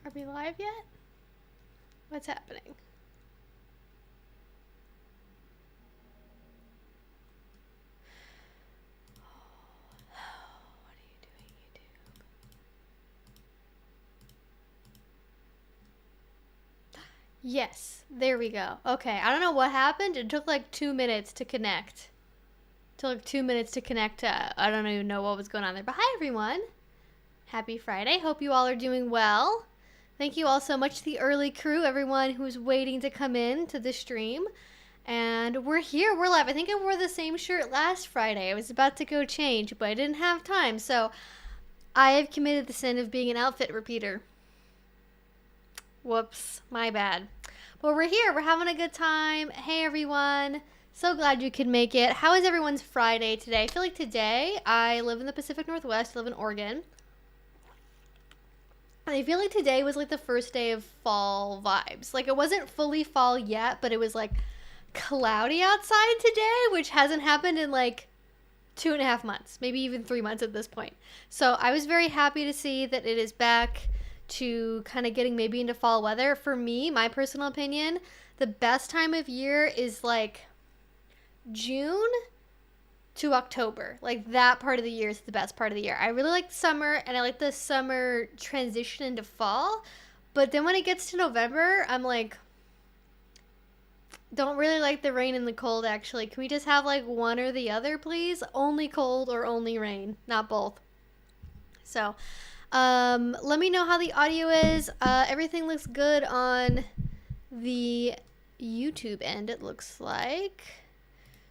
Are we live yet? What's happening? What are you doing, YouTube? Yes, there we go. Okay, I don't know what happened. It took like 2 minutes to connect. I don't even know what was going on there. But hi, everyone. Happy Friday. Hope you all are doing well. Thank you all so much to the early crew, everyone who's waiting to come in to the stream. And we're here. We're live. I think I wore the same shirt last Friday. I was about to go change, but I didn't have time. So I have committed the sin of being an outfit repeater. Whoops. My bad. But we're here. We're having a good time. Hey, everyone. So glad you could make it. How is everyone's Friday today? I feel like today, I live in the Pacific Northwest. I live in Oregon. I feel like today was like the first day of fall vibes. Like it wasn't fully fall yet, but it was like cloudy outside today, which hasn't happened in like 2.5 months, maybe even 3 months at this point. So I was very happy to see that it is back to kind of getting maybe into fall weather. For me, my personal opinion, the best time of year is like June to October. Like that part of the year is the best part of the year. I really like summer, and I like the summer transition into fall, but then when it gets to November, I'm like, don't really like the rain and the cold. Actually, can we just have like one or the other, please? Only cold or only rain, not both. So let me know how the audio is. Everything looks good on the YouTube end, it looks like.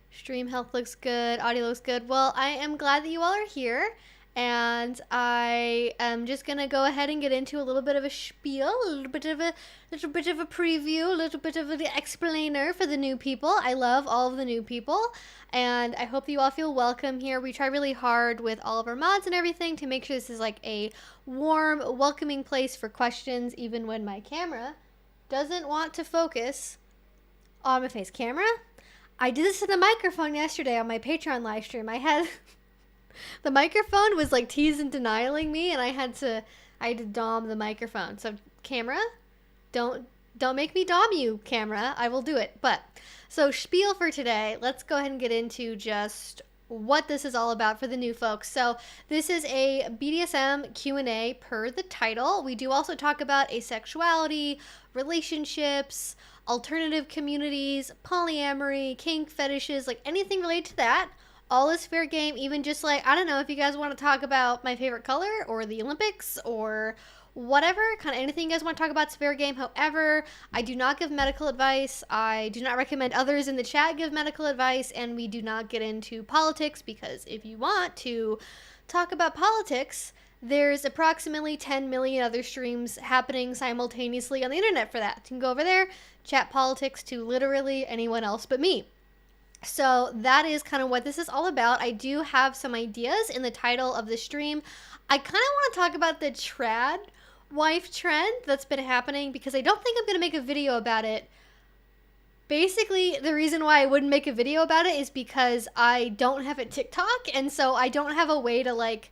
Stream health looks good. Audio looks good. Well, I am glad that you all are here. And I am just going to go ahead and get into a little bit of a spiel, a little bit of a preview, a little bit of an explainer for the new people. I love all of the new people. And I hope that you all feel welcome here. We try really hard with all of our mods and everything to make sure this is like a warm, welcoming place for questions, even when my camera doesn't want to focus on my face. Camera? I did this to the microphone yesterday on my Patreon live stream. I had the microphone was like teasing and denying me, and I had to dom the microphone. So camera, don't make me dom you, camera. I will do it. But so spiel for today. Let's go ahead and get into just what this is all about for the new folks. So this is a BDSM Q&A per the title. We do also talk about asexuality, relationships, alternative communities, polyamory, kink, fetishes, like anything related to that. All is fair game. Even just like, I don't know, if you guys want to talk about my favorite color or the Olympics or whatever, kind of anything you guys want to talk about, it's fair game. However, I do not give medical advice. I do not recommend others in the chat give medical advice, and we do not get into politics, because if you want to talk about politics, there's approximately 10 million other streams happening simultaneously on the internet for that. You can go over there, chat politics to literally anyone else but me. So that is kind of what this is all about. I do have some ideas in the title of the stream. I kind of want to talk about the trad wife trend that's been happening, because I don't think I'm going to make a video about it. Basically, the reason why I wouldn't make a video about it is because I don't have a TikTok, and so I don't have a way to like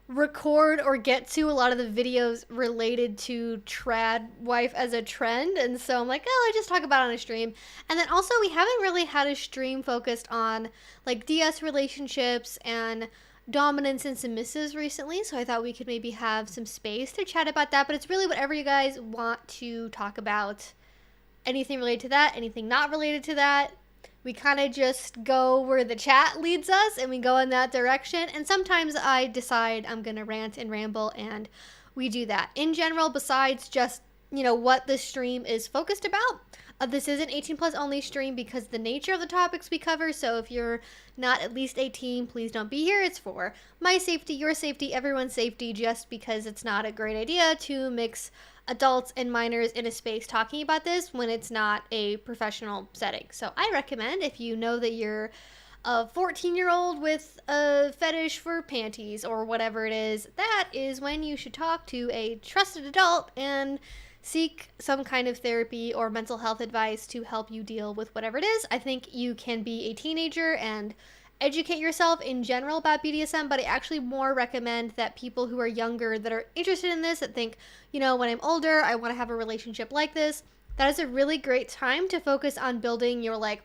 record or get to a lot of the videos related to trad wife as a trend, and so I'm like, oh, I just talk about it on a stream. And then also, we haven't really had a stream focused on like DS relationships and dominance and submissives recently, so I thought we could maybe have some space to chat about that. But it's really whatever you guys want to talk about, anything related to that, anything not related to that. We kind of just go where the chat leads us, and we go in that direction. And sometimes I decide I'm going to rant and ramble, and we do that. In general, besides just, you know, what the stream is focused about, this is an 18 plus only stream because the nature of the topics we cover. So if you're not at least 18, please don't be here. It's for my safety, your safety, everyone's safety, just because it's not a great idea to mix adults and minors in a space talking about this when it's not a professional setting. So I recommend, if you know that you're a 14-year-old with a fetish for panties or whatever it is, that is when you should talk to a trusted adult and seek some kind of therapy or mental health advice to help you deal with whatever it is. I think you can be a teenager and educate yourself in general about BDSM, but I actually more recommend that people who are younger that are interested in this, that think, you know, when I'm older, I want to have a relationship like this, that is a really great time to focus on building your like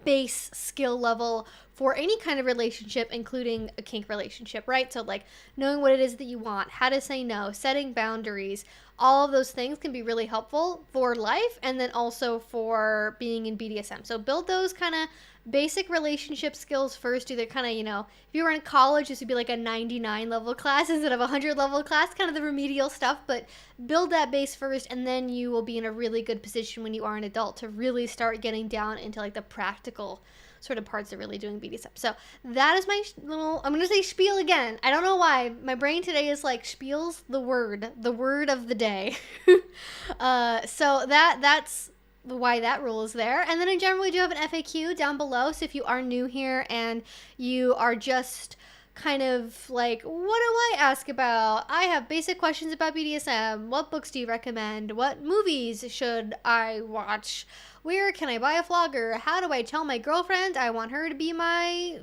base skill level for any kind of relationship, including a kink relationship, right? So like knowing what it is that you want, how to say no, setting boundaries, all of those things can be really helpful for life and then also for being in BDSM. So build those kind of basic relationship skills first. Either kind of, you know, if you were in college, this would be like a 99 level class instead of a 100 level class, kind of the remedial stuff, but build that base first, and then you will be in a really good position when you are an adult to really start getting down into like the practical sort of parts of really doing BDSM. So that is my little, I'm going to say spiel again. I don't know why. My brain today is like spiel's the word of the day. So that's why that rule is there. And then in general, we do have an FAQ down below. So if you are new here and you are just kind of like, what do I ask about? I have basic questions about BDSM. What books do you recommend? What movies should I watch? Where can I buy a flogger? How do I tell my girlfriend I want her to be my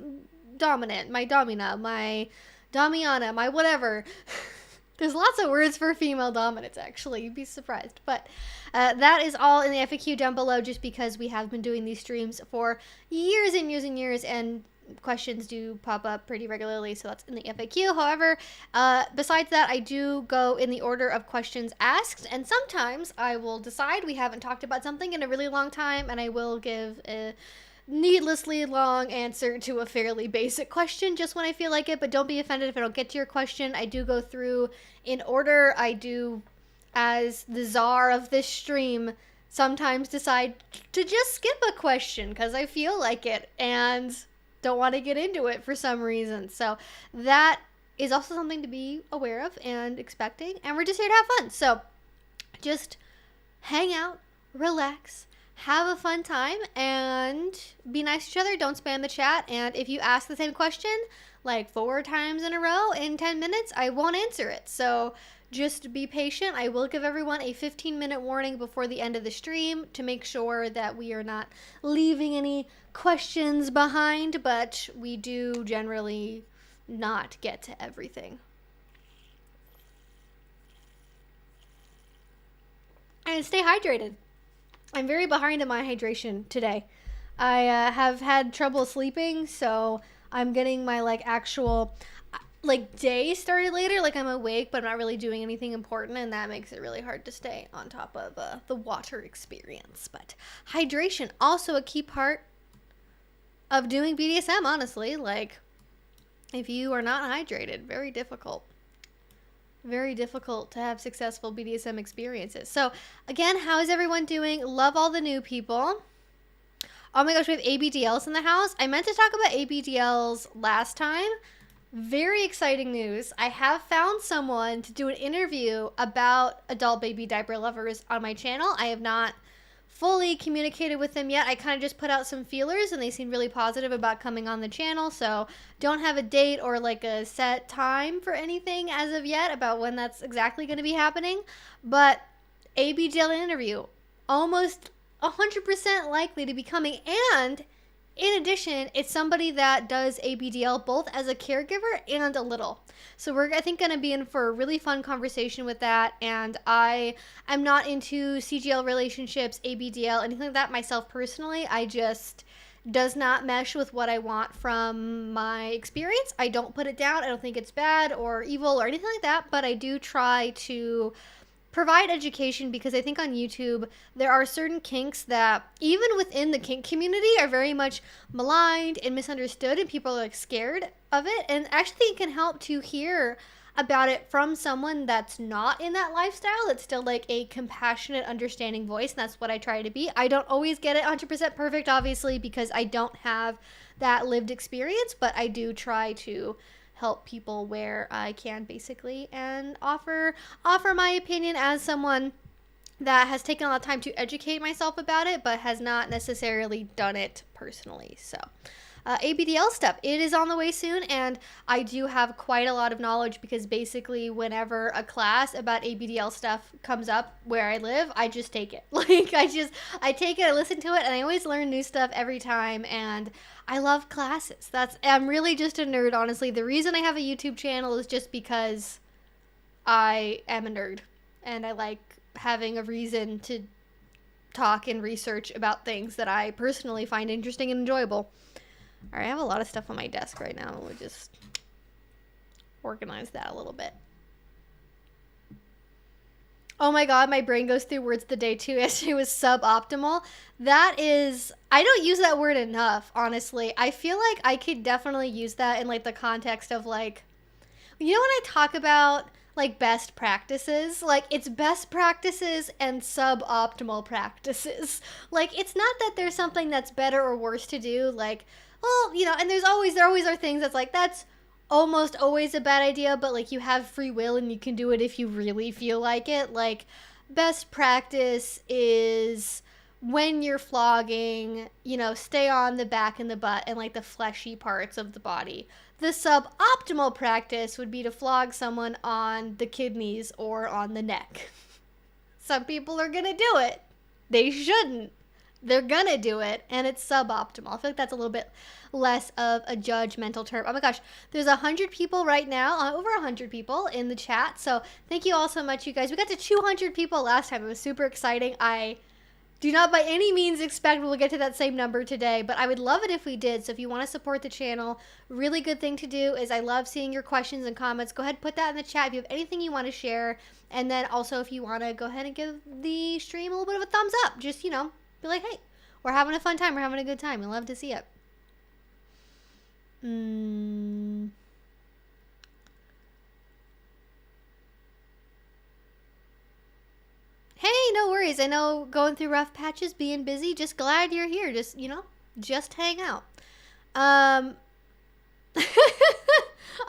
dominant, my domina, my damiana, my whatever? There's lots of words for female dominance, actually. You'd be surprised. But that is all in the FAQ down below, just because we have been doing these streams for years and years and years, and questions do pop up pretty regularly, so that's in the FAQ. However, besides that, I do go in the order of questions asked, and sometimes I will decide we haven't talked about something in a really long time, and I will give a needlessly long answer to a fairly basic question just when I feel like it. But don't be offended if I don't get to your question. I do go through in order. I do, as the czar of this stream, sometimes decide to just skip a question because I feel like it and don't want to get into it for some reason. So that is also something to be aware of and expecting, and we're just here to have fun. So just hang out, relax, have a fun time, and be nice to each other. Don't spam the chat. And if you ask the same question like 4 times in a row in 10 minutes, I won't answer it. So just be patient. I will give everyone a 15-minute warning before the end of the stream to make sure that we are not leaving any questions behind, but we do generally not get to everything. And stay hydrated. I'm very behind in my hydration today. I have had trouble sleeping, so I'm getting my like actual like day started later. Like I'm awake, but I'm not really doing anything important, and that makes it really hard to stay on top of the water experience. But hydration, also a key part of doing BDSM, honestly. Like if you are not hydrated, very difficult to have successful BDSM experiences. So again, how is everyone doing? Love all the new people. Oh my gosh, we have ABDLs in the house. I meant to talk about ABDLs last time. Very exciting news. I have found someone to do an interview about adult baby diaper lovers on my channel. I have not fully communicated with them yet. I kind of just put out some feelers, and they seemed really positive about coming on the channel. So don't have a date or like a set time for anything as of yet about when that's exactly going to be happening. But ABDL interview, almost 100% likely to be coming. And in addition, it's somebody that does ABDL both as a caregiver and a little. So we're, I think, going to be in for a really fun conversation with that. And I am not into CGL relationships, ABDL, anything like that myself personally. I just does not mesh with what I want from my experience. I don't put it down. I don't think it's bad or evil or anything like that. But I do try to provide education, because I think on YouTube there are certain kinks that even within the kink community are very much maligned and misunderstood, and people are like scared of it. And actually it can help to hear about it from someone that's not in that lifestyle, that's still like a compassionate, understanding voice. And that's what I try to be. I don't always get it 100% perfect, obviously, because I don't have that lived experience, but I do try to help people where I can, basically, and offer my opinion as someone that has taken a lot of time to educate myself about it, but has not necessarily done it personally. So ABDL stuff. It is on the way soon, and I do have quite a lot of knowledge because basically whenever a class about ABDL stuff comes up where I live, I just take it. Like, I take it, I listen to it, and I always learn new stuff every time, and I love classes. I'm really just a nerd, honestly. The reason I have a YouTube channel is just because I am a nerd, and I like having a reason to talk and research about things that I personally find interesting and enjoyable. All right, I have a lot of stuff on my desk right now. We'll just organize that a little bit. Oh my god, my brain goes through words of the day too. Yesterday was suboptimal. That is, I don't use that word enough, honestly. I feel like I could definitely use that in like the context of like, you know when I talk about like best practices, like it's best practices and suboptimal practices. Like it's not that there's something that's better or worse to do, like, well, you know, and there always are things that's like, that's almost always a bad idea, but like you have free will and you can do it if you really feel like it. Like best practice is when you're flogging, you know, stay on the back and the butt and like the fleshy parts of the body. The suboptimal practice would be to flog someone on the kidneys or on the neck. Some people are gonna do it. They shouldn't. They're gonna do it, and it's suboptimal. I feel like that's a little bit less of a judgmental term. Oh my gosh, there's 100 people right now, over 100 people in the chat, so thank you all so much, you guys. We got to 200 people last time. It was super exciting. I do not by any means expect we'll get to that same number today, but I would love it if we did. So if you want to support the channel, really good thing to do is I love seeing your questions and comments. Go ahead and put that in the chat if you have anything you want to share. And then also if you want to go ahead and give the stream a little bit of a thumbs up. Just, you know, be like, hey, we're having a fun time. We're having a good time. We love to see it. Hey, no worries. I know going through rough patches, being busy, just glad you're here. Just, you know, just hang out. Oh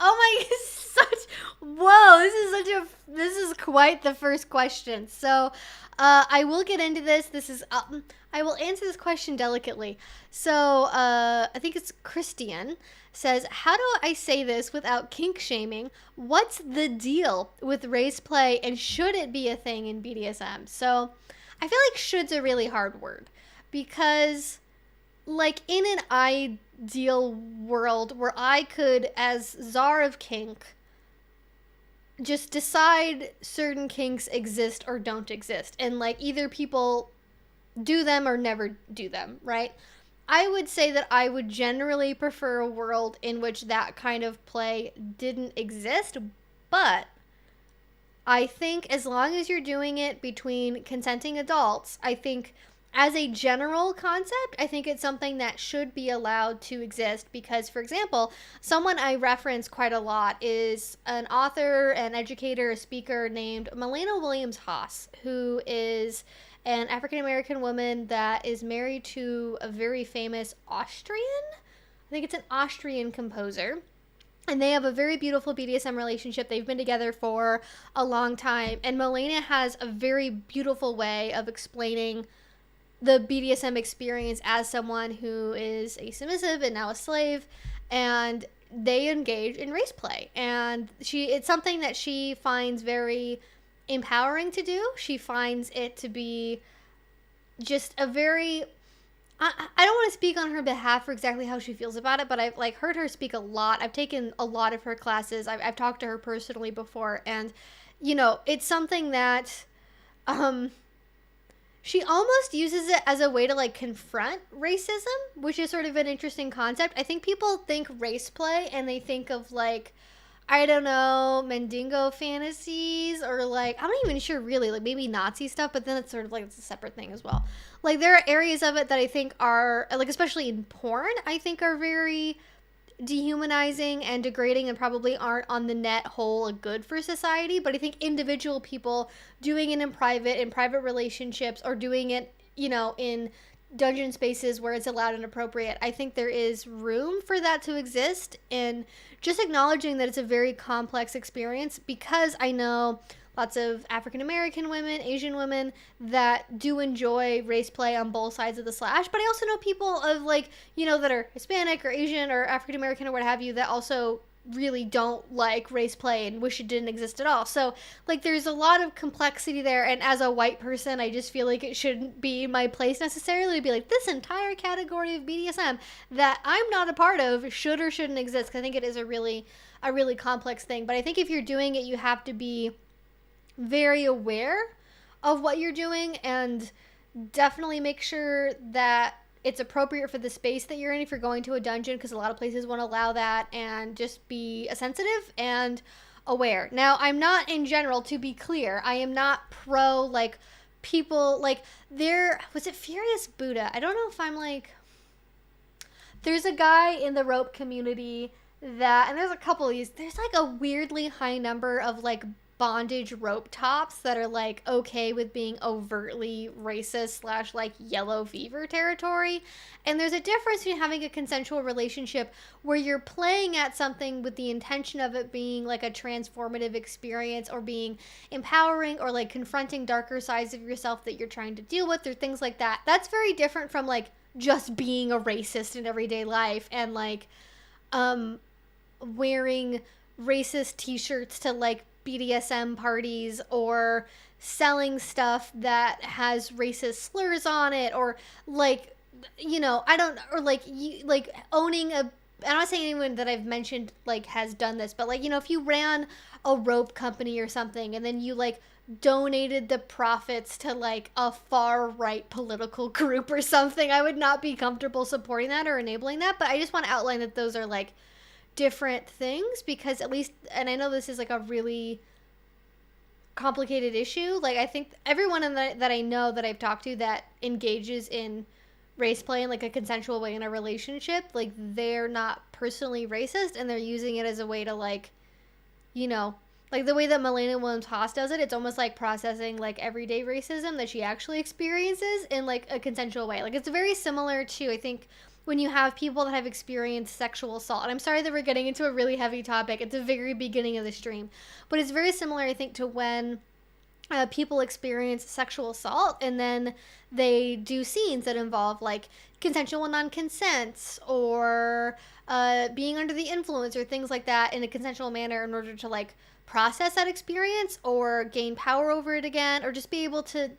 my, whoa, this is quite the first question. So, I will get into this. I will answer this question delicately. So, I think it's Christian says, how do I say this without kink shaming? What's the deal with race play and should it be a thing in BDSM? So I feel like should's a really hard word because like in an ideal world where I could, as czar of kink, just decide certain kinks exist or don't exist. And like either people do them or never do them, right? I would say that I would generally prefer a world in which that kind of play didn't exist, but I think as long as you're doing it between consenting adults, I think as a general concept, I think it's something that should be allowed to exist because, for example, someone I reference quite a lot is an author, an educator, a speaker named Milena Williams Haas, who is an African-American woman that is married to a very famous Austrian, I think it's an Austrian composer, and they have a very beautiful BDSM relationship. They've been together for a long time, and Milena has a very beautiful way of explaining the BDSM experience as someone who is a submissive and now a slave, and they engage in race play, and it's something that she finds very empowering to do. She finds it to be just a very, I don't want to speak on her behalf for exactly how she feels about it, but I've like heard her speak a lot. I've taken a lot of her classes. I've talked to her personally before, and you know, it's something that she almost uses it as a way to like confront racism, which is sort of an interesting concept. I think people think race play and they think of like, I don't know, Mandingo fantasies or like, I'm not even sure really, like maybe Nazi stuff, but then it's sort of like it's a separate thing as well. Like there are areas of it that I think are, like especially in porn, I think are very dehumanizing and degrading and probably aren't on the net whole good for society. But I think individual people doing it in private relationships or doing it, you know, in dungeon spaces where it's allowed and appropriate, I think there is room for that to exist, and just acknowledging that it's a very complex experience, because I know lots of African American women, Asian women that do enjoy race play on both sides of the slash. But I also know people of like, you know, that are Hispanic or Asian or African American or what have you that also really don't like race play and wish it didn't exist at all. So like there's a lot of complexity there, and as a white person I just feel like it shouldn't be my place necessarily to be like this entire category of BDSM that I'm not a part of should or shouldn't exist, because I think it is a really complex thing. But I think if you're doing it, you have to be very aware of what you're doing and definitely make sure that it's appropriate for the space that you're in if you're going to a dungeon, because a lot of places won't allow that, and just be sensitive and aware. Now, I'm not in general, to be clear, I am not pro like people like there was it Furious Buddha? I don't know if I'm like there's a guy in the rope community that, and there's a couple of these, there's like a weirdly high number of like bondage rope tops that are like okay with being overtly racist slash like yellow fever territory. And there's a difference between having a consensual relationship where you're playing at something with the intention of it being like a transformative experience or being empowering or like confronting darker sides of yourself that you're trying to deal with or things like that. That's very different from like just being a racist in everyday life and like wearing racist t-shirts to like BDSM parties or selling stuff that has racist slurs on it, or like, you know, I don't, or like you like owning a, I'm not saying anyone that I've mentioned like has done this, but like, you know, if you ran a rope company or something and then you like donated the profits to like a far right political group or something, I would not be comfortable supporting that or enabling that. But I just want to outline that those are like different things, because at least, and I know this is like a really complicated issue, like I think everyone that I know that I've talked to that engages in race play in like a consensual way in a relationship, like they're not personally racist and they're using it as a way to like, you know, like the way that Milena Williams Haas does it, it's almost like processing like everyday racism that she actually experiences in like a consensual way. Like it's very similar to, I think, when you have people that have experienced sexual assault. And I'm sorry that we're getting into a really heavy topic at the very beginning of the stream, but it's very similar, I think, to when people experience sexual assault and then they do scenes that involve like consensual non-consents or being under the influence or things like that in a consensual manner in order to like process that experience or gain power over it again, or just be able to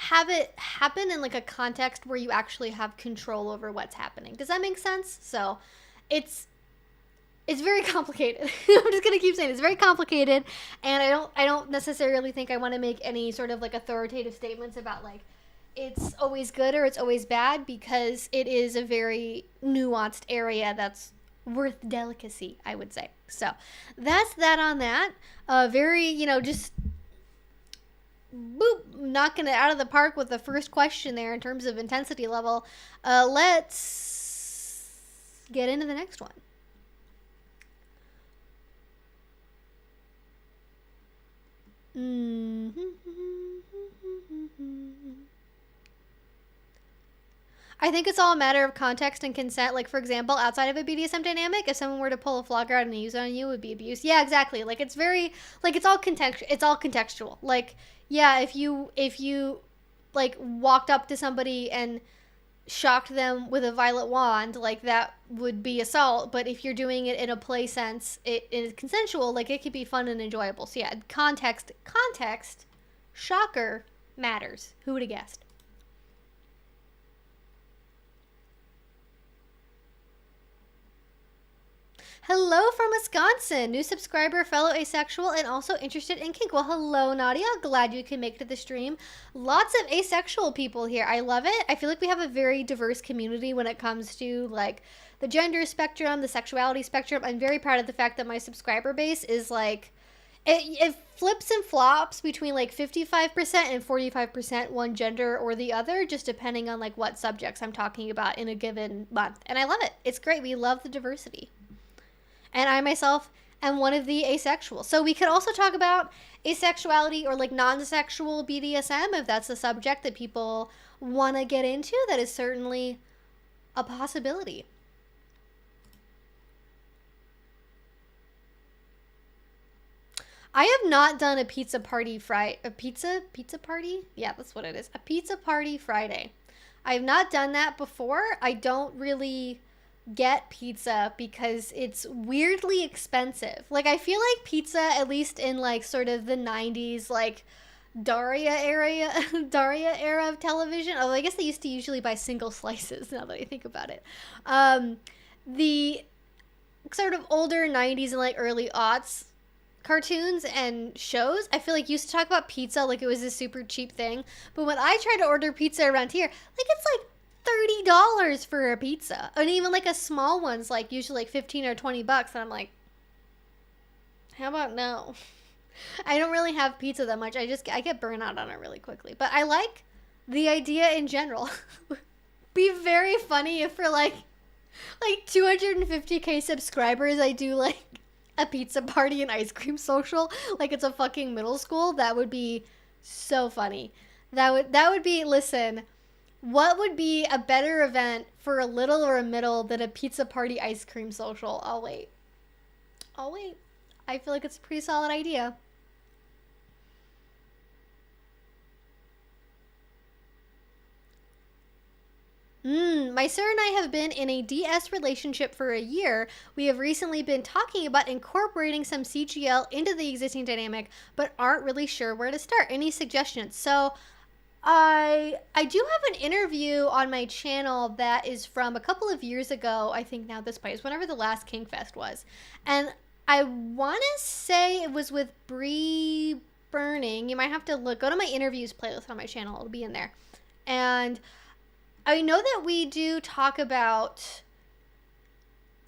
have it happen in like a context where you actually have control over what's happening. Does that make sense? So it's very complicated. I'm just gonna keep saying it's very complicated, and I don't necessarily think I want to make any sort of like authoritative statements about like it's always good or it's always bad, because it is a very nuanced area that's worth delicacy, I would say. So that's that on that. Very, you know, just boop, knocking it out of the park with the first question there in terms of intensity level. Let's get into the next one. I think it's all a matter of context and consent. Like, for example, outside of a BDSM dynamic, if someone were to pull a flogger out and use it on you, it would be abuse. Yeah, exactly. Like, it's very, like, it's all contextual. Like, yeah, if you, like, walked up to somebody and shocked them with a violet wand, like, that would be assault. But if you're doing it in a play sense, it is consensual, like, it could be fun and enjoyable. So, yeah, context, shocker, matters. Who would have guessed? Hello from Wisconsin, new subscriber, fellow asexual, and also interested in kink. Well, hello, Nadia. Glad you can make it to the stream. Lots of asexual people here. I love it. I feel like we have a very diverse community when it comes to like the gender spectrum, the sexuality spectrum. I'm very proud of the fact that my subscriber base is like, it flips and flops between like 55% and 45% one gender or the other, just depending on like what subjects I'm talking about in a given month. And I love it. It's great. We love the diversity. And I myself am one of the asexual. So we could also talk about asexuality or like non-sexual BDSM if that's a subject that people want to get into. That is certainly a possibility. I have not done a pizza party a pizza party? Yeah, that's what it is. A pizza party Friday. I have not done that before. I don't really get pizza because it's weirdly expensive. Like, I feel like pizza, at least in like sort of the 90s, like Daria era of television. Although I guess they used to usually buy single slices now that I think about it. The sort of older 90s and like early aughts cartoons and shows, I feel like used to talk about pizza like it was a super cheap thing. But when I try to order pizza around here, like it's like $30 for a pizza. And even like a small one's like usually like 15 or 20 bucks. And I'm like, how about no? I don't really have pizza that much. I get burnt out on it really quickly. But I like the idea in general. Be very funny if for like 250k subscribers I do like a pizza party and ice cream social like it's a fucking middle school. That would be so funny. That would be, listen, what would be a better event for a little or a middle than a pizza party ice cream social? I'll wait. I feel like it's a pretty solid idea. My sir and I have been in a DS relationship for a year. We have recently been talking about incorporating some CGL into the existing dynamic, but aren't really sure where to start. Any suggestions? So, I do have an interview on my channel that is from a couple of years ago. I think now this place, whenever the last Kink Fest was, and I want to say it was with Bree Burning. You might have to go to my interviews playlist on my channel. It'll be in there, and I know that we do talk about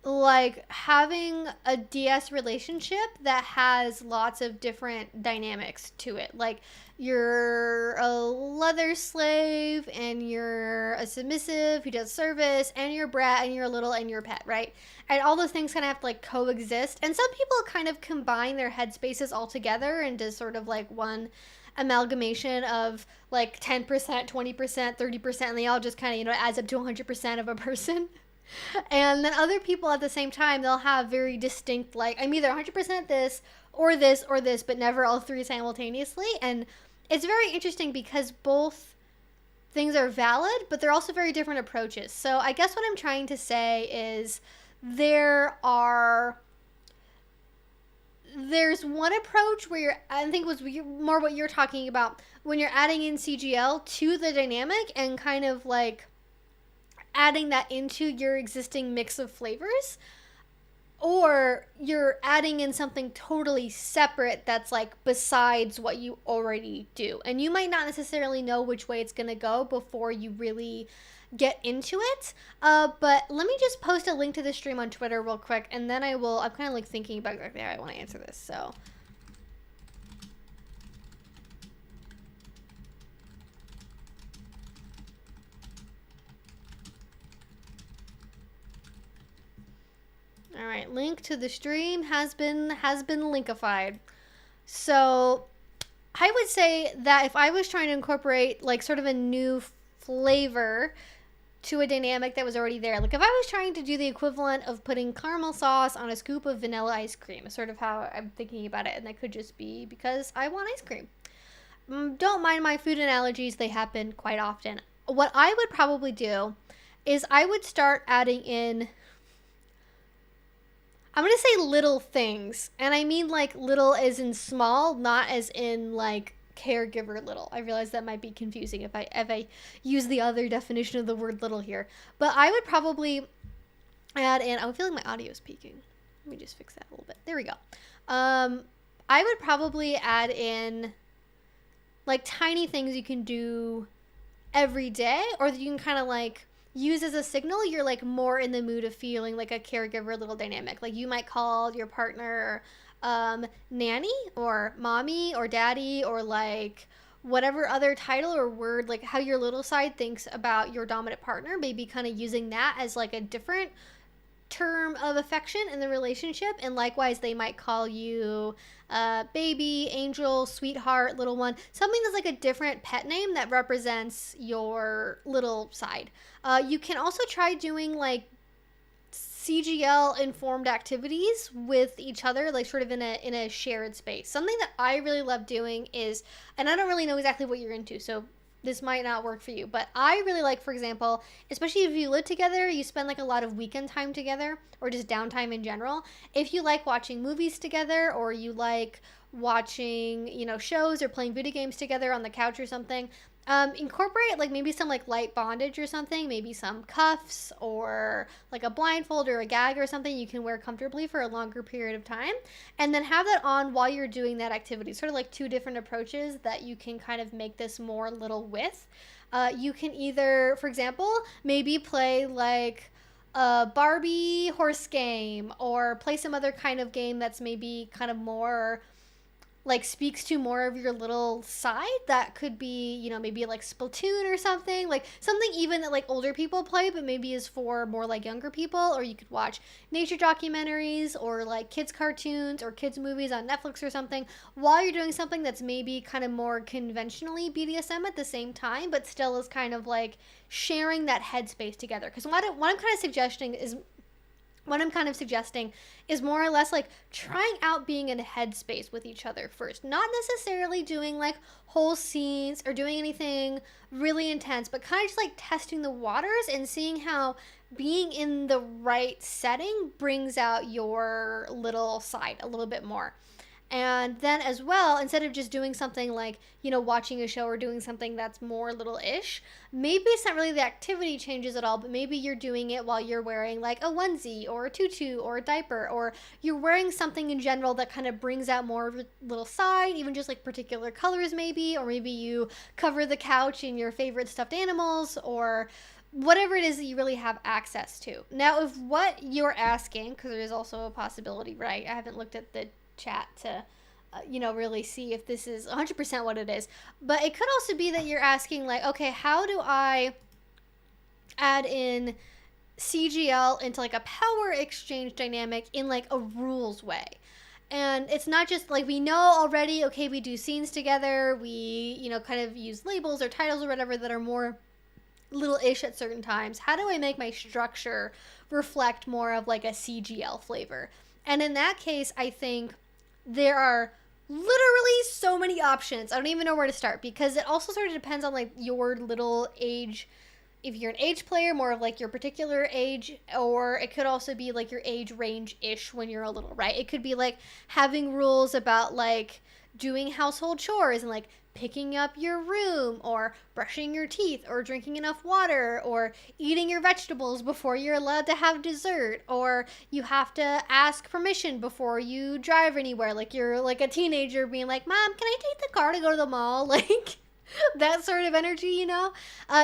like having a DS relationship that has lots of different dynamics to it. Like you're a leather slave and you're a submissive who does service and you're a brat and you're a little and you're a pet, right? And all those things kind of have to like coexist. And some people kind of combine their headspaces all together into sort of like one amalgamation of like 10%, 20%, 30%, and they all just kind of, adds up to 100% of a person. And then other people at the same time, they'll have very distinct, like, I'm either 100% this, or this, but never all three simultaneously. And it's very interesting because both things are valid, but they're also very different approaches. So I guess what I'm trying to say is there's one approach where I think was more what you're talking about when you're adding in CGL to the dynamic and kind of like adding that into your existing mix of flavors, or you're adding in something totally separate that's like besides what you already do. And you might not necessarily know which way it's going to go before you really get into it. But let me just post a link to the stream on Twitter real quick, and then I'm kind of like thinking about exactly how I want to answer this. So all right, link to the stream has been linkified. So I would say that if I was trying to incorporate like sort of a new flavor to a dynamic that was already there, like if I was trying to do the equivalent of putting caramel sauce on a scoop of vanilla ice cream, is sort of how I'm thinking about it. And that could just be because I want ice cream. Don't mind my food analogies, they happen quite often. What I would probably do is I would start adding in, I'm going to say little things. And I mean like little as in small, not as in like caregiver little. I realize that might be confusing if I use the other definition of the word little here. But I would probably add in, I'm feeling my audio is peaking. Let me just fix that a little bit. There we go. I would probably add in like tiny things you can do every day, or that you can kind of like use as a signal you're like more in the mood of feeling like a caregiver little dynamic. Like you might call your partner nanny or mommy or daddy, or like whatever other title or word, like how your little side thinks about your dominant partner, maybe kind of using that as like a different term of affection in the relationship. And likewise, they might call you baby, angel, sweetheart, little one, something that's like a different pet name that represents your little side. You can also try doing like CGL informed activities with each other, like sort of in a shared space. Something that I really love doing is, and I don't really know exactly what you're into, so this might not work for you, but I really like, for example, especially if you live together, you spend like a lot of weekend time together or just downtime in general. If you like watching movies together, or you like watching, you know, shows or playing video games together on the couch or something, incorporate like maybe some like light bondage or something, maybe some cuffs or like a blindfold or a gag or something you can wear comfortably for a longer period of time, and then have that on while you're doing that activity. Sort of like two different approaches that you can kind of make this more little with. You can either, for example, maybe play like a Barbie horse game, or play some other kind of game that's maybe kind of more like speaks to more of your little side. That could be, you know, maybe like Splatoon or something, like something even that like older people play but maybe is for more like younger people. Or you could watch nature documentaries or like kids cartoons or kids movies on Netflix or something while you're doing something that's maybe kind of more conventionally BDSM at the same time, but still is kind of like sharing that headspace together. Because what I'm kind of suggesting is more or less like trying out being in a headspace with each other first. Not necessarily doing like whole scenes or doing anything really intense, but kind of just like testing the waters and seeing how being in the right setting brings out your little side a little bit more. And then as well, instead of just doing something like, you know, watching a show or doing something that's more little-ish, maybe it's not really the activity changes at all, but maybe you're doing it while you're wearing like a onesie or a tutu or a diaper, or you're wearing something in general that kind of brings out more of a little side, even just like particular colors maybe, or maybe you cover the couch in your favorite stuffed animals, or whatever it is that you really have access to. Now, if what you're asking, because there is also a possibility, right? I haven't looked at the chat to really see if this is 100% what it is, but it could also be that you're asking like, okay, how do I add in CGL into like a power exchange dynamic in like a rules way? And it's not just like, we know already, okay, we do scenes together, we, you know, kind of use labels or titles or whatever that are more little-ish at certain times. How do I make my structure reflect more of like a CGL flavor? And in that case, I think there are literally so many options. I don't even know where to start, because it also sort of depends on like your little age. If you're an age player, more of like your particular age, or it could also be like your age range-ish when you're a little, right? It could be like having rules about like doing household chores and like picking up your room, or brushing your teeth, or drinking enough water, or eating your vegetables before you're allowed to have dessert, or you have to ask permission before you drive anywhere, like you're like a teenager being like, Mom, can I take the car to go to the mall? Like that sort of energy, you know?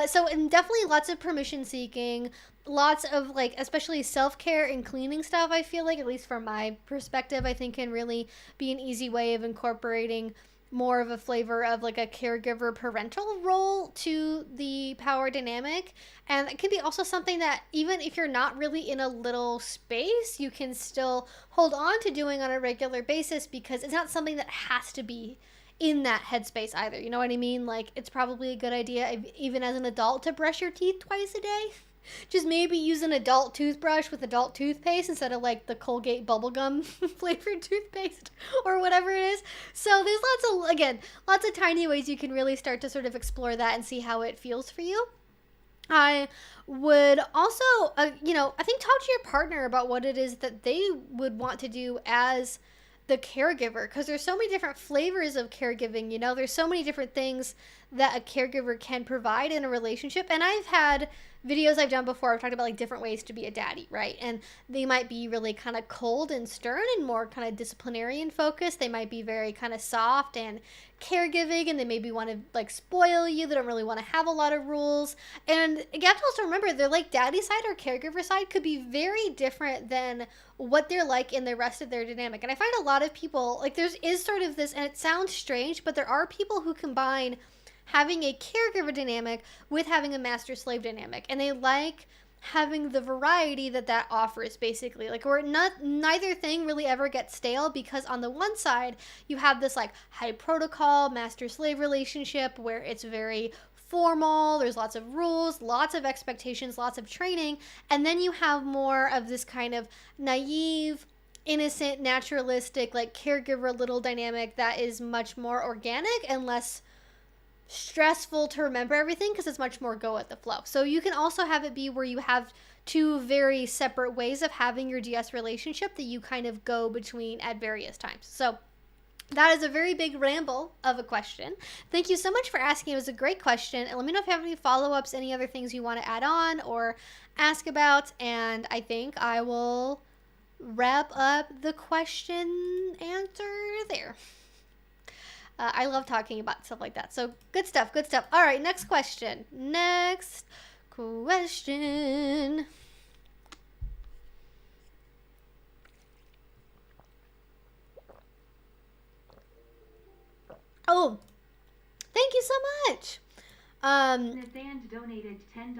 So, and definitely lots of permission seeking, lots of like, especially self-care and cleaning stuff, I feel like, at least from my perspective, I think can really be an easy way of incorporating more of a flavor of like a caregiver parental role to the power dynamic. And it can be also something that even if you're not really in a little space, you can still hold on to doing on a regular basis, because it's not something that has to be in that headspace either. You know what I mean? Like, it's probably a good idea, even as an adult, to brush your teeth twice a day. Just maybe use an adult toothbrush with adult toothpaste instead of like the Colgate bubblegum flavored toothpaste or whatever it is. So there's lots of tiny ways you can really start to sort of explore that and see how it feels for you. I would also, I think talk to your partner about what it is that they would want to do as the caregiver, because there's so many different flavors of caregiving. You know, there's so many different things that a caregiver can provide in a relationship. And I've had videos I've done before, I've talked about like different ways to be a daddy, right? And they might be really kind of cold and stern and more kind of disciplinarian focused. They might be very kind of soft and caregiving, and they maybe want to like spoil you. They don't really want to have a lot of rules. And you have to also remember, their like daddy side or caregiver side could be very different than what they're like in the rest of their dynamic. And I find a lot of people, like, is sort of this, and it sounds strange, but there are people who combine having a caregiver dynamic with having a master-slave dynamic, and they like having the variety that offers, basically, like, where neither thing really ever gets stale, because on the one side you have this like high protocol master-slave relationship where it's very formal, there's lots of rules, lots of expectations, lots of training, and then you have more of this kind of naive, innocent, naturalistic, like caregiver little dynamic that is much more organic and less stressful to remember everything because it's much more go at the flow. So you can also have it be where you have two very separate ways of having your DS relationship that you kind of go between at various times. So that is a very big ramble of a question. Thank you so much for asking. It was a great question. And let me know if you have any follow-ups, any other things you want to add on or ask about. And I think I will wrap up the question answer there. I love talking about stuff like that. So good stuff, good stuff. All right, next question. Next question. Oh, thank you so much. Nathan donated $10.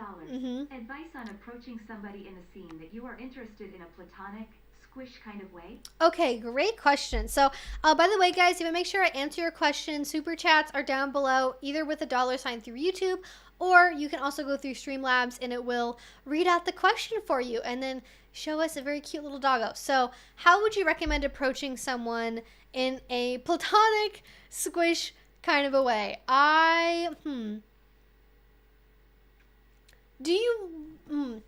Advice on approaching somebody in a scene that you are interested in a platonic, squish kind of way? Okay, great question. So, by the way, guys, you want to make sure I answer your question. Super chats are down below, either with a $sign through YouTube, or you can also go through Streamlabs and it will read out the question for you and then show us a very cute little doggo. So, how would you recommend approaching someone in a platonic, squish kind of a way? Do you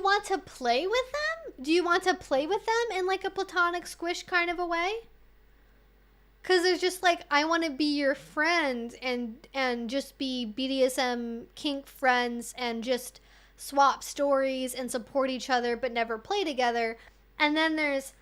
want to play with them? Do you want to play with them in like a platonic squish kind of a way? Because there's just like, I want to be your friend and just be BDSM kink friends and just swap stories and support each other but never play together. And then there's,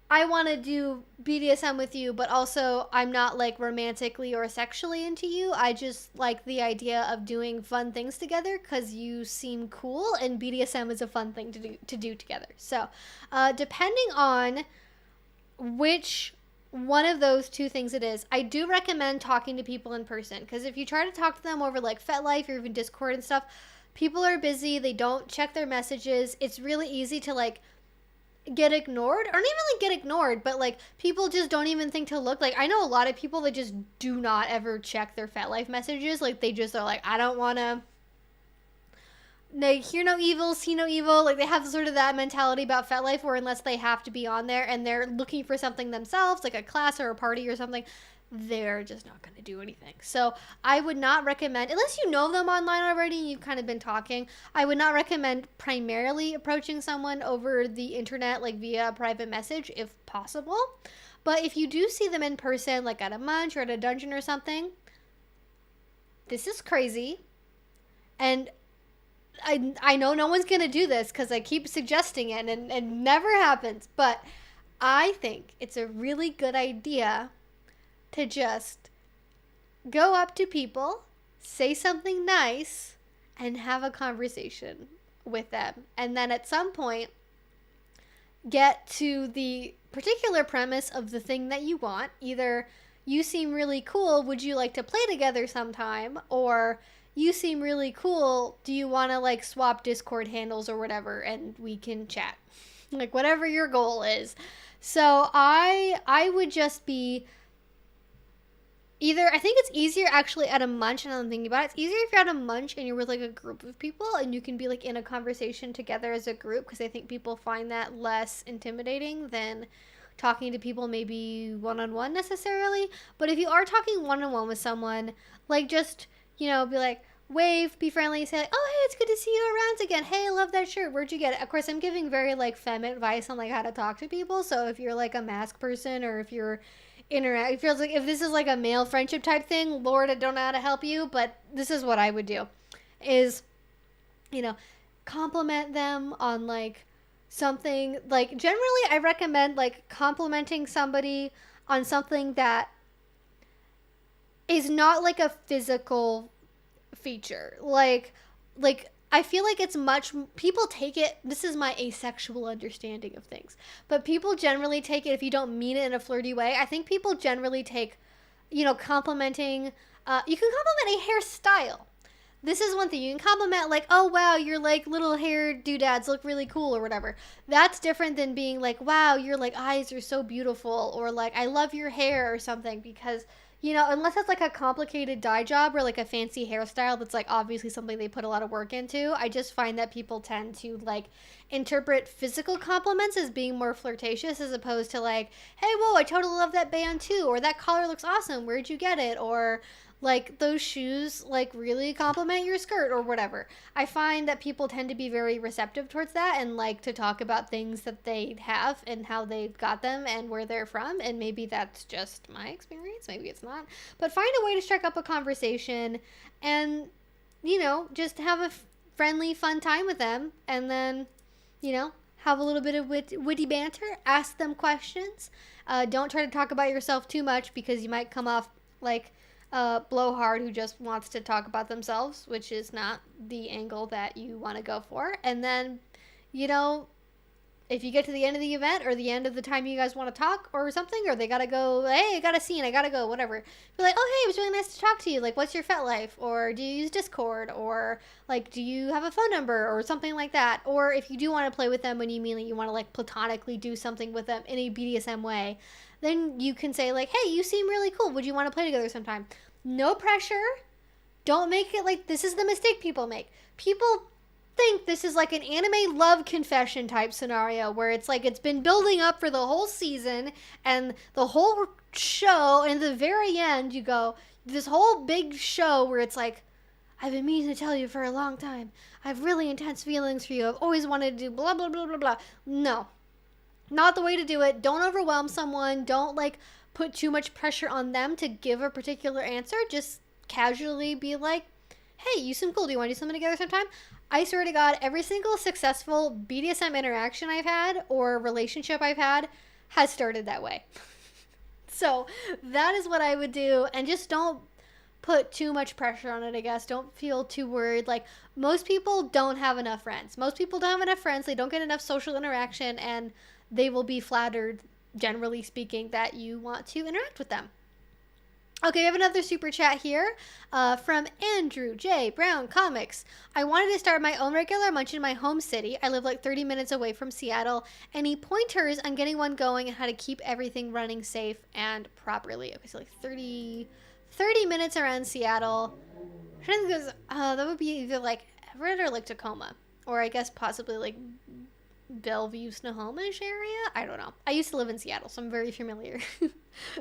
I want to do BDSM with you, but also I'm not like romantically or sexually into you. I just like the idea of doing fun things together because you seem cool and BDSM is a fun thing to do together. So depending on which one of those two things it is, I do recommend talking to people in person, because if you try to talk to them over like FetLife or even Discord and stuff, people are busy, they don't check their messages. It's really easy to like get ignored, or not even like get ignored, but like people just don't even think to look. Like I know a lot of people that just do not ever check their FetLife messages. Like they just are like, I don't want to, they hear no evil, see no evil. Like they have sort of that mentality about FetLife where unless they have to be on there and they're looking for something themselves, like a class or a party or something, they're just not going to do anything. So I would not recommend, unless you know them online already and you've kind of been talking, I would not recommend primarily approaching someone over the internet, like via a private message if possible. But if you do see them in person, like at a munch or at a dungeon or something, this is crazy. And I know no one's going to do this because I keep suggesting it and it never happens. But I think it's a really good idea to just go up to people, say something nice, and have a conversation with them. And then at some point, get to the particular premise of the thing that you want. Either you seem really cool, would you like to play together sometime? Or you seem really cool, do you want to like swap Discord handles or whatever and we can chat? Like whatever your goal is. So I would just be either, I think it's easier actually at a munch, and I'm thinking about it, it's easier if you're at a munch and you're with like a group of people and you can be like in a conversation together as a group, because I think people find that less intimidating than talking to people maybe one-on-one necessarily. But if you are talking one-on-one with someone, like just, you know, be like, wave, be friendly, say like, oh hey, it's good to see you around again, hey, I love that shirt, where'd you get it? Of course I'm giving very like femme advice on like how to talk to people, so if you're like a mask person or if you're it feels like if this is like a male friendship type thing, Lord, I don't know how to help you, but this is what I would do is, you know, compliment them on like something. Like generally I recommend like complimenting somebody on something that is not like a physical feature. Like I feel like it's much, people take it, this is my asexual understanding of things, but people generally take it, if you don't mean it in a flirty way, I think people generally take, you know, complimenting, you can compliment a hairstyle. This is one thing. You can compliment like, oh wow, your like little hair doodads look really cool or whatever. That's different than being like, wow, your like eyes are so beautiful, or like, I love your hair or something, because you know, unless it's like a complicated dye job or like a fancy hairstyle that's like obviously something they put a lot of work into, I just find that people tend to like interpret physical compliments as being more flirtatious as opposed to like, hey, whoa, I totally love that band too, or that collar looks awesome, where'd you get it, or like those shoes like really compliment your skirt or whatever. I find that people tend to be very receptive towards that and like to talk about things that they have and how they got them and where they're from, and maybe that's just my experience, maybe it's not, but find a way to strike up a conversation and, you know, just have a friendly fun time with them, and then, you know, have a little bit of witty banter, ask them questions. Don't try to talk about yourself too much because you might come off like blowhard who just wants to talk about themselves, which is not the angle that you want to go for. And then, you know, if you get to the end of the event or the end of the time you guys want to talk or something, or they gotta go, hey, I got a scene, I gotta go, whatever, be like, oh, hey, it was really nice to talk to you, like, what's your fet life, or do you use Discord, or like, do you have a phone number, or something like that. Or if you do want to play with them and you mean that you want to like platonically do something with them in a BDSM way, then you can say like, hey, you seem really cool, would you want to play together sometime? No pressure. Don't make it like, this is the mistake people make. People think this is like an anime love confession type scenario where it's like it's been building up for the whole season and the whole show, and at the very end you go, this whole big show where it's like, I've been meaning to tell you for a long time, I have really intense feelings for you, I've always wanted to do blah blah blah blah blah. No, not the way to do it. Don't overwhelm someone. Don't like put too much pressure on them to give a particular answer. Just casually be like, hey, you seem cool, do you want to do something together sometime? I swear to God, every single successful BDSM interaction I've had or relationship I've had has started that way. So that is what I would do, and just don't put too much pressure on it, I guess. Don't feel too worried. Like, most people don't have enough friends. Most people don't have enough friends. They don't get enough social interaction, and they will be flattered, generally speaking, that you want to interact with them. Okay, we have another super chat here from Andrew J. Brown Comics. I wanted to start my own regular munch in my home city. I live like 30 minutes away from Seattle. Any pointers on getting one going and how to keep everything running safe and properly? Okay, so like 30 minutes around Seattle. I think there's, that would be either like Everett or like Tacoma. Or I guess possibly like Bellevue, Snohomish area? I don't know. I used to live in Seattle, so I'm very familiar.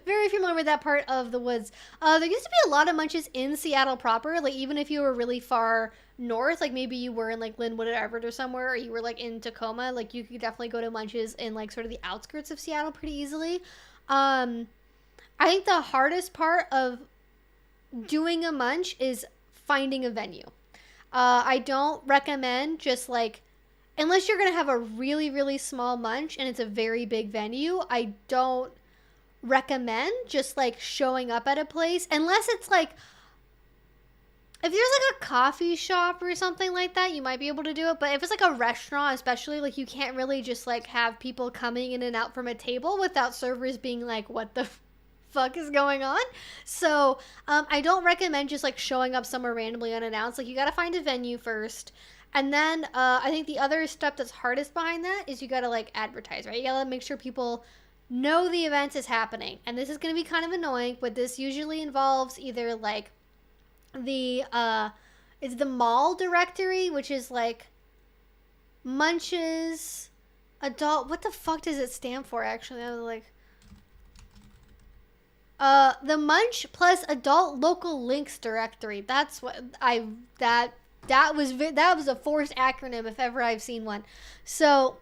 Very familiar with that part of the woods. There used to be a lot of munches in Seattle proper. Like, even if you were really far north, like maybe you were in like Linwood or Everett or somewhere, or you were like in Tacoma, like you could definitely go to munches in like sort of the outskirts of Seattle pretty easily. I think the hardest part of doing a munch is finding a venue. I don't recommend just like, unless you're going to have a really, really small munch and it's a very big venue, I don't recommend just like showing up at a place, unless it's like, if there's like a coffee shop or something like that, you might be able to do it. But if it's like a restaurant, especially, like you can't really just like have people coming in and out from a table without servers being like, what the fuck is going on? So I don't recommend just like showing up somewhere randomly unannounced. Like, you gotta find a venue first. And then I think the other step that's hardest behind that is you gotta like advertise, right? You gotta make sure people know the event is happening. And this is going to be kind of annoying, but this usually involves either like the it's the mall directory, which is like munches adult, what the fuck does it stand for actually? I was like, the munch plus adult local links directory. That's what that was a forced acronym if ever I've seen one. So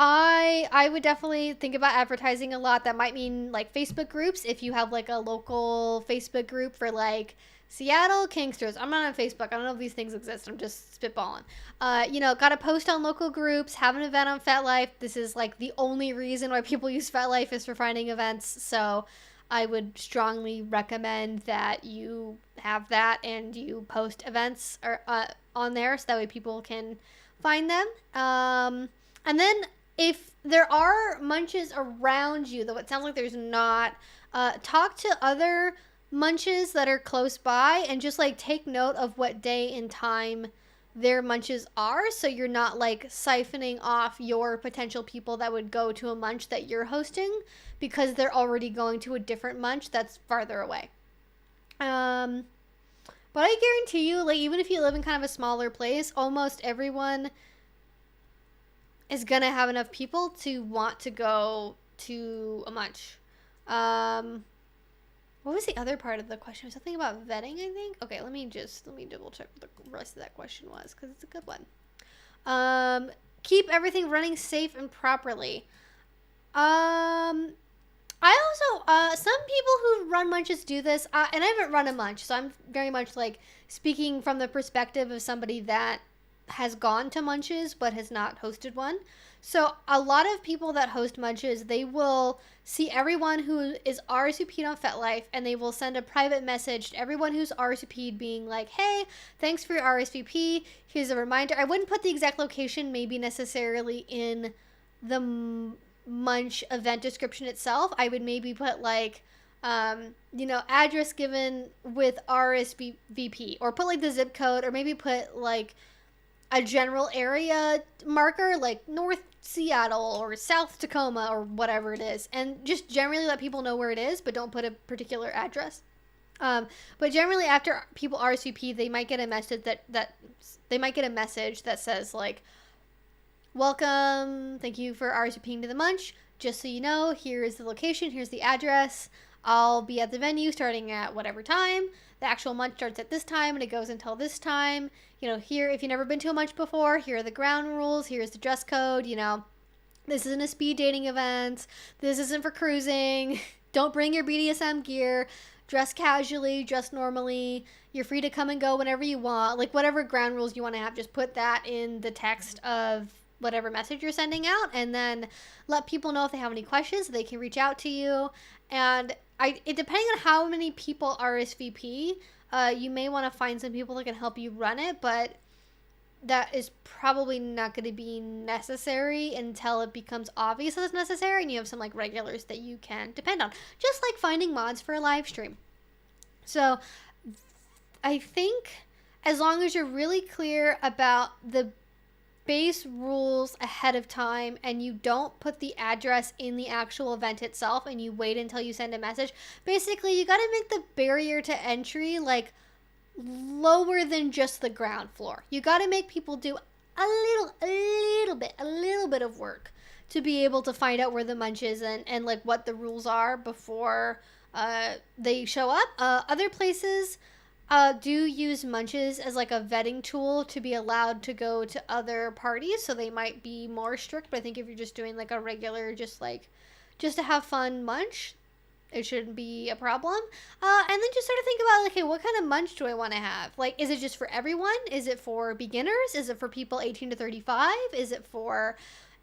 I would definitely think about advertising a lot. That might mean like Facebook groups. If you have like a local Facebook group for like Seattle Kinksters. I'm not on Facebook. I don't know if these things exist. I'm just spitballing. You know, gotta post on local groups, have an event on FetLife. This is like the only reason why people use FetLife is for finding events. So I would strongly recommend that you have that and you post events or on there so that way people can find them. And then if there are munches around you, though it sounds like there's not, talk to other munches that are close by and just like take note of what day and time their munches are, so you're not like siphoning off your potential people that would go to a munch that you're hosting because they're already going to a different munch that's farther away. But I guarantee you, like, even if you live in kind of a smaller place, almost everyone is gonna have enough people to want to go to a munch. What was the other part of the question? Something about vetting, I think. Okay, let me double check what the rest of that question was, because it's a good one. Keep everything running safe and properly. I also, some people who run munches do this, and I haven't run a munch, so I'm very much like speaking from the perspective of somebody that has gone to munches but has not hosted one. So a lot of people that host munches, they will see everyone who is RSVP'd on FetLife, and they will send a private message to everyone who's RSVP'd being like, hey, thanks for your RSVP. Here's a reminder. I wouldn't put the exact location maybe necessarily in the munch event description itself. I would maybe put like, address given with RSVP, or put like the zip code, or maybe put like a general area marker like North Seattle or South Tacoma or whatever it is, and just generally let people know where it is, but don't put a particular address. But generally after people RSVP, they might get a message that says like, welcome, thank you for RSVPing to the munch. Just so you know, here's the location, here's the address. I'll be at the venue starting at whatever time. The actual munch starts at this time and it goes until this time. Here, if you've never been to a munch before, here are the ground rules, here's the dress code, This isn't a speed dating event. This isn't for cruising. Don't bring your BDSM gear. Dress casually, dress normally. You're free to come and go whenever you want. Like, whatever ground rules you want to have, just put that in the text of whatever message you're sending out, and then let people know if they have any questions so they can reach out to you. And depending on how many people RSVP, you may want to find some people that can help you run it, but that is probably not going to be necessary until it becomes obvious that it's necessary and you have some like regulars that you can depend on, just like finding mods for a live stream. So I think as long as you're really clear about the base rules ahead of time and you don't put the address in the actual event itself and you wait until you send a message, basically you got to make the barrier to entry like lower than just the ground floor. You got to make people do a little bit of work to be able to find out where the munch is and like what the rules are before they show up. Other places do use munches as like a vetting tool to be allowed to go to other parties, so they might be more strict. But I think if you're just doing like a regular, just to have fun munch, it shouldn't be a problem. And then just sort of think about, okay, what kind of munch do I want to have? Like, is it just for everyone? Is it for beginners? Is it for people 18 to 35? Is it for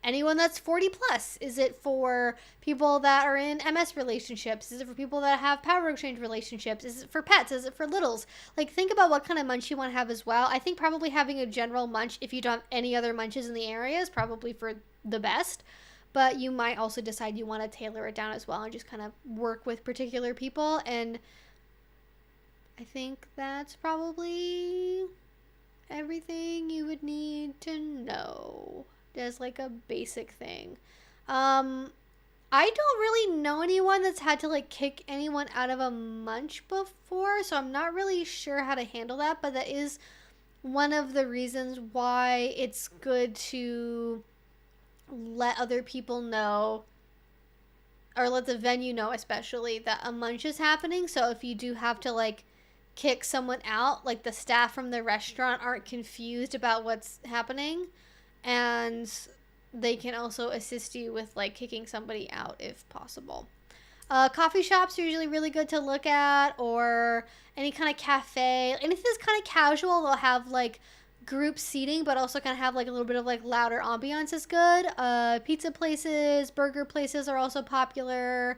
anyone that's 40 plus? Is it for people that are in MS relationships? Is it for people that have power exchange relationships? Is it for pets? Is it for littles? Like, think about what kind of munch you want to have as well. I think probably having a general munch, if you don't have any other munches in the area, is probably for the best. But you might also decide you want to tailor it down as well and just kind of work with particular people. And I think that's probably everything you would need to know as like a basic thing. I don't really know anyone that's had to like kick anyone out of a munch before, so I'm not really sure how to handle that, but that is one of the reasons why it's good to let other people know, or let the venue know especially, that a munch is happening. So if you do have to like kick someone out, like the staff from the restaurant aren't confused about what's happening, and they can also assist you with like kicking somebody out if possible. Coffee shops are usually really good to look at, or any kind of cafe. Anything that's kind of casual, they'll have like group seating, but also kind of have like a little bit of like louder ambiance is good. Pizza places, burger places are also popular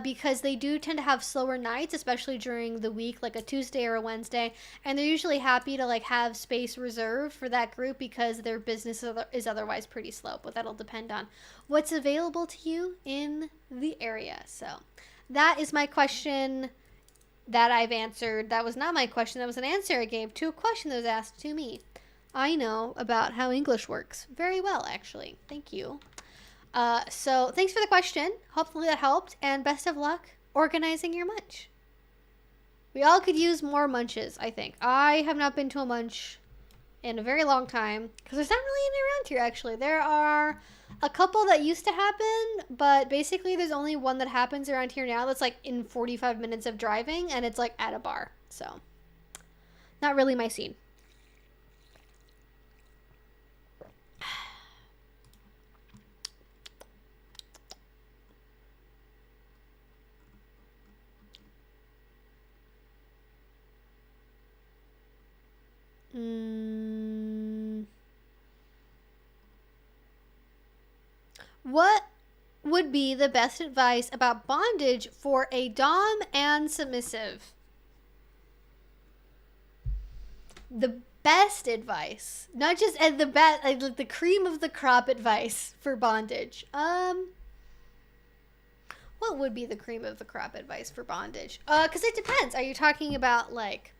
because they do tend to have slower nights, especially during the week, like a Tuesday or a Wednesday, and they're usually happy to like have space reserved for that group because their business is otherwise pretty slow. But that'll depend on what's available to you in the area. So that is my question that I've answered. That was not my question. That was an answer I gave to a question that was asked to me. I know about how English works very well, actually. Thank you. So thanks for the question. Hopefully that helped, and best of luck organizing your munch. We all could use more munches, I think. I have not been to a munch in a very long time because there's not really any around here, actually. There are a couple that used to happen, but basically there's only one that happens around here now that's like in 45 minutes of driving, and it's like at a bar. So, not really my scene. What would be the best advice about bondage for a dom and submissive? The best advice, not just the best, like the cream of the crop advice for bondage. What would be the cream of the crop advice for bondage? Because it depends. Are you talking about like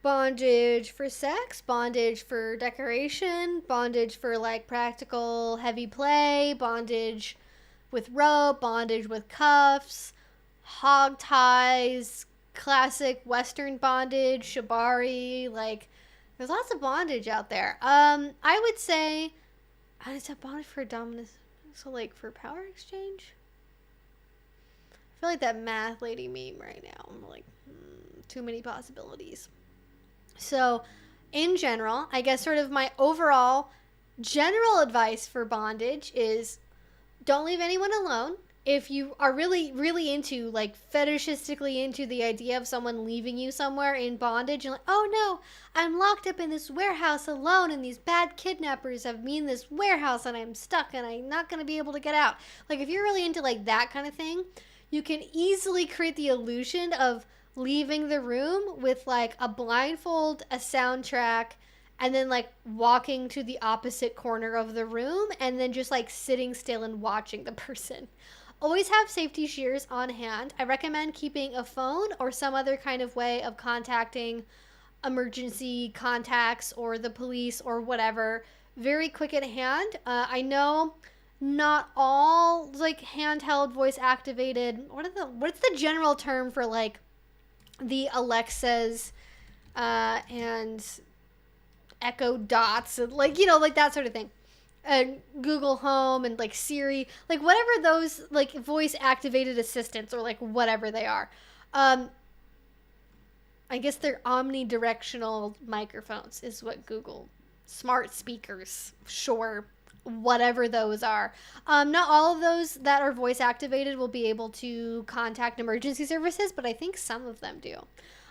bondage for sex, bondage for decoration, bondage for like practical heavy play, bondage with rope, bondage with cuffs, hog ties, classic Western bondage, shibari? Like, there's lots of bondage out there. I would say, is that bondage for dominance? So like for power exchange? I feel like that math lady meme right now. I'm like, too many possibilities. So, in general, I guess sort of my overall general advice for bondage is don't leave anyone alone. If you are really, really into, like, fetishistically into the idea of someone leaving you somewhere in bondage, and like, oh no, I'm locked up in this warehouse alone, and these bad kidnappers have me in this warehouse, and I'm stuck, and I'm not going to be able to get out. Like, if you're really into, like, that kind of thing, you can easily create the illusion of leaving the room with like a blindfold, a soundtrack, and then like walking to the opposite corner of the room and then just like sitting still and watching the person. Always have safety shears on hand. I recommend keeping a phone or some other kind of way of contacting emergency contacts or the police or whatever very quick at hand. I know not all like handheld voice activated, what's the general term for like the Alexas and Echo Dots, and like, you know, like that sort of thing, and Google Home and like Siri, like whatever those like voice activated assistants or like whatever they are. I guess they're omnidirectional microphones is what Google, smart speakers, sure, whatever those are. Not all of those that are voice activated will be able to contact emergency services, but I think some of them do.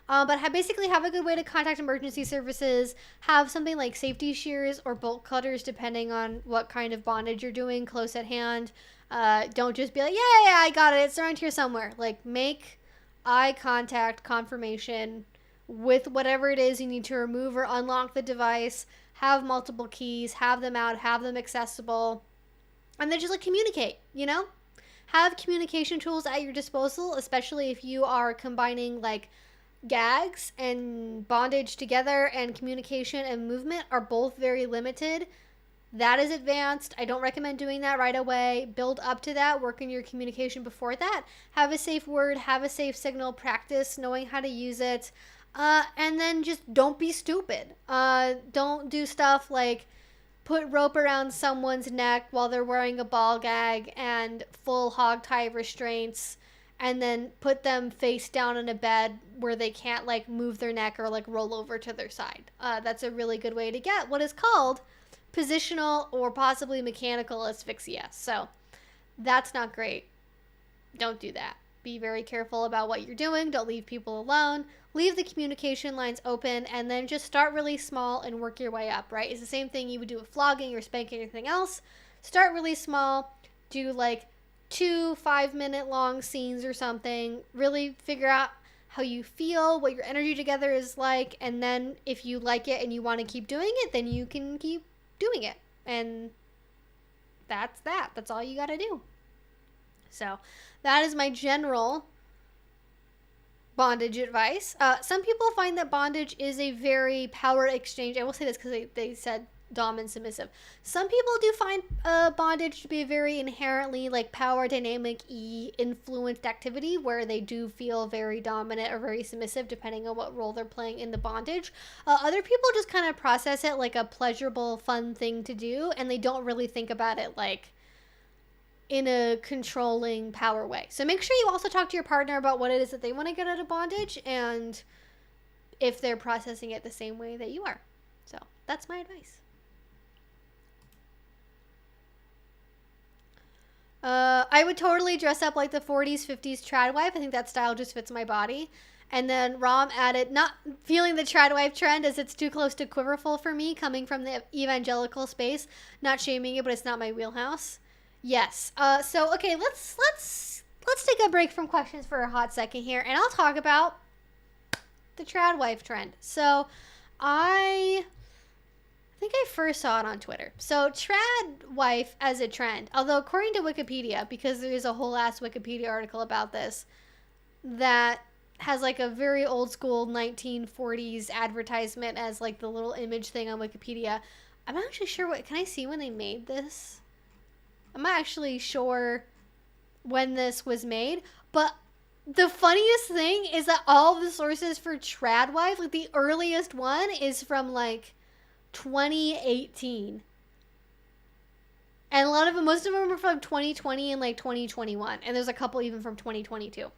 But basically have a good way to contact emergency services. Have something like safety shears or bolt cutters, depending on what kind of bondage you're doing, close at hand. Don't just be like, yeah, I got it, it's around here somewhere. Like, make eye contact confirmation with whatever it is you need to remove or unlock the device. Have multiple keys, have them out, have them accessible, and then just like communicate, you know? Have communication tools at your disposal, especially if you are combining like gags and bondage together, and communication and movement are both very limited. That is advanced. I don't recommend doing that right away. Build up to that, work on your communication before that. Have a safe word, have a safe signal, practice knowing how to use it. And then just don't be stupid. Don't do stuff like put rope around someone's neck while they're wearing a ball gag and full hog tie restraints, and then put them face down in a bed where they can't like move their neck or like roll over to their side. That's a really good way to get what is called positional or possibly mechanical asphyxia. So that's not great. Don't do that. Be very careful about what you're doing. Don't leave people alone. Leave the communication lines open, and then just start really small and work your way up, right? It's the same thing you would do with flogging or spanking or anything else. Start really small. Do like 2 5-minute long scenes or something. Really figure out how you feel, what your energy together is like, and then if you like it and you want to keep doing it, then you can keep doing it. And that's that. That's all you got to do. So that is my general bondage advice. Some people find that bondage is a very power exchange. I will say this because they said dom and submissive. Some people do find bondage to be a very inherently like power dynamic influenced activity where they do feel very dominant or very submissive depending on what role they're playing in the bondage. Other people just kind of process it like a pleasurable, fun thing to do, and they don't really think about it like in a controlling power way. So make sure you also talk to your partner about what it is that they want to get out of bondage and if they're processing it the same way that you are. So that's my advice. I would totally dress up like the 40s, 50s tradwife. I think that style just fits my body. And then Rom added, not feeling the tradwife trend as it's too close to quiverful for me, coming from the evangelical space. Not shaming it, but it's not my wheelhouse. Yes. So okay, let's take a break from questions for a hot second here, and I'll talk about the tradwife trend. So I think I first saw it on Twitter. So tradwife as a trend, although according to Wikipedia, because there is a whole ass Wikipedia article about this that has like a very old school 1940s advertisement as like the little image thing on Wikipedia. I'm not actually sure can I see when they made this? I'm not actually sure when this was made, but the funniest thing is that all the sources for tradwife, like the earliest one is from like 2018. And most of them are from 2020 and like 2021. And there's a couple even from 2022.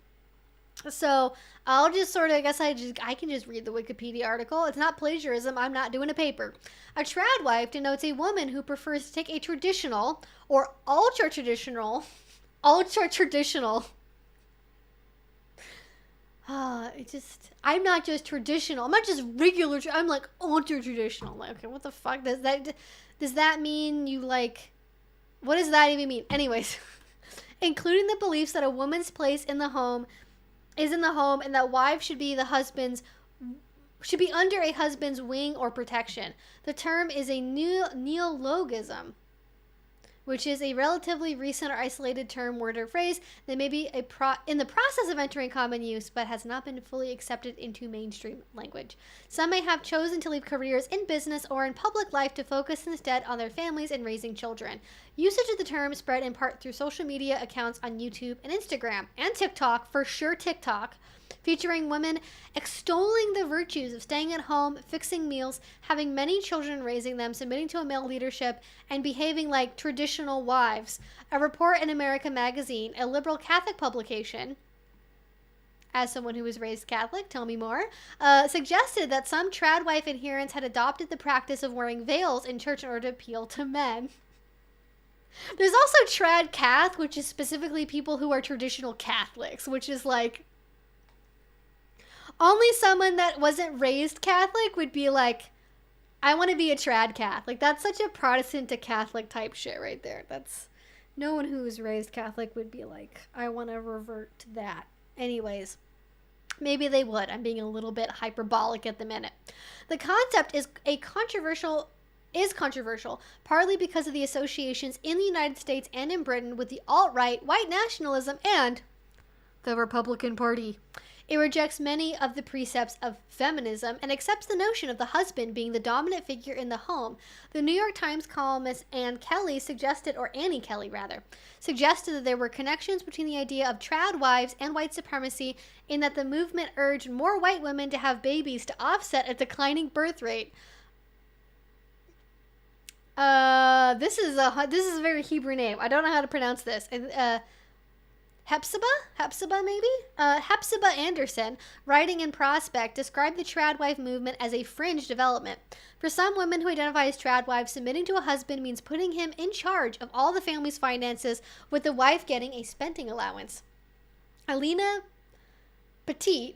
So I'll just sort of, I can just read the Wikipedia article. It's not plagiarism. I'm not doing a paper. A tradwife denotes a woman who prefers to take a traditional or ultra traditional, I'm not just traditional. I'm not just regular. I'm like ultra traditional. Like, okay, what the fuck does that mean? You like, what does that even mean? Anyways, including the beliefs that a woman's place in the home is in the home and that wives should be under a husband's wing or protection. The term is a neologism, which is a relatively recent or isolated term, word, or phrase that may be in the process of entering common use, but has not been fully accepted into mainstream language. Some may have chosen to leave careers in business or in public life to focus instead on their families and raising children. Usage of the term spread in part through social media accounts on YouTube and Instagram, and TikTok, for sure TikTok, featuring women extolling the virtues of staying at home, fixing meals, having many children, raising them, submitting to a male leadership, and behaving like traditional wives. A report in America Magazine, a liberal Catholic publication, as someone who was raised Catholic, tell me more, suggested that some tradwife adherents had adopted the practice of wearing veils in church in order to appeal to men. There's also trad cath, which is specifically people who are traditional Catholics, which is like, only someone that wasn't raised Catholic would be like, I want to be a trad cath. Like, that's such a Protestant to Catholic type shit right there. That's, no one who was raised Catholic would be like, I want to revert to that. Anyways, maybe they would. I'm being a little bit hyperbolic at the minute. The concept is controversial, partly because of the associations in the United States and in Britain with the alt-right, white nationalism, and the Republican Party. It rejects many of the precepts of feminism and accepts the notion of the husband being the dominant figure in the home. The New York Times columnist Annie Kelly suggested that there were connections between the idea of trad wives and white supremacy, in that the movement urged more white women to have babies to offset a declining birth rate. This is a very Hebrew name. I don't know how to pronounce this. Hepzibah maybe? Hepzibah Anderson, writing in Prospect, described the tradwife movement as a fringe development. For some women who identify as tradwives, submitting to a husband means putting him in charge of all the family's finances, with the wife getting a spending allowance. Alina Petit.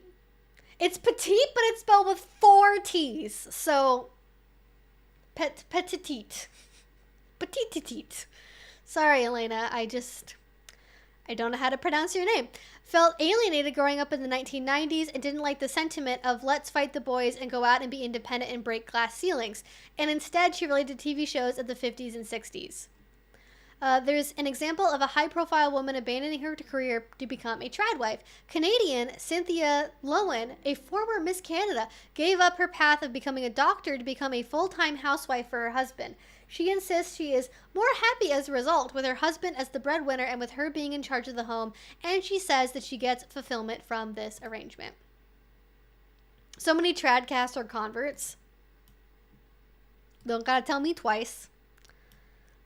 It's petite, but it's spelled with 4 T's. So, petite. Petite. Sorry, Elena. I don't know how to pronounce your name. Felt alienated growing up in the 1990s and didn't like the sentiment of let's fight the boys and go out and be independent and break glass ceilings. And instead, she related to TV shows of the 50s and 60s. There's an example of a high-profile woman abandoning her career to become a tradwife. Canadian Cynthia Lowen, a former Miss Canada, gave up her path of becoming a doctor to become a full-time housewife for her husband. She insists she is more happy as a result, with her husband as the breadwinner and with her being in charge of the home, and she says that she gets fulfillment from this arrangement. So many tradcasts are converts. Don't gotta tell me twice.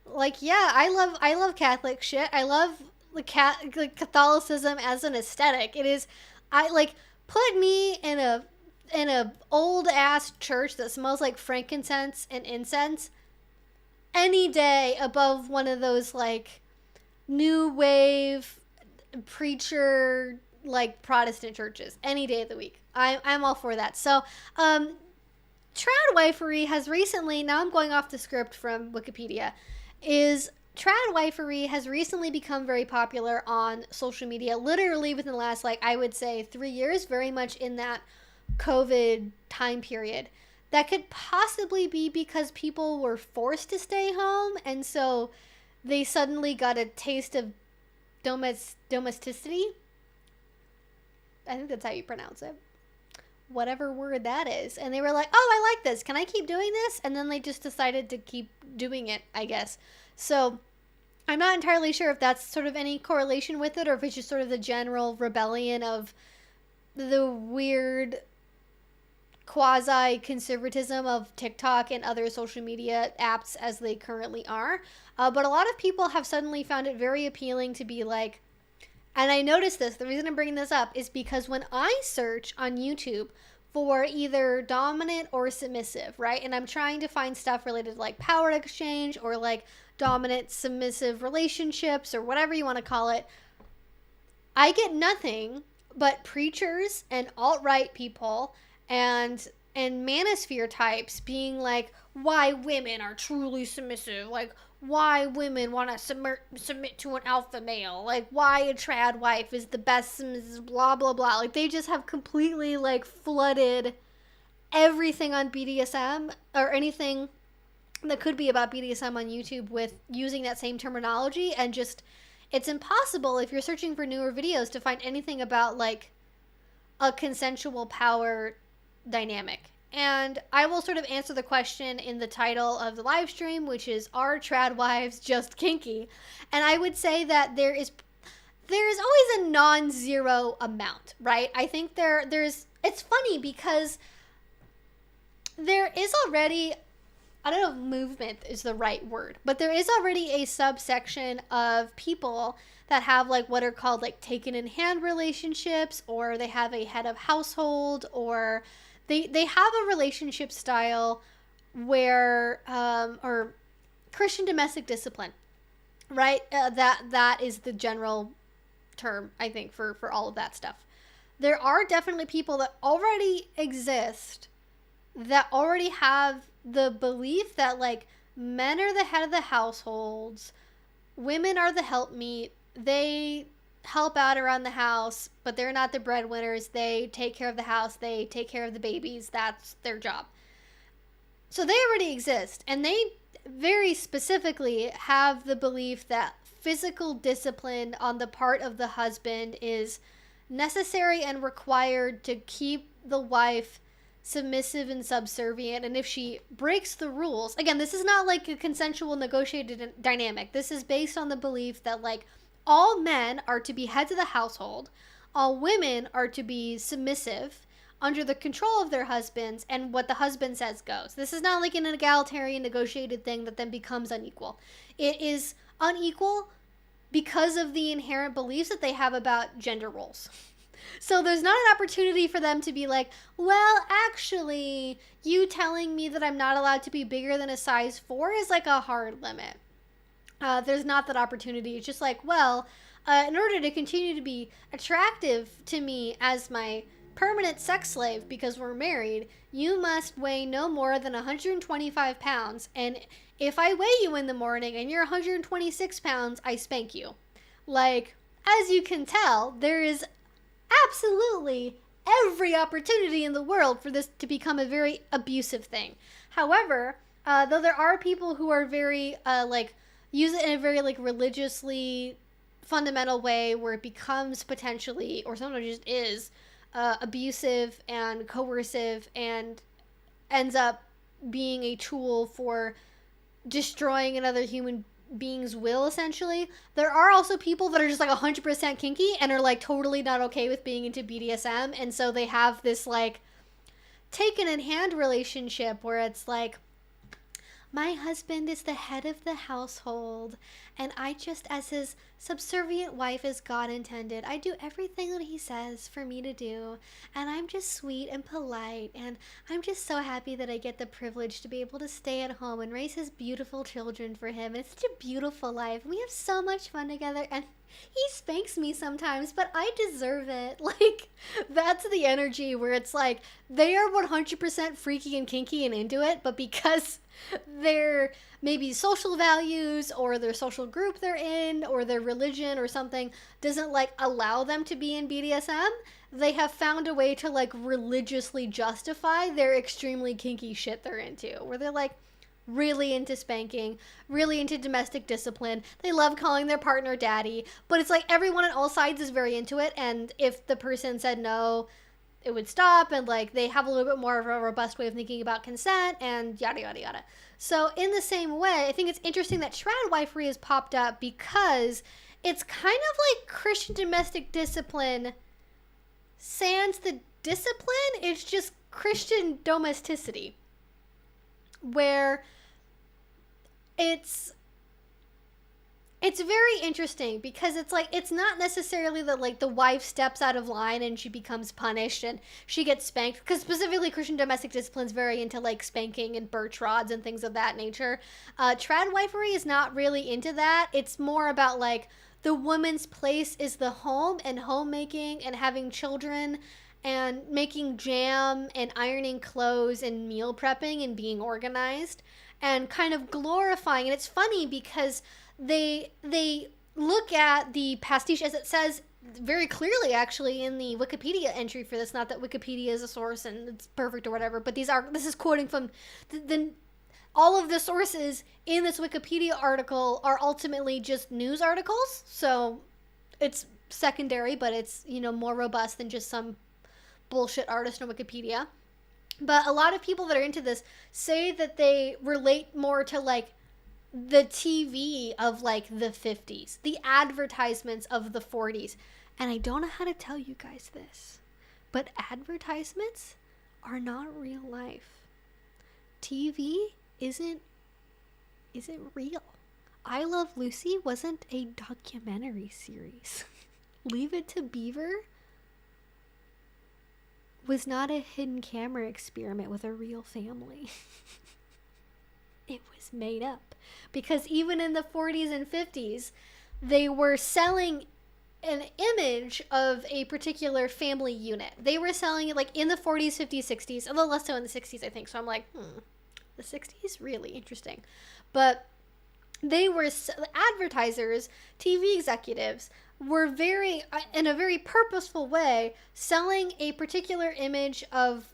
Like, yeah, I love Catholic shit. I love Catholicism as an aesthetic. It is, put me in a old ass church that smells like frankincense and incense any day above one of those like new wave preacher like Protestant churches any day of the week. I'm all for that. So, tradwifery has recently, now I'm going off the script from Wikipedia, tradwifery has recently become very popular on social media, literally within the last, I would say 3 years, very much in that COVID time period. That could possibly be because people were forced to stay home, and so they suddenly got a taste of domesticity. I think that's how you pronounce it. Whatever word that is. And they were like, oh, I like this. Can I keep doing this? And then they just decided to keep doing it, I guess. So I'm not entirely sure if that's sort of any correlation with it, or if it's just sort of the general rebellion of the weird quasi-conservatism of TikTok and other social media apps as they currently are. But a lot of people have suddenly found it very appealing to be like, and I noticed this, the reason I'm bringing this up is because when I search on YouTube for either dominant or submissive, right? And I'm trying to find stuff related to like power exchange or like dominant submissive relationships or whatever you want to call it, I get nothing but preachers and alt-right people and manosphere types being like, why women are truly submissive, like why women want to submit to an alpha male, like why a trad wife is the best submissive, blah blah blah. Like they just have completely like flooded everything on BDSM or anything that could be about BDSM on YouTube with using that same terminology, and just it's impossible if you're searching for newer videos to find anything about like a consensual power dynamic. And I will sort of answer the question in the title of the live stream, which is, are trad wives just kinky? And I would say that there is always a non-zero amount, right? I think it's funny because there is already, I don't know if movement is the right word, but there is already a subsection of people that have like what are called like taken in hand relationships, or they have a head of household, or they have a relationship style where or Christian domestic discipline, right? That is the general term, I think, for all of that stuff. There are definitely people that already exist that already have the belief that like men are the head of the households, women are the helpmeet, they help out around the house, but they're not the breadwinners. They take care of the house, they take care of the babies, that's their job. So they already exist, and they very specifically have the belief that physical discipline on the part of the husband is necessary and required to keep the wife submissive and subservient, and if she breaks the rules, again, this is not like a consensual negotiated dynamic. This is based on the belief that like all men are to be heads of the household, all women are to be submissive under the control of their husbands, and what the husband says goes. This is not like an egalitarian negotiated thing that then becomes unequal. It is unequal because of the inherent beliefs that they have about gender roles. So there's not an opportunity for them to be like, well, actually, you telling me that I'm not allowed to be bigger than a size 4 is like a hard limit. There's not that opportunity. It's just like, well, in order to continue to be attractive to me as my permanent sex slave because we're married, you must weigh no more than 125 pounds. And if I weigh you in the morning and you're 126 pounds, I spank you. Like, as you can tell, there is absolutely every opportunity in the world for this to become a very abusive thing. However, though there are people who are very, use it in a very like religiously fundamental way where it becomes potentially, or sometimes just is, abusive and coercive and ends up being a tool for destroying another human being's will, essentially. There are also people that are just like 100% kinky and are like totally not okay with being into BDSM, and so they have this like taken in hand relationship where it's like, my husband is the head of the household, and I just, as his subservient wife as God intended, I do everything that he says for me to do, and I'm just sweet and polite, and I'm just so happy that I get the privilege to be able to stay at home and raise his beautiful children for him. It's such a beautiful life. We have so much fun together, and he spanks me sometimes, but I deserve it. Like, that's the energy where it's like, they are 100% freaky and kinky and into it, but because their maybe social values or their social group they're in or their religion or something doesn't like allow them to be in BDSM, they have found a way to like religiously justify their extremely kinky shit they're into, where they're like really into spanking, really into domestic discipline. They love calling their partner daddy, but it's like everyone on all sides is very into it, and if the person said no, it would stop, and like they have a little bit more of a robust way of thinking about consent and yada yada yada. So in the same way, I think it's interesting that Tradwifery has popped up because it's kind of like Christian domestic discipline sans the discipline. It's just Christian domesticity, where it's very interesting because it's like, it's not necessarily that like the wife steps out of line and she becomes punished and she gets spanked, because specifically Christian domestic discipline is very into like spanking and birch rods and things of that nature. Tradwifery is not really into that. It's more about like the woman's place is the home and homemaking and having children and making jam and ironing clothes and meal prepping and being organized and kind of glorifying. And it's funny because they look at the pastiche, as it says very clearly actually in the Wikipedia entry for this, not that Wikipedia is a source and it's perfect or whatever, but this is quoting from all of the sources in this Wikipedia article are ultimately just news articles, so it's secondary, but it's, you know, more robust than just some bullshit artist on Wikipedia. But a lot of people that are into this say that they relate more to like the TV of like the 50s, the advertisements of the 40s. And I don't know how to tell you guys this, but advertisements are not real life. TV isn't real. I Love Lucy wasn't a documentary series. Leave It to Beaver was not a hidden camera experiment with a real family. It was made up. Because even in the 40s and 50s, they were selling an image of a particular family unit. They were selling it like in the 40s, 50s, 60s, a little less so in the 60s, I think. So I'm like, the 60s? Really interesting. But they were, advertisers, TV executives, were very, in a very purposeful way, selling a particular image of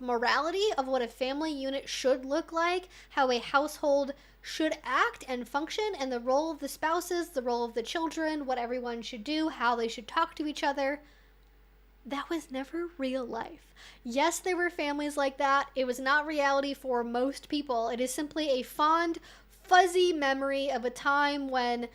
morality, of what a family unit should look like, how a household should act and function, and the role of the spouses, the role of the children, what everyone should do, how they should talk to each other. That was never real life. Yes, there were families like that. It was not reality for most people. It is simply a fond, fuzzy memory of a time when,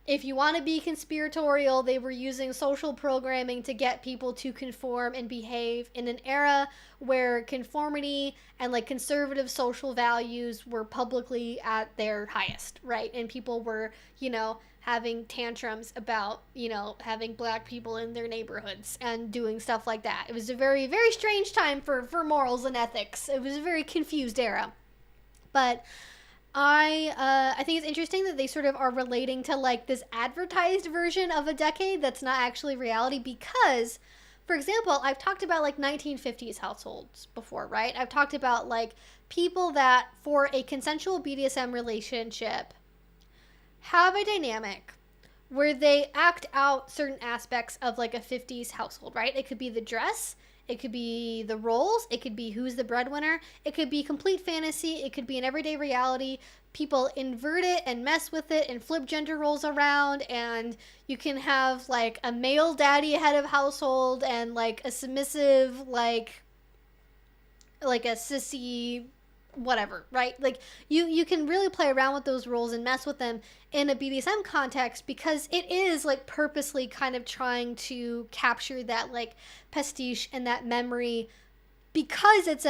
if you want to be conspiratorial, they were using social programming to get people to conform and behave in an era where conformity and like conservative social values were publicly at their highest, right? And people were, you know, having tantrums about, you know, having black people in their neighborhoods and doing stuff like that. It was a very, very strange time for morals and ethics. It was a very confused era. But I think it's interesting that they sort of are relating to like this advertised version of a decade that's not actually reality, because, for example, I've talked about like 1950s households before, right? I've talked about like people that for a consensual BDSM relationship have a dynamic where they act out certain aspects of like a 50s household, right? It could be the dress, It could be the roles. It could be who's the breadwinner. It could be complete fantasy. It could be an everyday reality. People invert it and mess with it and flip gender roles around, and you can have like a male daddy head of household and like a submissive like a sissy whatever, right? Like you can really play around with those roles and mess with them in a BDSM context, because it is like purposely kind of trying to capture that like pastiche and that memory, because it's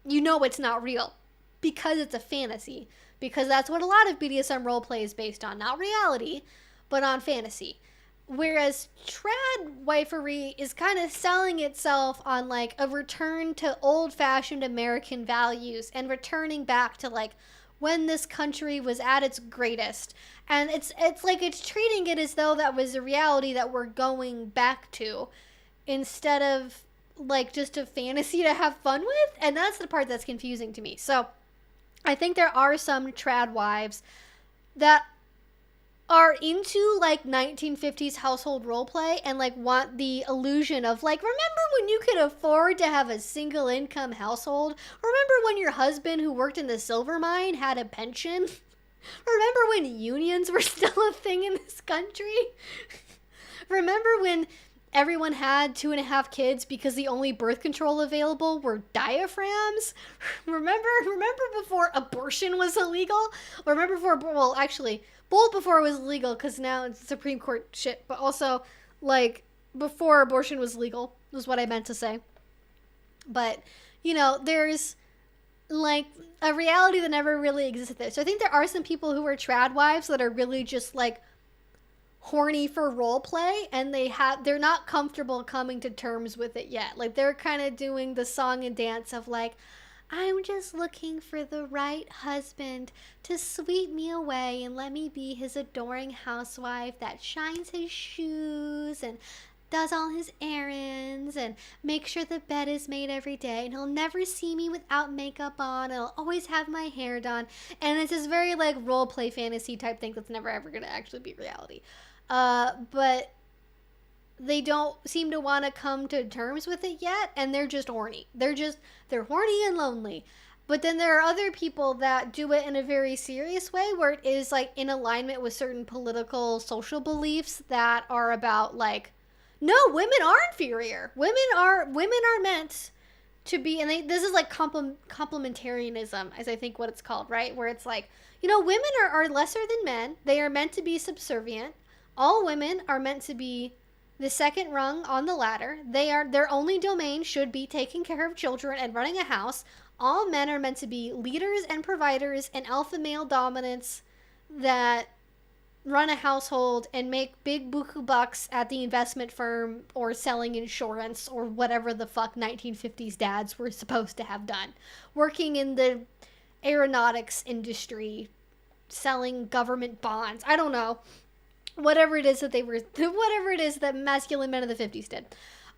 it's not real, because it's a fantasy, because that's what a lot of BDSM roleplay is based on, not reality, but on fantasy. Whereas Tradwifery is kind of selling itself on like a return to old-fashioned American values and returning back to like when this country was at its greatest. And it's like it's treating it as though that was a reality that we're going back to, instead of like just a fantasy to have fun with. And that's the part that's confusing to me. So I think there are some Tradwives that are into like 1950s household roleplay and like want the illusion of like, remember when you could afford to have a single income household? Remember when your husband who worked in the silver mine had a pension? Remember when unions were still a thing in this country? Remember when everyone had 2.5 kids because the only birth control available were diaphragms? Remember before abortion was illegal? Or remember before, well, actually, both before it was legal, because now it's Supreme Court shit, but also, like, before abortion was legal, was what I meant to say. But, you know, there's, like, a reality that never really existed there. So I think there are some people who are Tradwives that are really just, like, horny for role play, and they're not comfortable coming to terms with it yet. Like, they're kind of doing the song and dance of, like, I'm just looking for the right husband to sweep me away and let me be his adoring housewife that shines his shoes and does all his errands and makes sure the bed is made every day, and he'll never see me without makeup on, and I'll always have my hair done. And it's this very like role play fantasy type thing that's never ever going to actually be reality. But they don't seem to want to come to terms with it yet, and they're just horny. They're horny and lonely. But then there are other people that do it in a very serious way, where it is like in alignment with certain political, social beliefs that are about like, no, women are inferior. Women are meant to be, and this is like complementarianism, as I think what it's called, right? Where it's like, you know, women are lesser than men. They are meant to be subservient. All women are meant to be the second rung on the ladder. Their only domain should be taking care of children and running a house. All men are meant to be leaders and providers and alpha male dominants that run a household and make big buku bucks at the investment firm or selling insurance or whatever the fuck 1950s dads were supposed to have done. Working in the aeronautics industry, selling government bonds. I don't know. Whatever it is that masculine men of the 50s did.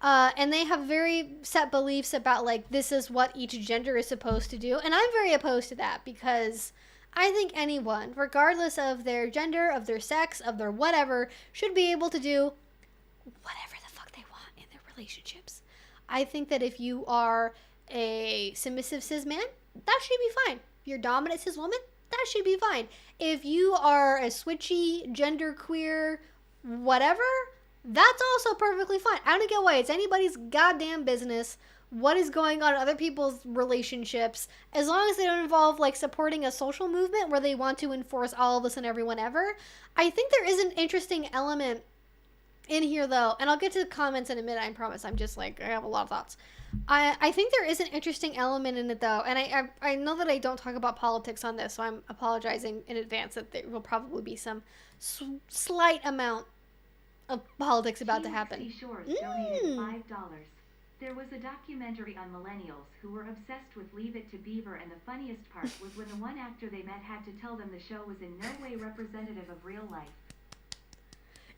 And they have very set beliefs about, like, this is what each gender is supposed to do. And I'm very opposed to that, because I think anyone, regardless of their gender, of their sex, of their whatever, should be able to do whatever the fuck they want in their relationships. I think that if you are a submissive cis man, that should be fine. If you're a dominant cis woman, that should be fine. If you are a switchy, genderqueer, whatever, that's also perfectly fine. I don't get why it's anybody's goddamn business what is going on in other people's relationships, as long as they don't involve like supporting a social movement where they want to enforce all of this and everyone ever. I think there is an interesting element in here though, and I'll get to the comments in a minute, I promise. I'm just like, I have a lot of thoughts. I think there is an interesting element in it though, and I know that I don't talk about politics on this, so I'm apologizing in advance that there will probably be some slight amount of politics about to happen. Shores donated $5. There was a documentary on millennials who were obsessed with Leave It to Beaver, and the funniest part was when the one actor they met had to tell them the show was in no way representative of real life.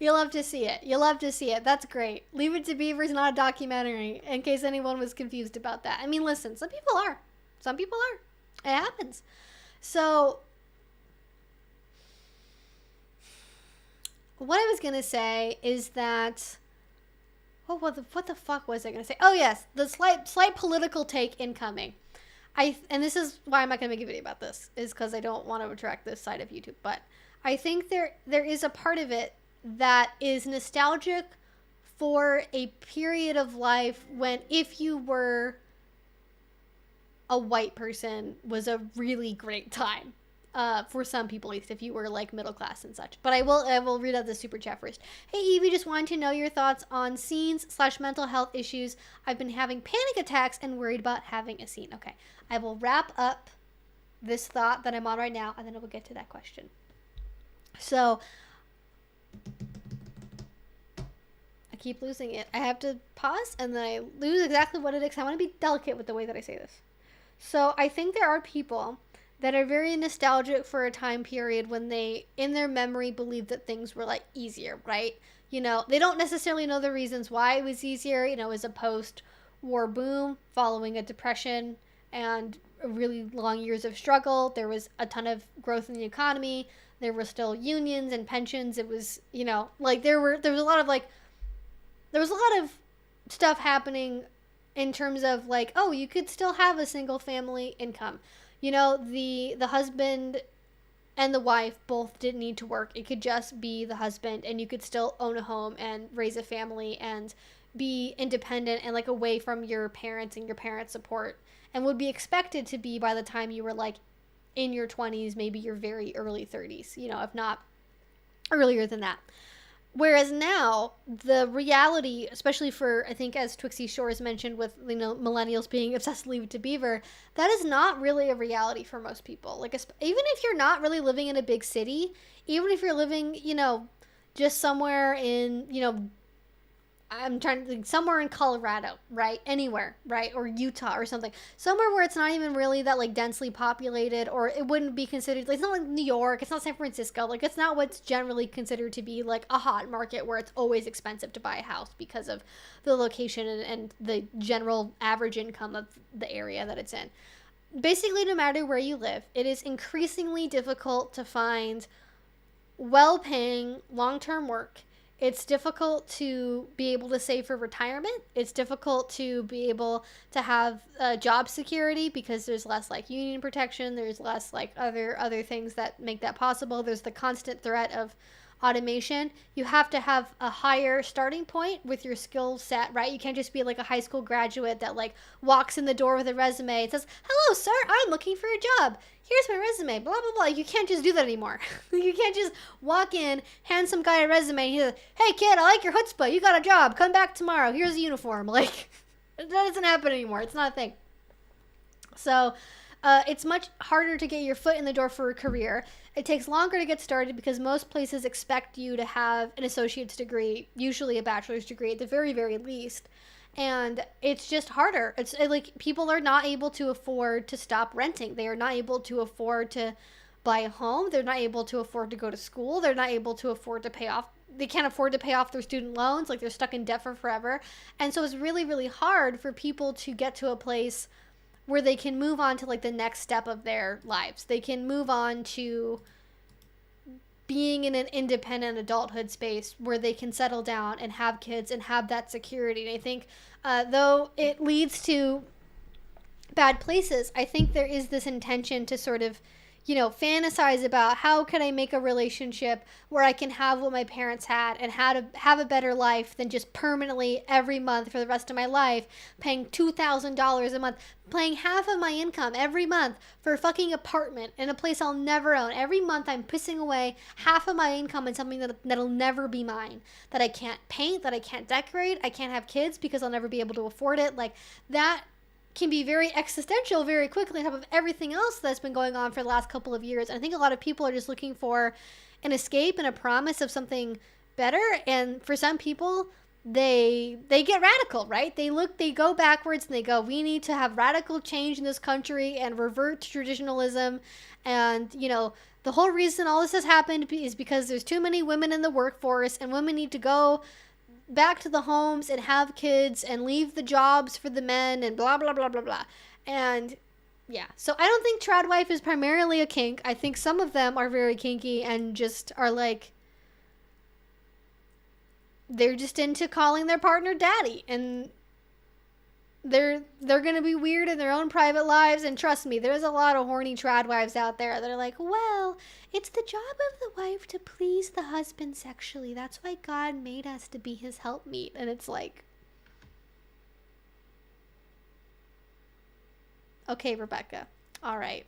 You'll love to see it. You'll love to see it. That's great. Leave It to Beaver is not a documentary, in case anyone was confused about that. I mean, listen, some people are. Some people are. It happens. So, what I was going to say is that what the fuck was I gonna say? Oh yes, the slight political take incoming. And this is why I'm not gonna make a video about this, is because I don't want to attract this side of YouTube. But I think there is a part of it that is nostalgic for a period of life when, if you were a white person, was a really great time. For some people, at least, if you were like middle class and such. But I will read out the super chat first. Hey Evie, just wanted to know your thoughts on scenes/mental health issues. I've been having panic attacks and worried about having a scene. Okay, I will wrap up this thought that I'm on right now, and then I will get to that question. So I keep losing it. I have to pause, and then I lose exactly what it is. I want to be delicate with the way that I say this. So I think there are people that are very nostalgic for a time period when they, in their memory, believe that things were like easier, right? You know, they don't necessarily know the reasons why it was easier. You know, as a post-war boom following a depression and really long years of struggle. There was a ton of growth in the economy. There were still unions and pensions. It was, you know, like there was a lot of stuff happening in terms of like, oh, you could still have a single family income. You know, the husband and the wife both didn't need to work. It could just be the husband, and you could still own a home and raise a family and be independent and like away from your parents and your parents' support, and would be expected to be by the time you were like in your 20s, maybe your very early 30s, you know, if not earlier than that. Whereas now, the reality, especially for, I think, as Twixie Shores mentioned with, you know, millennials being obsessed with Leave It to Beaver, that is not really a reality for most people. Like, even if you're not really living in a big city, even if you're living, you know, just somewhere in, you know, I'm trying to think, somewhere in Colorado, right? Anywhere, right? Or Utah or something. Somewhere where it's not even really that, like, densely populated, or it wouldn't be considered, like, it's not like New York, it's not San Francisco, like, it's not what's generally considered to be, like, a hot market where it's always expensive to buy a house because of the location and the general average income of the area that it's in. Basically, no matter where you live, it is increasingly difficult to find well-paying, long-term work. It's difficult to be able to save for retirement. It's difficult to be able to have job security because there's less like union protection. There's less like other things that make that possible. There's the constant threat of automation. You have to have a higher starting point with your skill set, right? You can't just be like a high school graduate that like walks in the door with a resume and says, "Hello, sir, I'm looking for a job. Here's my resume," blah, blah, blah. You can't just do that anymore. You can't just walk in, hand some guy a resume, and he says, "Hey, kid, I like your chutzpah. You got a job. Come back tomorrow. Here's a uniform." Like, that doesn't happen anymore. It's not a thing. So, it's much harder to get your foot in the door for a career. It takes longer to get started because most places expect you to have an associate's degree, usually a bachelor's degree at the very, very least. And it's just harder. It's like people are not able to afford to stop renting. They are not able to afford to buy a home. They're not able to afford to go to school. They're not able to afford to pay off. They can't afford to pay off their student loans. Like, they're stuck in debt for forever. And so it's really, really hard for people to get to a place where they can move on to like the next step of their lives. They can move on to being in an independent adulthood space where they can settle down and have kids and have that security. And I think though it leads to bad places, I think there is this intention to sort of, you know, fantasize about how could I make a relationship where I can have what my parents had and how to have a better life than just permanently every month for the rest of my life paying $2,000 a month, paying half of my income every month for a fucking apartment in a place I'll never own. Every month I'm pissing away half of my income in something that'll never be mine, that I can't paint, that I can't decorate, I can't have kids because I'll never be able to afford it. Like, that can be very existential very quickly on top of everything else that's been going on for the last couple of years. And I think a lot of people are just looking for an escape and a promise of something better. And for some people, they get radical, right? They go backwards and they go, we need to have radical change in this country and revert to traditionalism. And, you know, the whole reason all this has happened is because there's too many women in the workforce, and women need to go back to the homes and have kids and leave the jobs for the men and blah, blah, blah, blah, blah. And yeah, so I don't think Tradwife is primarily a kink. I think some of them are very kinky and just are like, they're just into calling their partner daddy, and they're gonna be weird in their own private lives. And trust me, there's a lot of horny tradwives out there that are like, well, it's the job of the wife to please the husband sexually. That's why God made us to be his helpmeet. And it's like, okay, Rebecca. All right.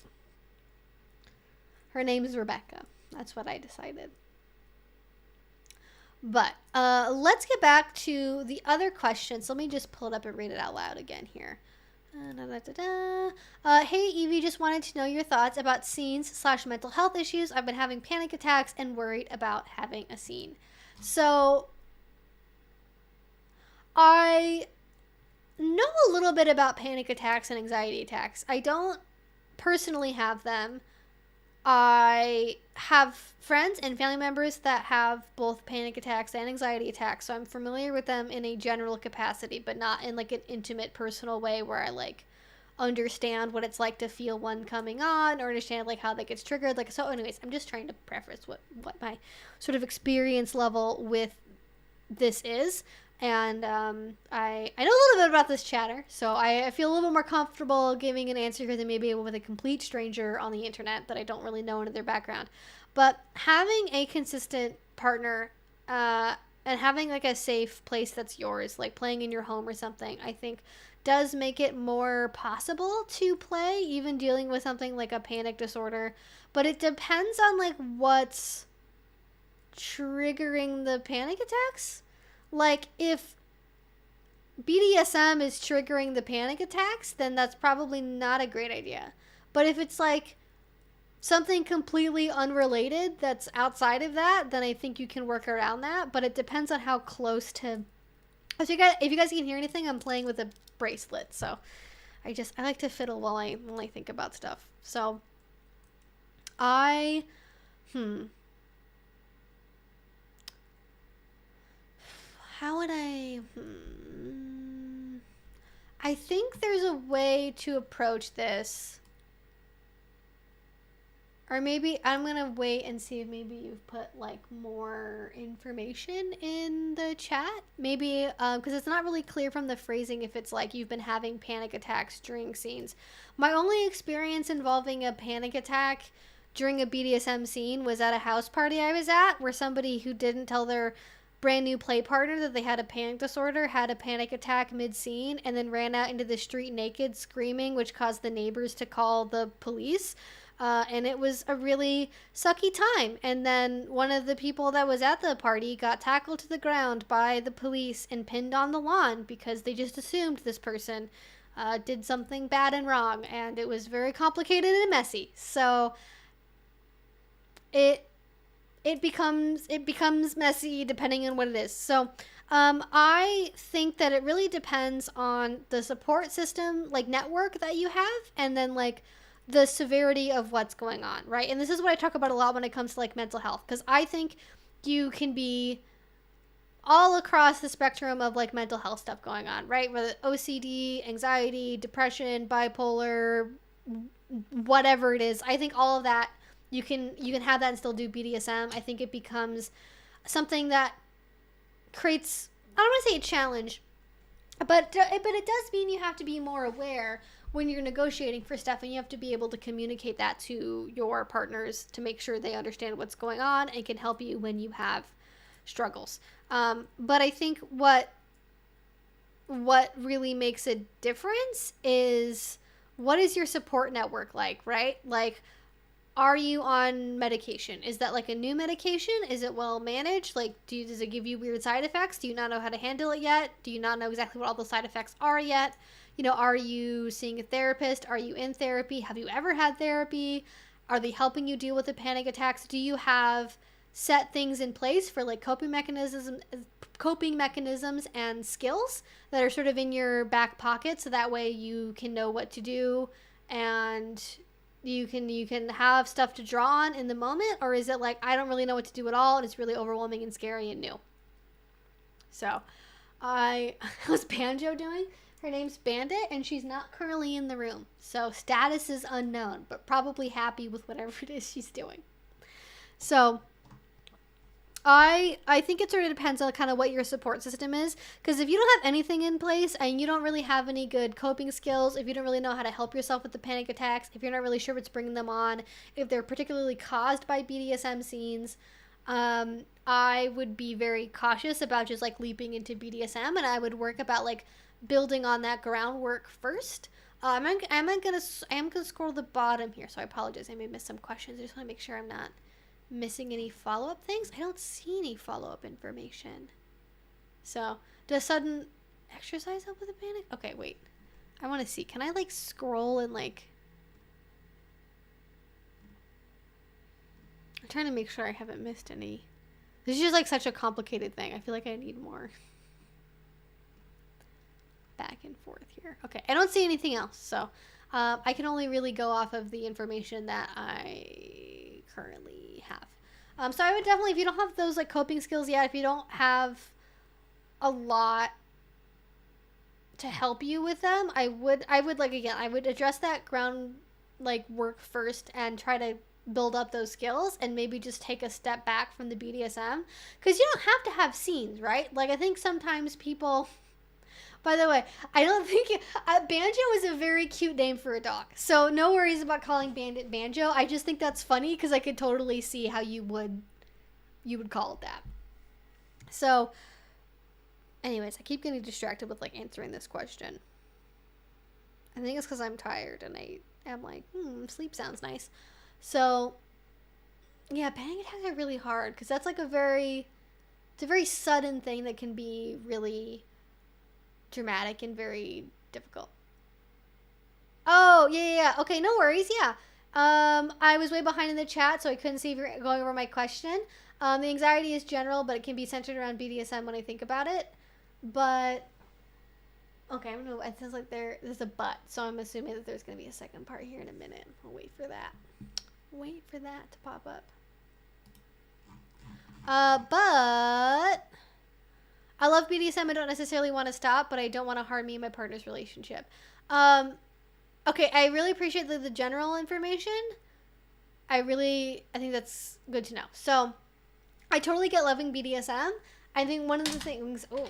Her name is Rebecca. That's what I decided. But let's get back to the other questions. Let me just pull it up and read it out loud again here. Hey, Evie, just wanted to know your thoughts about scenes/mental health issues. I've been having panic attacks and worried about having a scene. So I know a little bit about panic attacks and anxiety attacks. I don't personally have them. I have friends and family members that have both panic attacks and anxiety attacks, so I'm familiar with them in a general capacity, but not in like an intimate personal way where I like understand what it's like to feel one coming on or understand like how that gets triggered. Like, so anyways, I'm just trying to preface what my sort of experience level with this is. And I know a little bit about this chatter, so I feel a little bit more comfortable giving an answer here than maybe with a complete stranger on the internet that I don't really know into their background. But having a consistent partner and having like a safe place that's yours, like playing in your home or something, I think does make it more possible to play, even dealing with something like a panic disorder. But it depends on like what's triggering the panic attacks. Like, if BDSM is triggering the panic attacks, then that's probably not a great idea. But if it's, like, something completely unrelated that's outside of that, then I think you can work around that. But it depends on how close to... If you guys can hear anything, I'm playing with a bracelet. So, I like to fiddle while I think about stuff. So, how would I think there's a way to approach this. Or maybe I'm going to wait and see if maybe you've put like more information in the chat. Maybe because it's not really clear from the phrasing if it's like you've been having panic attacks during scenes. My only experience involving a panic attack during a BDSM scene was at a house party I was at, where somebody who didn't tell their brand new play partner that they had a panic disorder had a panic attack mid-scene and then ran out into the street naked screaming, which caused the neighbors to call the police. And it was a really sucky time. And then one of the people that was at the party got tackled to the ground by the police and pinned on the lawn because they just assumed this person did something bad and wrong. And it was very complicated and messy. So it becomes messy depending on what it is. So I think that it really depends on the support system, like network that you have, and then like the severity of what's going on, right? And this is what I talk about a lot when it comes to like mental health, because I think you can be all across the spectrum of like mental health stuff going on, right? Whether OCD, anxiety, depression, bipolar, whatever it is. I think all of that you can have that and still do BDSM. I think it becomes something that creates, I don't want to say a challenge, but it does mean you have to be more aware when you're negotiating for stuff, and you have to be able to communicate that to your partners to make sure they understand what's going on and can help you when you have struggles. But I think what really makes a difference is, what is your support network like, right? Like, are you on medication? Is that like a new medication? Is it well managed? Like, does it give you weird side effects? Do you not know how to handle it yet? Do you not know exactly what all the side effects are yet? You know, are you seeing a therapist? Are you in therapy? Have you ever had therapy? Are they helping you deal with the panic attacks? Do you have set things in place for like coping mechanisms and skills that are sort of in your back pocket, so that way you can know what to do and you can have stuff to draw on in the moment? Or is it like, I don't really know what to do at all and it's really overwhelming and scary and new? So how's Banjo doing? Her name's Bandit and she's not currently in the room, so status is unknown, but probably happy with whatever it is she's doing. So I think it sort of depends on kind of what your support system is, because if you don't have anything in place and you don't really have any good coping skills, if you don't really know how to help yourself with the panic attacks, if you're not really sure what's bringing them on, if they're particularly caused by BDSM scenes, I would be very cautious about just like leaping into BDSM, and I would work about like building on that groundwork first. I'm gonna scroll the bottom here, so I apologize. I may miss some questions. I just want to make sure I'm not missing any follow-up things. I don't see any follow-up information. So, does sudden exercise help with a panic? Okay, wait. I want to see. Can I like scroll and like... I'm trying to make sure I haven't missed any. This is just like such a complicated thing. I feel like I need more back and forth here. Okay, I don't see anything else. So, I can only really go off of the information that I currently have. So I would definitely, if you don't have those like coping skills yet, if you don't have a lot to help you with them, I would like, again, I would address that ground like work first and try to build up those skills, and maybe just take a step back from the BDSM, because you don't have to have scenes, right? Like, I think sometimes people... By the way, I don't think... Banjo is a very cute name for a dog. So no worries about calling Bandit Banjo. I just think that's funny because I could totally see how you would call it that. So, anyways, I keep getting distracted with like answering this question. I think it's because I'm tired and I am like, sleep sounds nice. So, yeah, panic attacks are really hard because that's like it's a very sudden thing that can be really dramatic and very difficult. Oh, yeah. Okay, no worries, yeah. I was way behind in the chat, so I couldn't see if you're going over my question. The anxiety is general, but it can be centered around BDSM when I think about it. But, okay, it sounds like there's a but, so I'm assuming that there's going to be a second part here in a minute. I'll wait for that. Wait for that to pop up. But... I love BDSM. I don't necessarily want to stop, but I don't want to harm me and my partner's relationship. Okay, I really appreciate the general information. I think that's good to know. So, I totally get loving BDSM. I think one of the things... Oh,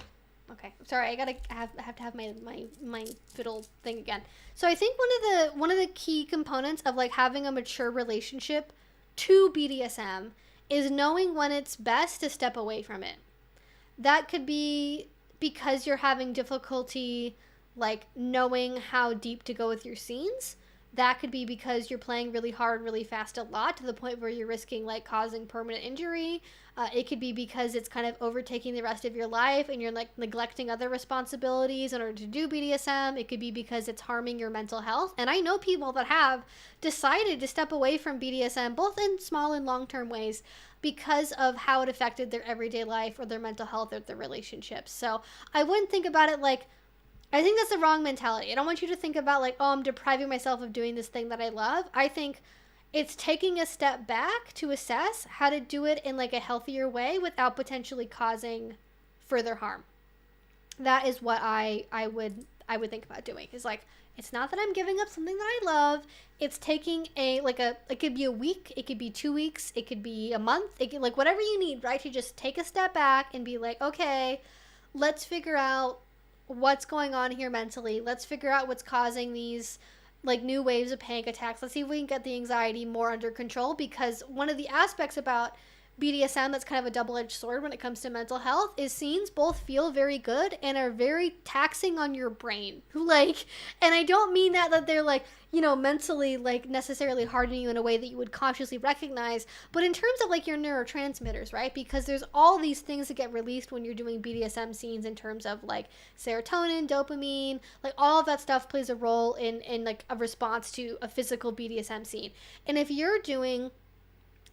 okay. Sorry, I have to have my fiddle thing again. So, I think one of the key components of like having a mature relationship to BDSM is knowing when it's best to step away from it. That could be because you're having difficulty, like, knowing how deep to go with your scenes. That could be because you're playing really hard, really fast a lot to the point where you're risking, like, causing permanent injury. It could be because it's kind of overtaking the rest of your life and you're, like, neglecting other responsibilities in order to do BDSM. It could be because it's harming your mental health. And I know people that have decided to step away from BDSM, both in small and long-term ways, because of how it affected their everyday life or their mental health or their relationships. So I wouldn't think about it like, I think that's the wrong mentality. I don't want you to think about like, oh, I'm depriving myself of doing this thing that I love. I think it's taking a step back to assess how to do it in like a healthier way without potentially causing further harm. That is what I would think about doing. Is like, it's not that I'm giving up something that I love. It's taking it could be a week, it could be 2 weeks, it could be a month, it could, like, whatever you need, right? To just take a step back and be like, okay, let's figure out what's going on here mentally. Let's figure out what's causing these, like, new waves of panic attacks. Let's see if we can get the anxiety more under control, because one of the aspects about BDSM that's kind of a double-edged sword when it comes to mental health is scenes both feel very good and are very taxing on your brain. Like, and I don't mean that they're like, you know, mentally like necessarily hardening you in a way that you would consciously recognize, but in terms of like your neurotransmitters, right? Because there's all these things that get released when you're doing BDSM scenes in terms of like serotonin, dopamine, like all of that stuff plays a role in like a response to a physical BDSM scene. And if you're doing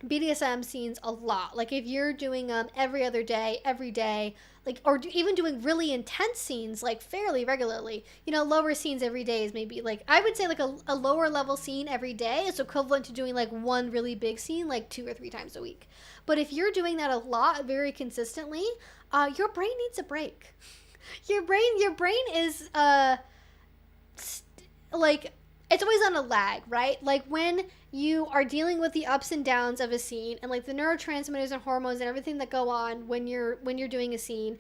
BDSM scenes a lot, like if you're doing every other day, every day, like, or even doing really intense scenes like fairly regularly, you know, lower scenes every day is maybe like, I would say like a lower level scene every day is equivalent to doing like one really big scene like 2 or 3 times a week. But if you're doing that a lot very consistently, your brain needs a break. Your brain is like, it's always on a lag, right? Like when you are dealing with the ups and downs of a scene and like the neurotransmitters and hormones and everything that go on when you're doing a scene,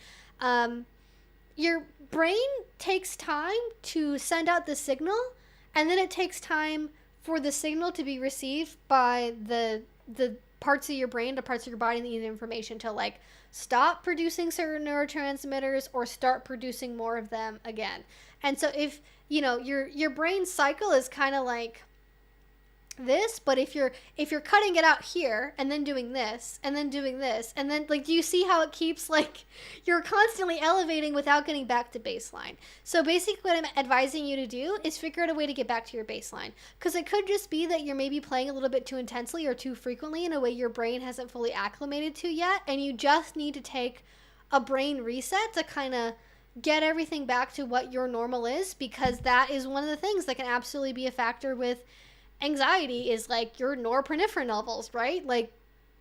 your brain takes time to send out the signal, and then it takes time for the signal to be received by the parts of your brain, the parts of your body that need the information to like stop producing certain neurotransmitters or start producing more of them again. And so if, you know, your brain cycle is kind of like this, but if you're cutting it out here and then doing this and then doing this and then like, do you see how it keeps like you're constantly elevating without getting back to baseline? So basically what I'm advising you to do is figure out a way to get back to your baseline, because it could just be that you're maybe playing a little bit too intensely or too frequently in a way your brain hasn't fully acclimated to yet, and you just need to take a brain reset to kind of get everything back to what your normal is, because that is one of the things that can absolutely be a factor with anxiety, is like your norepinephrine levels, right? Like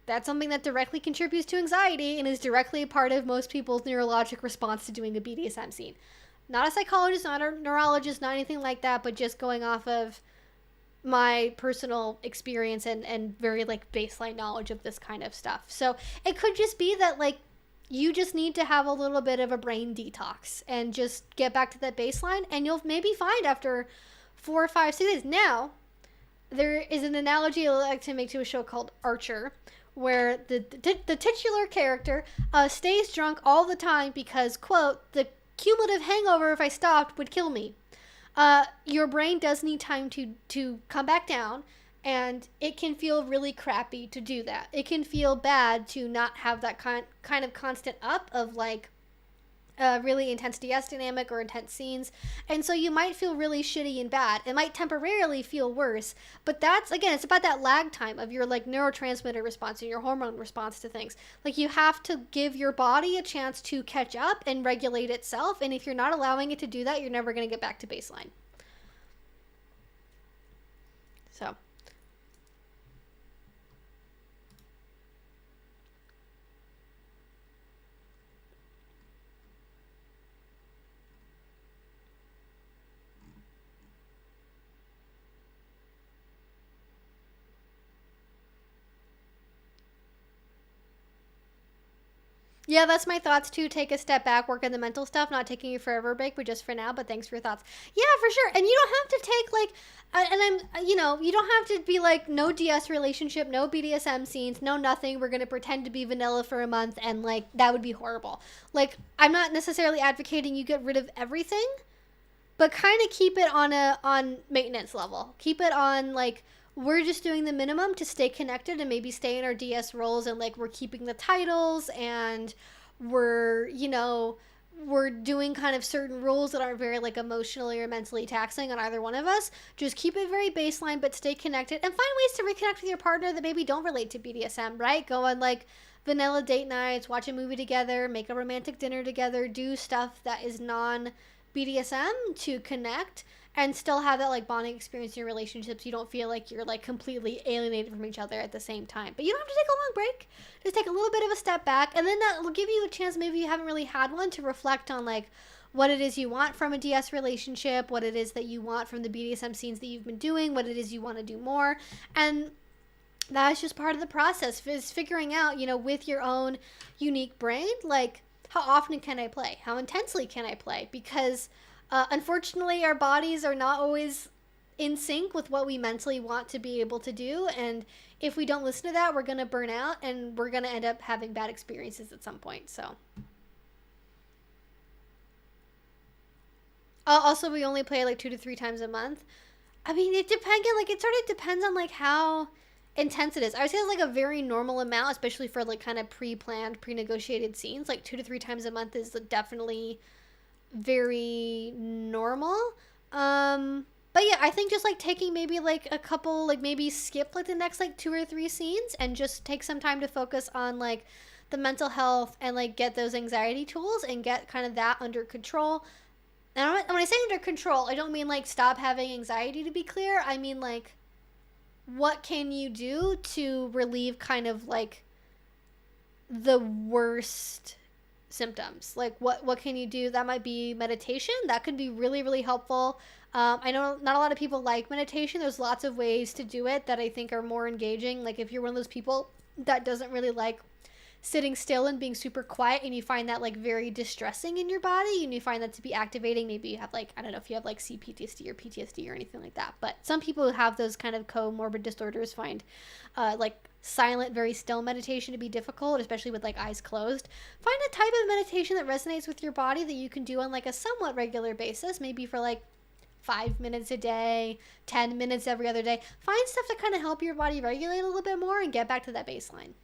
that's something that directly contributes to anxiety and is directly a part of most people's neurologic response to doing a BDSM scene. Not a psychologist, not a neurologist, not anything like that, but just going off of my personal experience and very like baseline knowledge of this kind of stuff. So it could just be that like you just need to have a little bit of a brain detox and just get back to that baseline, and you'll maybe find after 4 or 5 days. Now, there is an analogy I like to make to a show called Archer, where the titular character stays drunk all the time because, quote, the cumulative hangover if I stopped would kill me. Your brain does need time to come back down, and it can feel really crappy to do that. It can feel bad to not have that kind of constant up of like really intense DS dynamic or intense scenes, and so you might feel really shitty and bad. It might temporarily feel worse, but that's, again, it's about that lag time of your like neurotransmitter response and your hormone response to things. Like you have to give your body a chance to catch up and regulate itself, and if you're not allowing it to do that, you're never going to get back to baseline. So yeah, that's my thoughts too. Take a step back, work on the mental stuff, not taking you forever break, but just for now. But thanks for your thoughts. Yeah, for sure. And you don't have to take like, you don't have to be like no DS relationship, no BDSM scenes, no nothing. We're going to pretend to be vanilla for a month, and like that would be horrible. Like, I'm not necessarily advocating you get rid of everything, but kind of keep it on maintenance level. Keep it on like, we're just doing the minimum to stay connected and maybe stay in our DS roles, and like we're keeping the titles, and we're doing kind of certain rules that aren't very like emotionally or mentally taxing on either one of us. Just keep it very baseline, but stay connected, and find ways to reconnect with your partner that maybe don't relate to BDSM, right? Go on like vanilla date nights, watch a movie together, make a romantic dinner together, do stuff that is non-BDSM to connect and still have that like bonding experience in your relationships. You don't feel like you're like completely alienated from each other at the same time. But you don't have to take a long break. Just take a little bit of a step back, and then that will give you a chance, maybe you haven't really had one, to reflect on like what it is you want from a DS relationship, what it is that you want from the BDSM scenes that you've been doing, what it is you want to do more. And that's just part of the process, is figuring out, with your own unique brain, like how often can I play? How intensely can I play? Because unfortunately, our bodies are not always in sync with what we mentally want to be able to do. And if we don't listen to that, we're going to burn out, and we're going to end up having bad experiences at some point. So also, we only play like 2 to 3 times a month. I mean, it depends. Like, it sort of depends on like how intense it is. I would say it's like a very normal amount, especially for like kind of pre-planned, pre-negotiated scenes. Like 2 to 3 times a month is definitely very normal. But yeah, I think just like taking maybe like a couple, like maybe skip like the next like 2 or 3 scenes and just take some time to focus on like the mental health and like get those anxiety tools and get kind of that under control. And when I say under control, I don't mean like stop having anxiety, to be clear. I mean like, what can you do to relieve kind of like the worst symptoms. Like what can you do? That might be meditation. That could be really, really helpful. I know not a lot of people like meditation. There's lots of ways to do it that I think are more engaging. Like if you're one of those people that doesn't really like sitting still and being super quiet, and you find that like very distressing in your body, and you find that to be activating, maybe you have like, I don't know if you have like CPTSD or PTSD or anything like that, but some people who have those kind of comorbid disorders find like silent, very still meditation to be difficult, especially with like eyes closed. Find a type of meditation that resonates with your body that you can do on like a somewhat regular basis, maybe for like 5 minutes a day, 10 minutes every other day. Find stuff to kind of help your body regulate a little bit more and get back to that baseline.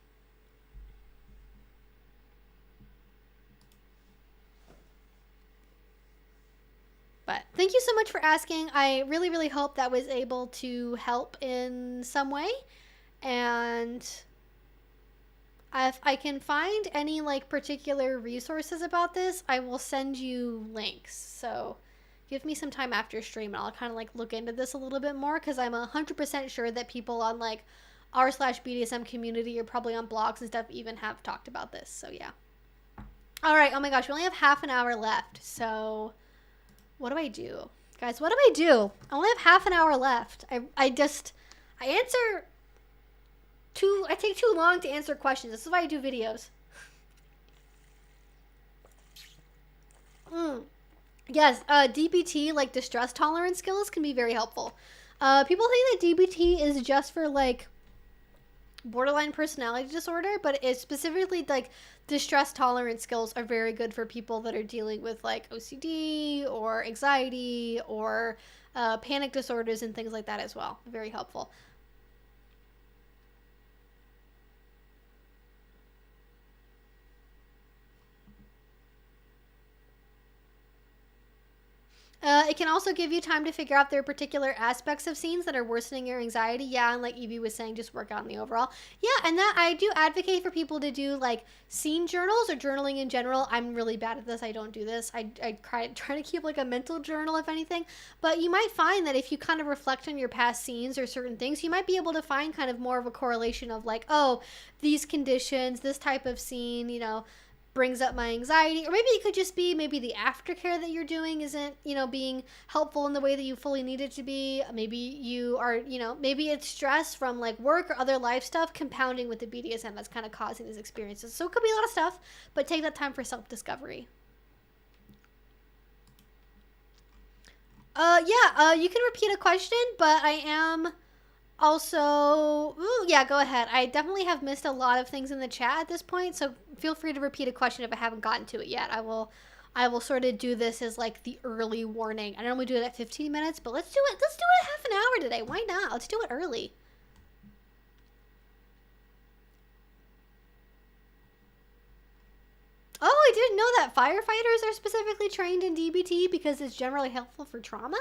But thank you so much for asking. I really, really hope that was able to help in some way. And if I can find any like particular resources about this, I will send you links. So give me some time after stream and I'll kind of like look into this a little bit more, because I'm 100% sure that people on like r/BDSM community or probably on blogs and stuff even have talked about this. So yeah. All right. Oh my gosh. We only have half an hour left. So what do I do? Guys, what do I do? I only have half an hour left. I take too long to answer questions. This is why I do videos. Yes, DBT, like distress tolerance skills, can be very helpful. People think that DBT is just for like borderline personality disorder, but it's specifically like distress tolerance skills are very good for people that are dealing with like OCD or anxiety or panic disorders and things like that as well. Very helpful. It can also give you time to figure out their particular aspects of scenes that are worsening your anxiety. Yeah, and like Evie was saying, just work on the overall. Yeah, and that I do advocate for people to do like scene journals or journaling in general. I'm really bad at this. I don't do this. I try to keep like a mental journal, if anything. But you might find that if you kind of reflect on your past scenes or certain things, you might be able to find kind of more of a correlation of like, oh, these conditions, this type of scene, you know, brings up my anxiety. Or maybe it could just be maybe the aftercare that you're doing isn't, you know, being helpful in the way that you fully need it to be. Maybe you are, you know, maybe it's stress from like work or other life stuff compounding with the BDSM that's kind of causing these experiences. So it could be a lot of stuff, but take that time for self-discovery. You can repeat a question, but I am also, yeah, go ahead. I definitely have missed a lot of things in the chat at this point, so feel free to repeat a question if I haven't gotten to it yet. I will sort of do this as like the early warning. I normally do it at 15 minutes, but let's do it. Let's do it half an hour today. Why not? Let's do it early. Oh, I didn't know that firefighters are specifically trained in DBT because it's generally helpful for trauma.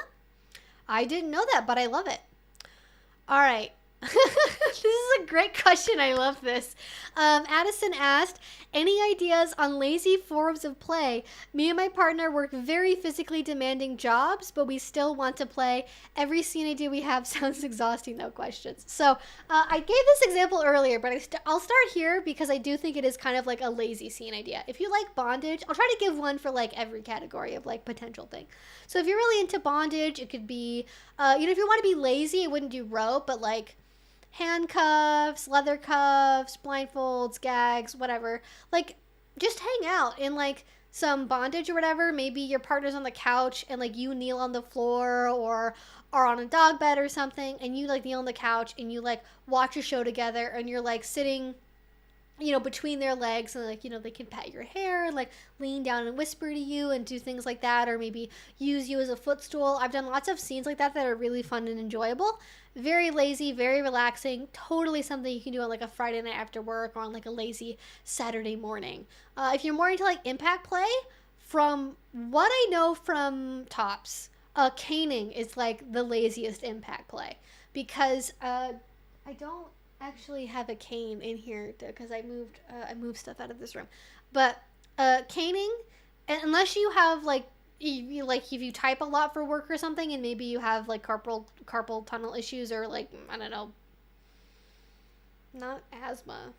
I didn't know that, but I love it. All right. This is a great question. I love this. Addison asked, any ideas on lazy forms of play? Me and my partner work very physically demanding jobs, but we still want to play. Every scene idea we have sounds exhausting, no questions. So I gave this example earlier, but I'll start here because I do think it is kind of like a lazy scene idea. If you like bondage, I'll try to give one for like every category of like potential thing. So if you're really into bondage, it could be, if you want to be lazy, I wouldn't do rope, but like handcuffs, leather cuffs, blindfolds, gags, whatever. Like, just hang out in like some bondage or whatever. Maybe your partner's on the couch and like you kneel on the floor or are on a dog bed or something, and you like kneel on the couch and you like watch a show together, and you're like sitting, you know, between their legs, and like, you know, they can pat your hair and like lean down and whisper to you and do things like that, or maybe use you as a footstool. I've done lots of scenes like that that are really fun and enjoyable. Very lazy, very relaxing, totally something you can do on like a Friday night after work or on like a lazy Saturday morning. If you're more into like impact play, from what I know from Tops, caning is like the laziest impact play, because I don't actually have a cane in here because I moved stuff out of this room. But caning, unless you have like if you type a lot for work or something, and maybe you have like carpal tunnel issues, or like, I don't know, not asthma.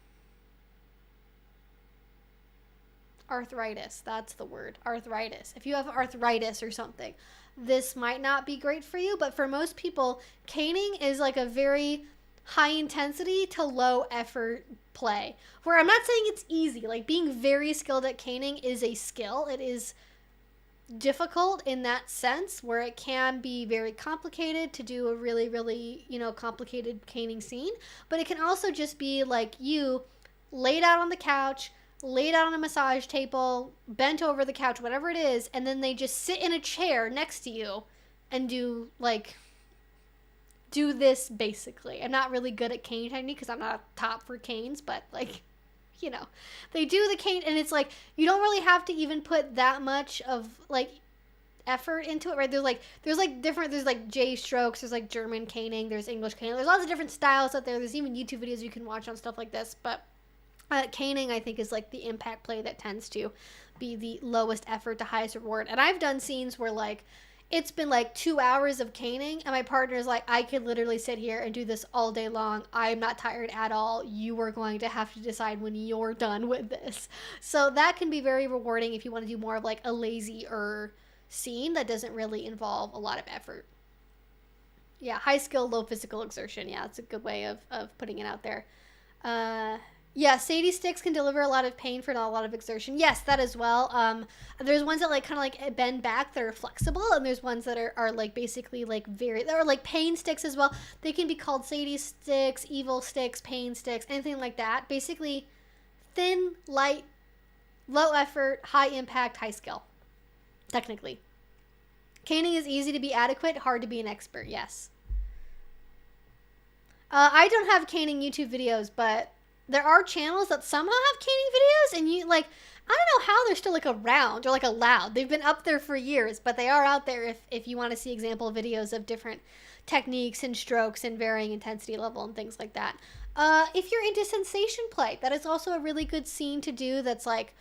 Arthritis, that's the word. Arthritis. If you have arthritis or something, this might not be great for you, but for most people, caning is like a very high intensity to low effort play. Where I'm not saying it's easy. Like, being very skilled at caning is a skill. It is difficult in that sense, where it can be very complicated to do a really, really, complicated caning scene. But it can also just be like you laid out on the couch, laid out on a massage table, bent over the couch, whatever it is, and then they just sit in a chair next to you and do this, basically. I'm not really good at cane technique because I'm not a top for canes, but like, they do the cane, and it's like, you don't really have to even put that much of like effort into it, right? There's like J strokes, there's like German caning, there's English caning, there's lots of different styles out there. There's even YouTube videos you can watch on stuff like this, but caning, I think, is like the impact play that tends to be the lowest effort to highest reward. And I've done scenes where like it's been like 2 hours of caning and my partner's like, I could literally sit here and do this all day long. I'm not tired at all. You are going to have to decide when you're done with this. So that can be very rewarding if you want to do more of like a lazier scene that doesn't really involve a lot of effort. Yeah, high skill, low physical exertion. Yeah, that's a good way of putting it out there. Yeah, Sadie sticks can deliver a lot of pain for not a lot of exertion. Yes, that as well. There's ones that like kind of like bend back that are flexible, and there's ones that are like basically like they're like pain sticks as well. They can be called Sadie sticks, evil sticks, pain sticks, anything like that. Basically, thin, light, low effort, high impact, high skill. Technically, caning is easy to be adequate, hard to be an expert. Yes. I don't have caning YouTube videos, but there are channels that somehow have caning videos, and you like, I don't know how they're still like around or like allowed. They've been up there for years, but they are out there if you want to see example videos of different techniques and strokes and varying intensity level and things like that. If you're into sensation play, that is also a really good scene to do that's like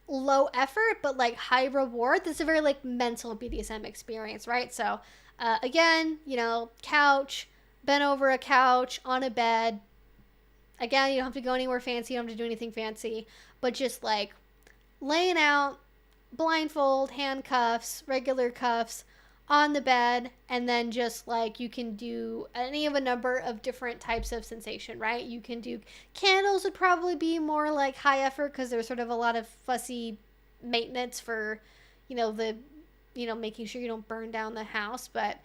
low effort but like high reward. That's a very like mental BDSM experience, right? So again, couch, bent over a couch, on a bed. Again, you don't have to go anywhere fancy. You don't have to do anything fancy. But just like laying out, blindfold, handcuffs, regular cuffs on the bed. And then just like you can do any of a number of different types of sensation, right? You can do candles would probably be more like high effort because there's sort of a lot of fussy maintenance for, making sure you don't burn down the house. But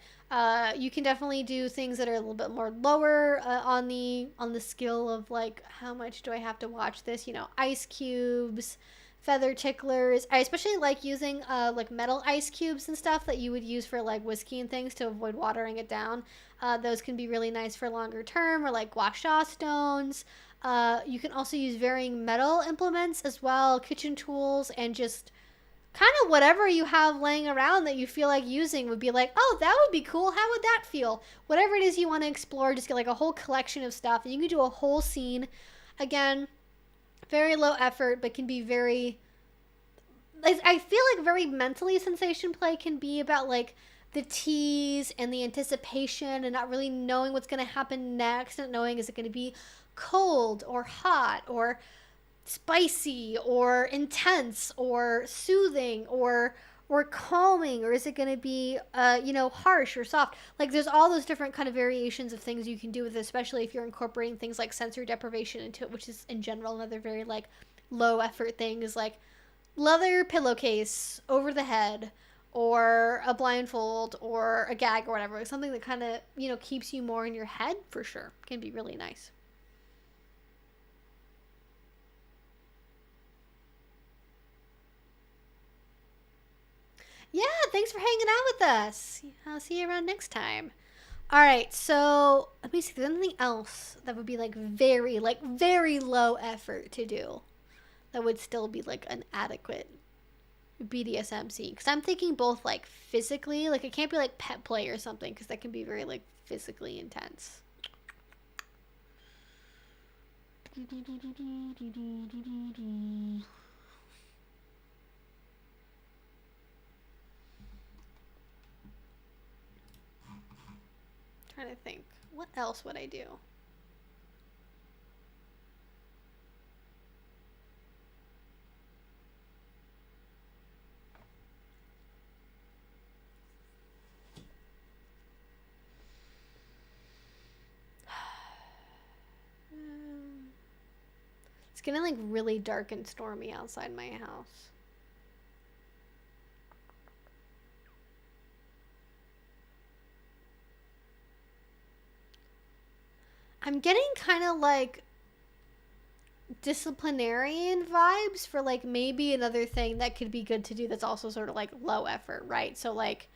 you can definitely do things that are a little bit more lower on the skill of like, how much do I have to watch this? Ice cubes, feather ticklers. I especially like using like metal ice cubes and stuff that you would use for like whiskey and things to avoid watering it down. Those can be really nice for longer term, or like gua sha stones. You can also use varying metal implements as well, kitchen tools, and just kind of whatever you have laying around that you feel like using would be like, oh, that would be cool. How would that feel? Whatever it is you want to explore, just get like a whole collection of stuff. And you can do a whole scene. Again, very low effort, but can be very, I feel like very mentally sensation play can be about like the tease and the anticipation and not really knowing what's going to happen next. Not knowing, is it going to be cold or hot or spicy or intense or soothing or calming, or is it going to be harsh or soft? Like, there's all those different kind of variations of things you can do with it, especially if you're incorporating things like sensory deprivation into it, which is in general another very like low effort thing, is like leather pillowcase over the head or a blindfold or a gag or whatever. Like something that kind of keeps you more in your head, for sure, can be really nice. Yeah, thanks for hanging out with us. I'll see you around next time. All right, so let me see. There's anything else that would be like very low effort to do that would still be like an adequate BDSM scene? Because I'm thinking both like physically, like it can't be like pet play or something, because that can be very like physically intense. Trying to think, what else would I do? getting like really dark and stormy outside my house. I'm getting kind of like disciplinarian vibes for like maybe another thing that could be good to do that's also sort of like low effort, right? So like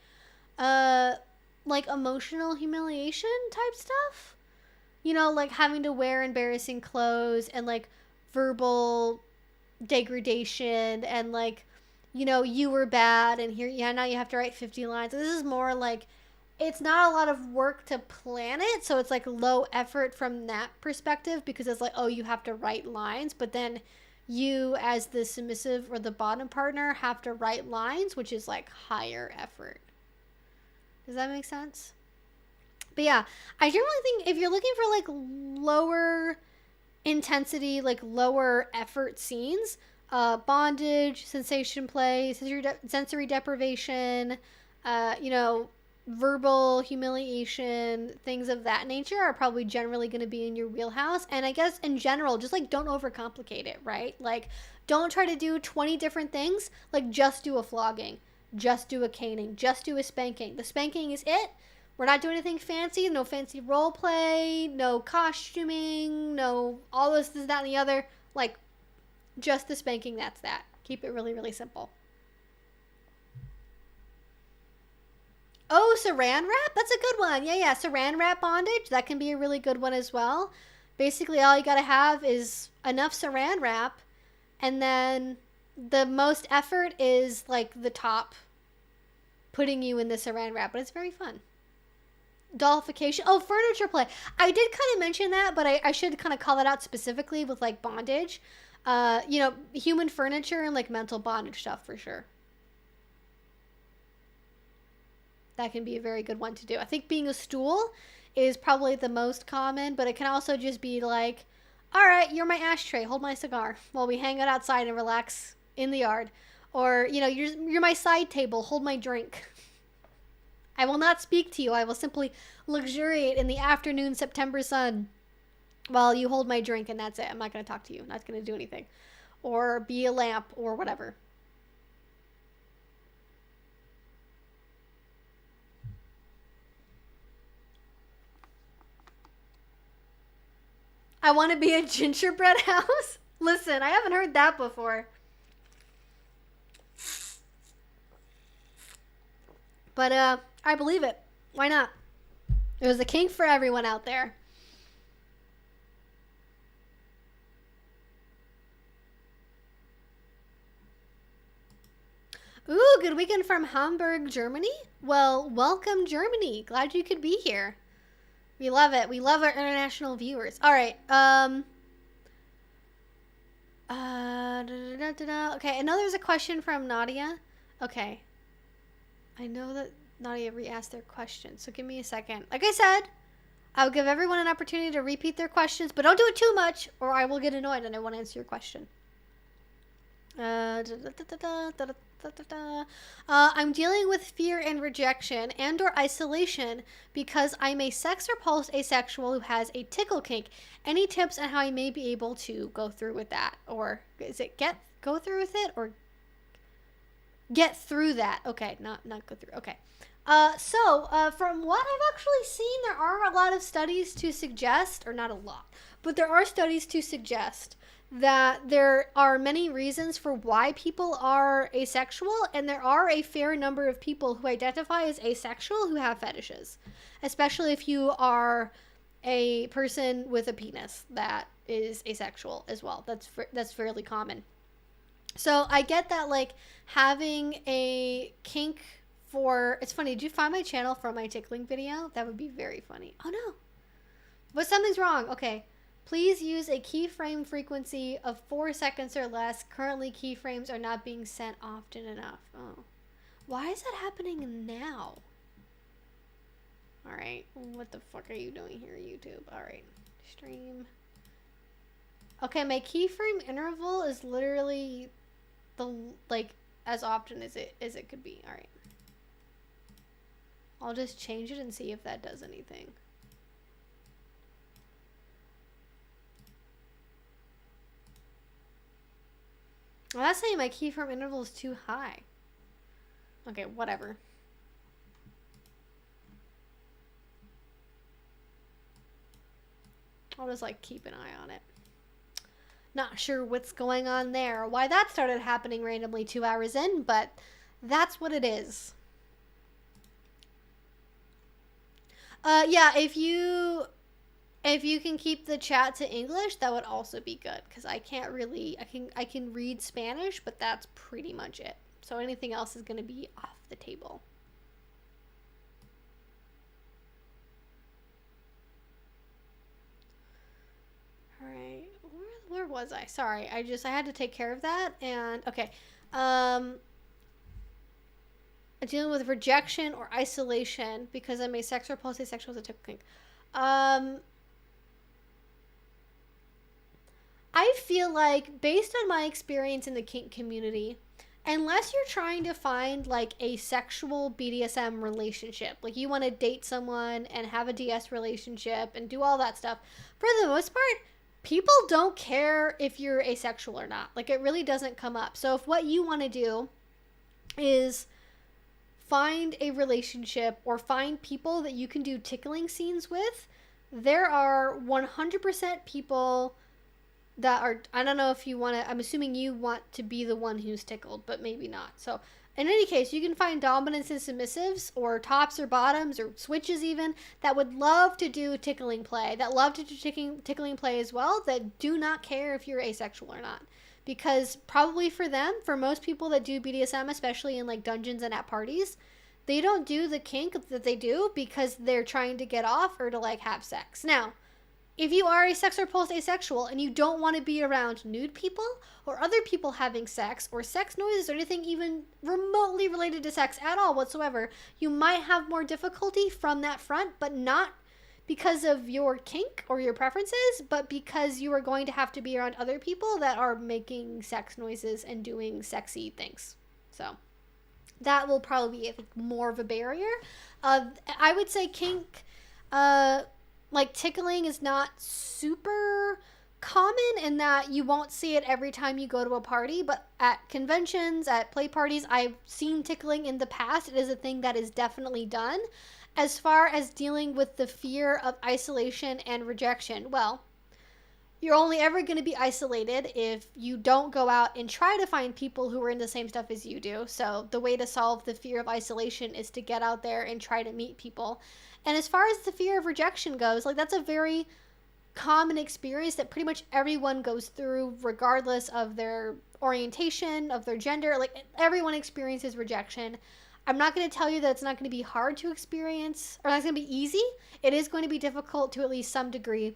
emotional humiliation type stuff. You know, like having to wear embarrassing clothes and like verbal degradation and like, you know, you were bad and here, yeah, now you have to write 50 lines. This is more like, it's not a lot of work to plan it, so it's like low effort from that perspective because it's like, oh, you have to write lines, but then you as the submissive or the bottom partner have to write lines, which is like higher effort. Does that make sense? But yeah, I generally think if you're looking for like lower intensity, like lower effort scenes, bondage, sensation play, sensory deprivation, you know, verbal humiliation, things of that nature are probably generally going to be in your wheelhouse. And I guess in general, just like don't overcomplicate it, right? Like don't try to do 20 different things. Like just do a flogging, just do a caning, just do a spanking. The spanking is it. We're not doing anything fancy, no fancy role play, no costuming, no all this, that, and the other. Like just the spanking, that's that. Keep it really, really simple. Oh, saran wrap? That's a good one. Yeah. Saran wrap bondage. That can be a really good one as well. Basically, all you got to have is enough saran wrap. And then the most effort is like the top putting you in the saran wrap. But it's very fun. Dollification. Oh, furniture play. I did kind of mention that, but I should kind of call it out specifically with like bondage. You know, human furniture and like mental bondage stuff for sure. That can be a very good one to do. I think being a stool is probably the most common, but it can also just be like, all right, you're my ashtray, hold my cigar while we hang out outside and relax in the yard. Or, you know, you're my side table, hold my drink. I will not speak to you. I will simply luxuriate in the afternoon September sun while you hold my drink, and that's it. I'm not going to talk to you. I'm not going to do anything. Or be a lamp or whatever. I want to be a gingerbread house? Listen, I haven't heard that before. But, I believe it. Why not? There's a kink for everyone out there. Ooh, good weekend from Hamburg, Germany? Well, welcome, Germany. Glad you could be here. We love it. We love our international viewers. All right. Okay, I know there's a question from Nadia. Okay. I know that Nadia re-asked their question, so give me a second. Like I said, I'll give everyone an opportunity to repeat their questions, but don't do it too much, or I will get annoyed and I won't answer your question. I'm dealing with fear and rejection and or isolation because I'm a sex repulsed asexual who has a tickle kink. Any tips on how I may be able to go through with that? Or is it go through with it or get through that? Okay, not go through. Okay. From what I've actually seen, there are a lot of studies to suggest, or not a lot, but there are studies to suggest that there are many reasons for why people are asexual, and there are a fair number of people who identify as asexual who have fetishes, especially if you are a person with a penis that is asexual as well. That's fairly common. So I get that, like, having a kink for... It's funny, did you find my channel from my tickling video? That would be very funny. Oh, no. But something's wrong. Okay. Please use a keyframe frequency of 4 seconds or less. Currently, keyframes are not being sent often enough. Oh. Why is that happening now? Alright. What the fuck are you doing here, YouTube? Alright. Stream. Okay, my keyframe interval is literally as often as it could be. Alright. I'll just change it and see if that does anything. Well, that's saying my keyframe interval is too high. Okay, whatever. I'll just like keep an eye on it. Not sure what's going on there, why that started happening randomly 2 hours in, but that's what it is. Yeah, if you can keep the chat to English, that would also be good, because I can't really, I can read Spanish, but that's pretty much it. So anything else is going to be off the table. All right, where was I? Sorry, I had to take care of that, and okay. Dealing with rejection or isolation because I'm asexual, post-asexual is a typical kink. I feel like, based on my experience in the kink community, unless you're trying to find like a sexual BDSM relationship, like you want to date someone and have a DS relationship and do all that stuff, for the most part, people don't care if you're asexual or not. Like, it really doesn't come up. So if what you want to do is find a relationship or find people that you can do tickling scenes with, there are 100% people that are, I don't know if you want to, I'm assuming you want to be the one who's tickled, but maybe not. So in any case, you can find dominants and submissives, or tops or bottoms, or switches even, that would love to do tickling play, that love to do tickling play as well, that do not care if you're asexual or not. Because probably for them, for most people that do BDSM, especially in like dungeons and at parties, they don't do the kink that they do because they're trying to get off or to like have sex. Now, if you are asexual or post-asexual and you don't want to be around nude people or other people having sex or sex noises or anything even remotely related to sex at all whatsoever, you might have more difficulty from that front, but not because of your kink or your preferences, but because you are going to have to be around other people that are making sex noises and doing sexy things. So that will probably be more of a barrier. I would say kink, like tickling, is not super common in that you won't see it every time you go to a party, but at conventions, at play parties, I've seen tickling in the past. It is a thing that is definitely done. As far as dealing with the fear of isolation and rejection, well, you're only ever going to be isolated if you don't go out and try to find people who are in the same stuff as you do. So the way to solve the fear of isolation is to get out there and try to meet people. And as far as the fear of rejection goes, like, that's a very common experience that pretty much everyone goes through, regardless of their orientation, of their gender. Like, everyone experiences rejection. I'm not going to tell you that it's not going to be hard to experience, or not going to be easy. It is going to be difficult to at least some degree.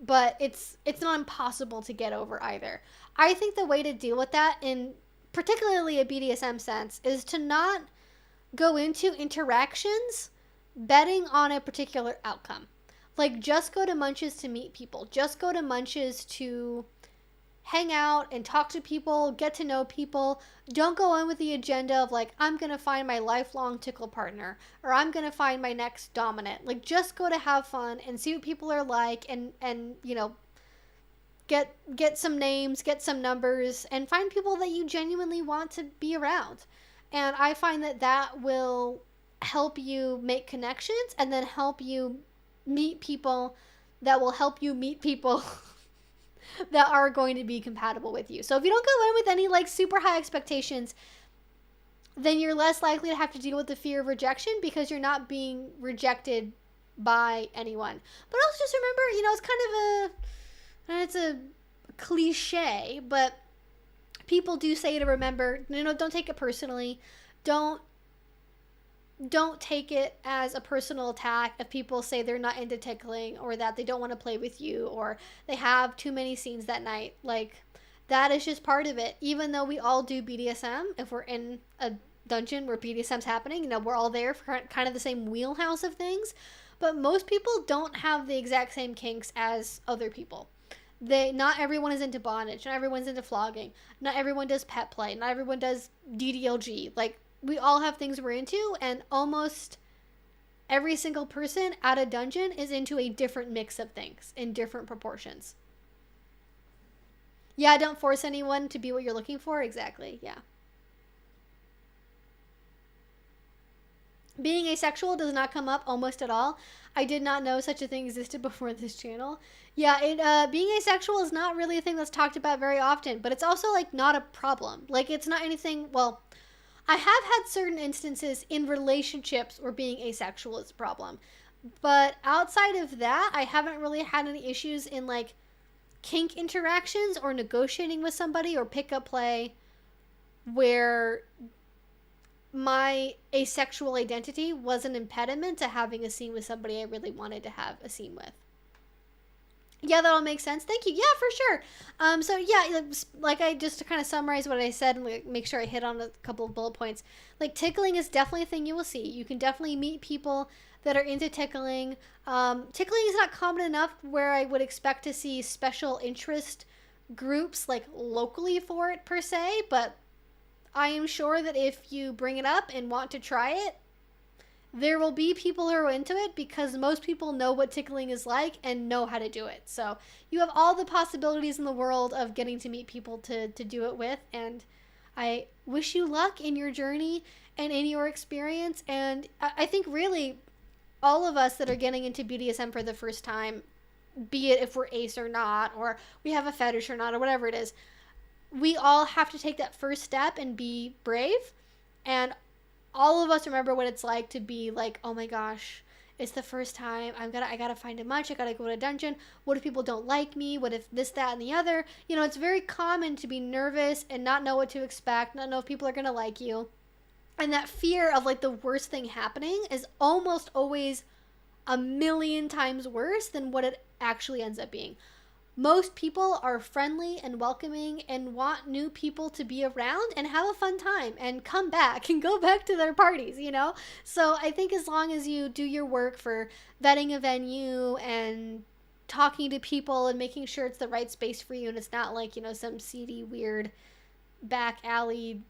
But it's not impossible to get over either. I think the way to deal with that, in particularly a BDSM sense, is to not go into interactions betting on a particular outcome. Like, just go to munches to meet people. Just go to munches to hang out and talk to people, get to know people. Don't go in with the agenda of like, I'm going to find my lifelong tickle partner, or I'm going to find my next dominant. Like, just go to have fun and see what people are like, and you know, get some names, get some numbers, and find people that you genuinely want to be around. And I find that that will help you make connections, and then help you meet people that will help you meet people that are going to be compatible with you. So if you don't go in with any like super high expectations, then you're less likely to have to deal with the fear of rejection, because you're not being rejected by anyone. But also just remember, you know, it's a cliche, but people do say to remember, you know, don't take it personally. Don't take it as a personal attack if people say they're not into tickling, or that they don't want to play with you, or they have too many scenes that night. Like, that is just part of it. Even though we all do BDSM, if we're in a dungeon where BDSM's happening, you know, we're all there for kind of the same wheelhouse of things. But most people don't have the exact same kinks as other people. Not everyone is into bondage, not everyone's into flogging, not everyone does pet play, not everyone does DDLG. Like, we all have things we're into, and almost every single person at a dungeon is into a different mix of things in different proportions. Yeah, don't force anyone to be what you're looking for. Exactly. Yeah. Being asexual does not come up almost at all. I did not know such a thing existed before this channel. Yeah, being asexual is not really a thing that's talked about very often, but it's also like not a problem. Like it's not anything, well, I have had certain instances in relationships where being asexual is a problem. But outside of that, I haven't really had any issues in like kink interactions or negotiating with somebody or pickup play where my asexual identity was an impediment to having a scene with somebody I really wanted to have a scene with. Yeah, that all makes sense. Thank you. Yeah, for sure. So yeah, like I just to kind of summarize what I said and like, make sure I hit on a couple of bullet points. Like tickling is definitely a thing you will see. You can definitely meet people that are into tickling. Tickling is not common enough where I would expect to see special interest groups like locally for it per se, but I am sure that if you bring it up and want to try it, there will be people who are into it because most people know what tickling is like and know how to do it. So you have all the possibilities in the world of getting to meet people to do it with. And I wish you luck in your journey and in your experience. And I think really all of us that are getting into BDSM for the first time, be it if we're ace or not, or we have a fetish or not, or whatever it is, we all have to take that first step and be brave. And all of us remember what it's like to be like, oh my gosh, it's the first time. I gotta find a munch. I gotta go to a dungeon. What if people don't like me? What if this, that, and the other? You know, it's very common to be nervous and not know what to expect, not know if people are gonna like you. And that fear of like the worst thing happening is almost always a million times worse than what it actually ends up being. Most people are friendly and welcoming and want new people to be around and have a fun time and come back and go back to their parties, you know? So I think as long as you do your work for vetting a venue and talking to people and making sure it's the right space for you and it's not like, you know, some seedy, weird back alley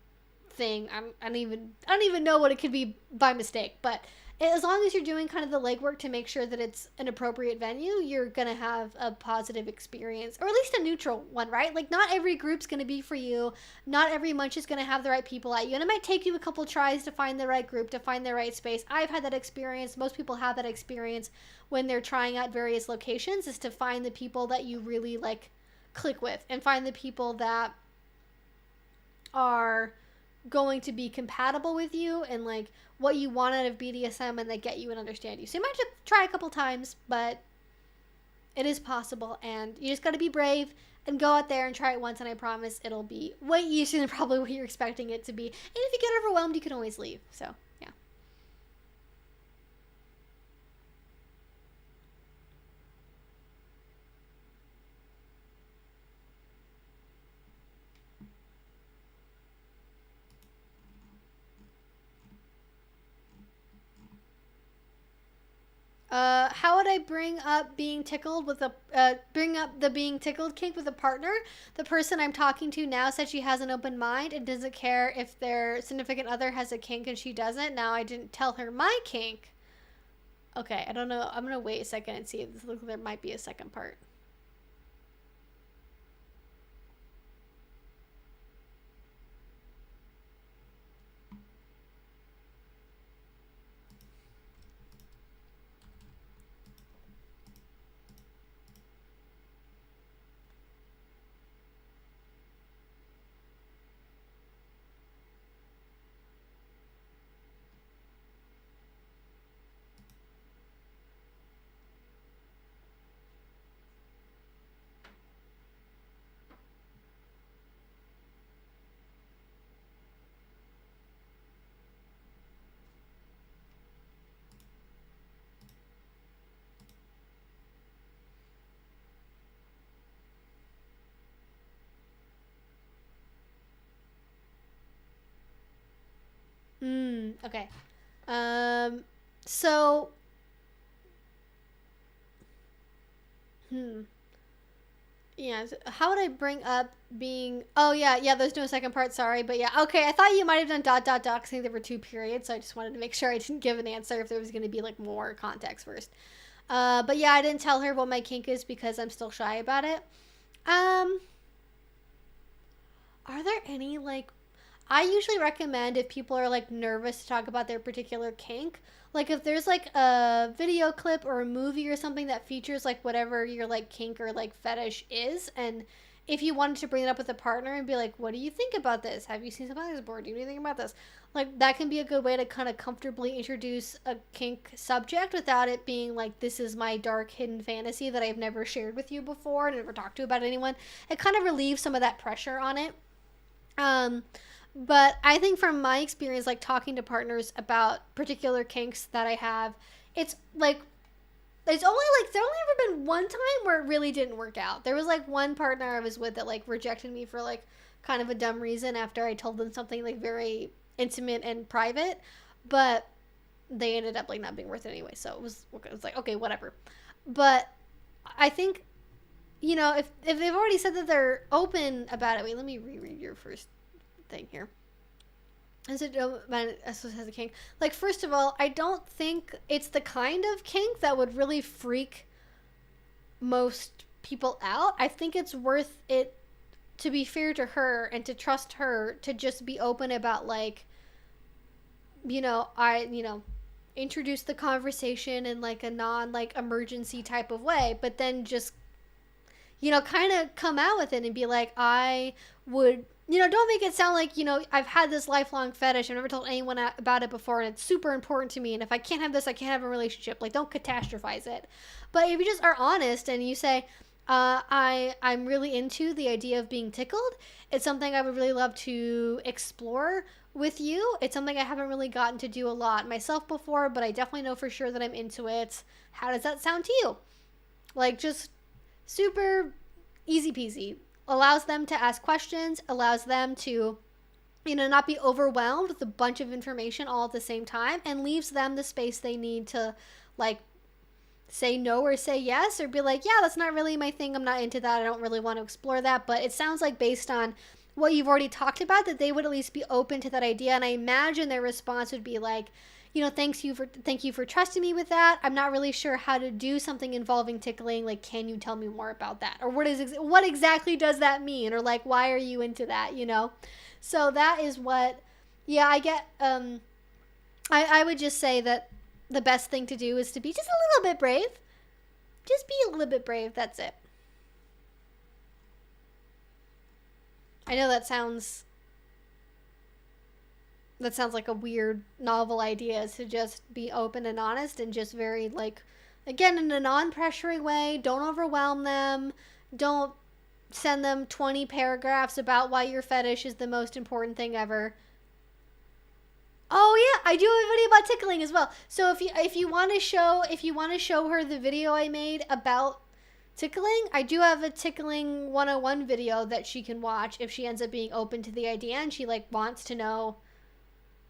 thing. I don't even know what it could be by mistake, but as long as you're doing kind of the legwork to make sure that it's an appropriate venue, you're going to have a positive experience, or at least a neutral one, right? Like, not every group's going to be for you. Not every munch is going to have the right people at you. And it might take you a couple tries to find the right group, to find the right space. I've had that experience. Most people have that experience when they're trying out various locations, is to find the people that you really, like, click with and find the people that are going to be compatible with you and like what you want out of BDSM and they get you and understand you. So you might have to try a couple times, but it is possible and you just got to be brave and go out there and try it once, and I promise it'll be way easier than probably what you're expecting it to be. And if you get overwhelmed, you can always leave. So yeah. How would I bring up being tickled with bring up the being tickled kink with a partner? The person I'm talking to now said she has an open mind and doesn't care if their significant other has a kink and she doesn't. Now I didn't tell her my kink. Okay, I don't know. I'm gonna wait a second and see if this looks like there might be a second part. Okay. So, yeah, how would I bring up being, oh yeah, there's no second part, sorry, but yeah, okay, I thought you might have done ... because I think there were 2 periods, so I just wanted to make sure I didn't give an answer if there was going to be, like, more context first. But yeah, I didn't tell her what my kink is because I'm still shy about it. Are there any, like, I usually recommend if people are, like, nervous to talk about their particular kink, like, if there's, like, a video clip or a movie or something that features, like, whatever your, like, kink or, like, fetish is, and if you wanted to bring it up with a partner and be like, what do you think about this? Have you seen something like this before? Do you know anything about this? Like, that can be a good way to kind of comfortably introduce a kink subject without it being like, this is my dark hidden fantasy that I've never shared with you before and never talked to about anyone. It kind of relieves some of that pressure on it. But I think from my experience, like, talking to partners about particular kinks that I have, it's like, there's only ever been one time where it really didn't work out. There was, like, one partner I was with that, like, rejected me for, like, kind of a dumb reason after I told them something, like, very intimate and private, but they ended up, like, not being worth it anyway, so it was like, okay, whatever. But I think, you know, if they've already said that they're open about it, wait, let me reread your first thing here. Is it has a kink? Like, first of all, I don't think it's the kind of kink that would really freak most people out. I think it's worth it, to be fair to her and to trust her, to just be open about, like, you know, introduce the conversation in, like, a non, like, emergency type of way, but then just, you know, kind of come out with it and be like, I would, you know, don't make it sound like, you know, I've had this lifelong fetish. I've never told anyone about it before, and it's super important to me. And if I can't have this, I can't have a relationship. Like, don't catastrophize it. But if you just are honest and you say, I'm really into the idea of being tickled. It's something I would really love to explore with you. It's something I haven't really gotten to do a lot myself before, but I definitely know for sure that I'm into it. How does that sound to you? Like, just super easy peasy. Allows them to ask questions, allows them to, you know, not be overwhelmed with a bunch of information all at the same time, and leaves them the space they need to, like, say no or say yes, or be like, yeah, that's not really my thing, I'm not into that, I don't really want to explore that. But it sounds like, based on what you've already talked about, that they would at least be open to that idea. And I imagine their response would be like, you know, thank you for trusting me with that. I'm not really sure how to do something involving tickling. Like, can you tell me more about that? Or what exactly does that mean? Or, like, why are you into that, you know? So that is what, yeah, I get, I would just say that the best thing to do is to be just a little bit brave. Just be a little bit brave, that's it. I know that sounds like a weird, novel idea, is to just be open and honest and just very, like, again, in a non-pressuring way. Don't overwhelm them. Don't send them 20 paragraphs about why your fetish is the most important thing ever. Oh yeah, I do have a video about tickling as well. So if you want to show her the video I made about tickling, I do have a tickling 101 video that she can watch if she ends up being open to the idea and she, like, wants to know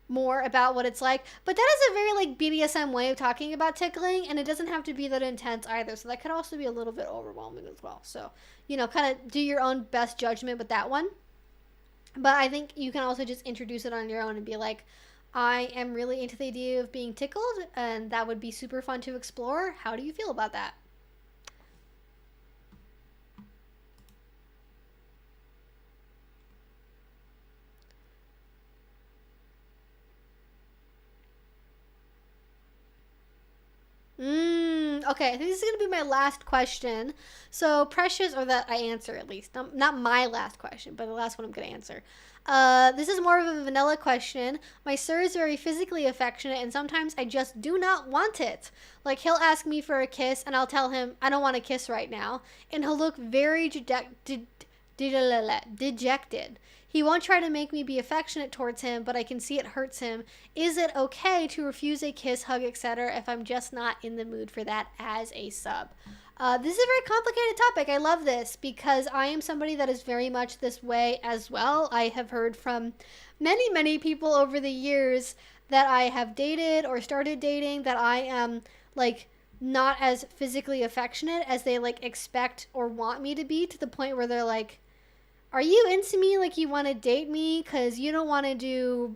more about what it's like. But that is a very, like, BDSM way of talking about tickling, and it doesn't have to be that intense either, so that could also be a little bit overwhelming as well. So, you know, kind of do your own best judgment with that one. But I think you can also just introduce it on your own and be like, I am really into the idea of being tickled, and that would be super fun to explore. How do you feel about that? Okay, I think this is going to be my last question. So, Precious, or that I answer at least. Not my last question, but the last one I'm going to answer. This is more of a vanilla question. My sir is very physically affectionate, and sometimes I just do not want it. Like, he'll ask me for a kiss, and I'll tell him, I don't want a kiss right now. And he'll look very dejected. He won't try to make me be affectionate towards him, but I can see it hurts him. Is it okay to refuse a kiss, hug, etc. if I'm just not in the mood for that as a sub? This is a very complicated topic. I love this because I am somebody that is very much this way as well. I have heard from many, many people over the years that I have dated or started dating that I am, like, not as physically affectionate as they, like, expect or want me to be, to the point where they're like, are you into me, like you want to date me, because you don't want to do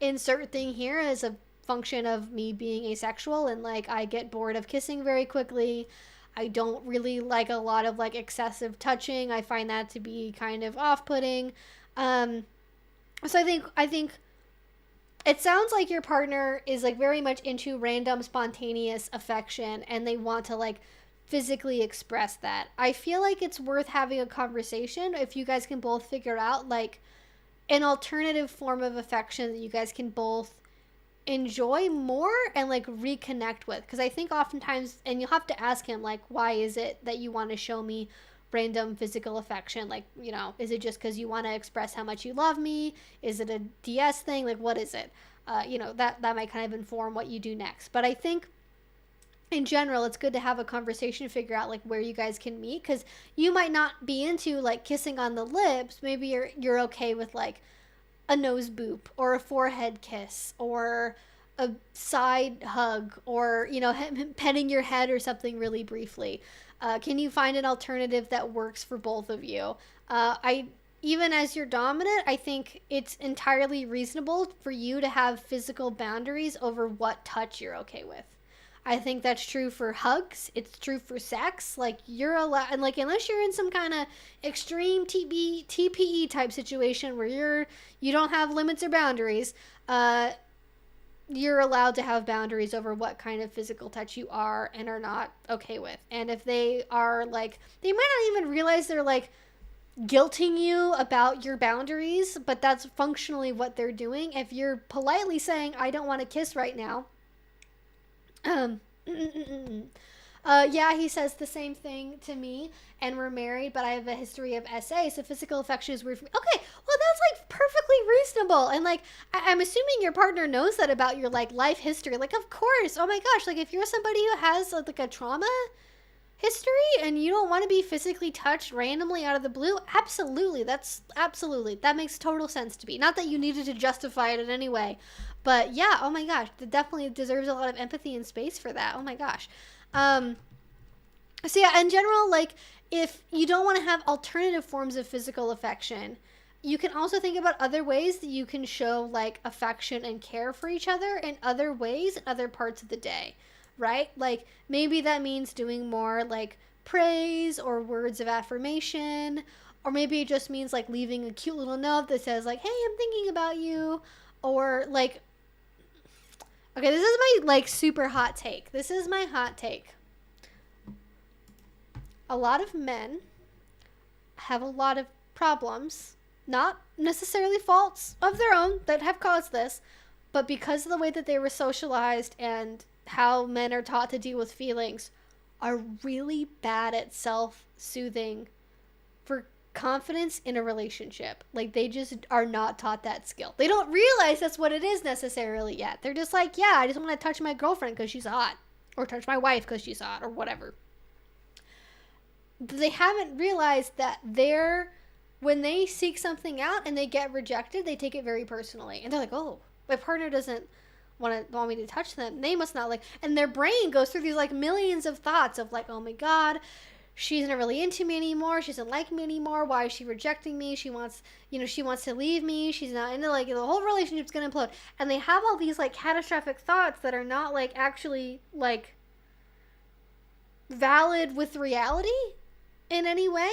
insert thing here as a function of me being asexual, and, like, I get bored of kissing very quickly. I don't really like a lot of, like, excessive touching. I find that to be kind of off-putting. So I think it sounds like your partner is like very much into random spontaneous affection and they want to like physically express that. I feel like it's worth having a conversation if you guys can both figure out like an alternative form of affection that you guys can both enjoy more and like reconnect with, because I think oftentimes, and you'll have to ask him like, why is it that you want to show me random physical affection? Like, you know, is it just because you want to express how much you love me? Is it a DS thing? Like, what is it? You know, that might kind of inform what you do next. But I think in general, it's good to have a conversation to figure out like where you guys can meet, because you might not be into like kissing on the lips. Maybe you're okay with like a nose boop or a forehead kiss or a side hug, or, you know, him petting your head or something really briefly. Can you find an alternative that works for both of you? Even as your dominant, I think it's entirely reasonable for you to have physical boundaries over what touch you're okay with. I think that's true for hugs. It's true for sex. Like, you're allowed, and like, unless you're in some kind of extreme TPE type situation where you don't have limits or boundaries, you're allowed to have boundaries over what kind of physical touch you are and are not okay with. And if they are like, they might not even realize they're like guilting you about your boundaries, but that's functionally what they're doing. If you're politely saying, I don't want to kiss right now, yeah, he says the same thing to me, and we're married, but I have a history of SA, so physical affection is weird for me. Okay, well, that's like perfectly reasonable. And like, I'm assuming your partner knows that about your like life history. Like, of course. Oh my gosh, like if you're somebody who has like a trauma history and you don't want to be physically touched randomly out of the blue, absolutely, that makes total sense to me. Not that you needed to justify it in any way, but yeah, oh my gosh, that definitely deserves a lot of empathy and space for that. Oh my gosh. So yeah, in general, like, if you don't want to have alternative forms of physical affection, you can also think about other ways that you can show like affection and care for each other in other ways in other parts of the day, right? Like, maybe that means doing more like praise or words of affirmation, or maybe it just means like leaving a cute little note that says like, hey, I'm thinking about you, or like, okay, this is my like super hot take. This is my hot take. A lot of men have a lot of problems, not necessarily faults of their own that have caused this, but because of the way that they were socialized and how men are taught to deal with feelings, are really bad at self-soothing for confidence in a relationship. Like, they just are not taught that skill. They don't realize that's what it is necessarily yet. They're just like, yeah, I just want to touch my girlfriend because she's hot, or touch my wife because she's hot, or whatever. But they haven't realized that when they seek something out and they get rejected, they take it very personally. And they're like, oh, my partner doesn't want me to touch them. They must not like, and their brain goes through these like millions of thoughts of like, oh my God, she's not really into me anymore. She doesn't like me anymore. Why is she rejecting me? She wants to leave me. She's not into, like, the whole relationship's going to implode. And they have all these like catastrophic thoughts that are not like actually like valid with reality in any way,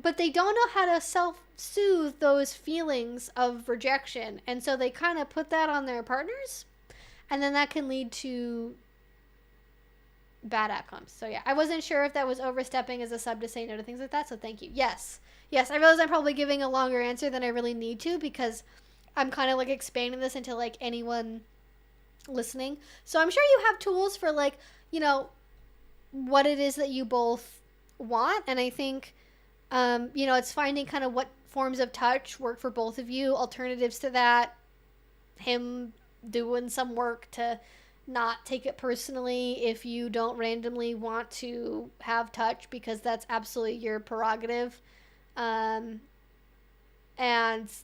but they don't know how to self-soothe those feelings of rejection, and so they kind of put that on their partners, and then that can lead to bad outcomes. So yeah, I wasn't sure if that was overstepping as a sub to say no to things like that, so thank you. Yes, I realize I'm probably giving a longer answer than I really need to, because I'm kind of like expanding this into like anyone listening. So I'm sure you have tools for like, you know, what it is that you both want, and I think you know, it's finding kind of what forms of touch work for both of you, alternatives to that, him doing some work to not take it personally if you don't randomly want to have touch, because that's absolutely your prerogative, and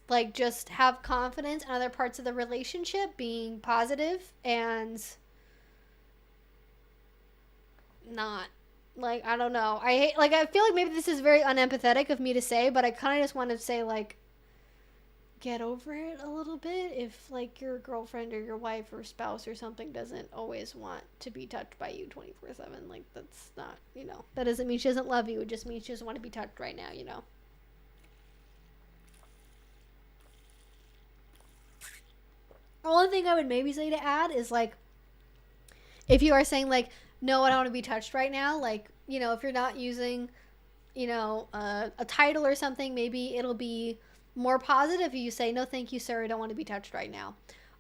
like just have confidence in other parts of the relationship being positive, and not like, I don't know. I feel like maybe this is very unempathetic of me to say, but I kind of just want to say, like, get over it a little bit if, like, your girlfriend or your wife or spouse or something doesn't always want to be touched by you 24/7. Like, that's not, you know, that doesn't mean she doesn't love you. It just means she doesn't want to be touched right now, you know. The only thing I would maybe say to add is like, if you are saying like, no, I don't want to be touched right now, like, you know, if you're not using, you know, a title or something, maybe it'll be more positive if you say, no, thank you, sir, I don't want to be touched right now.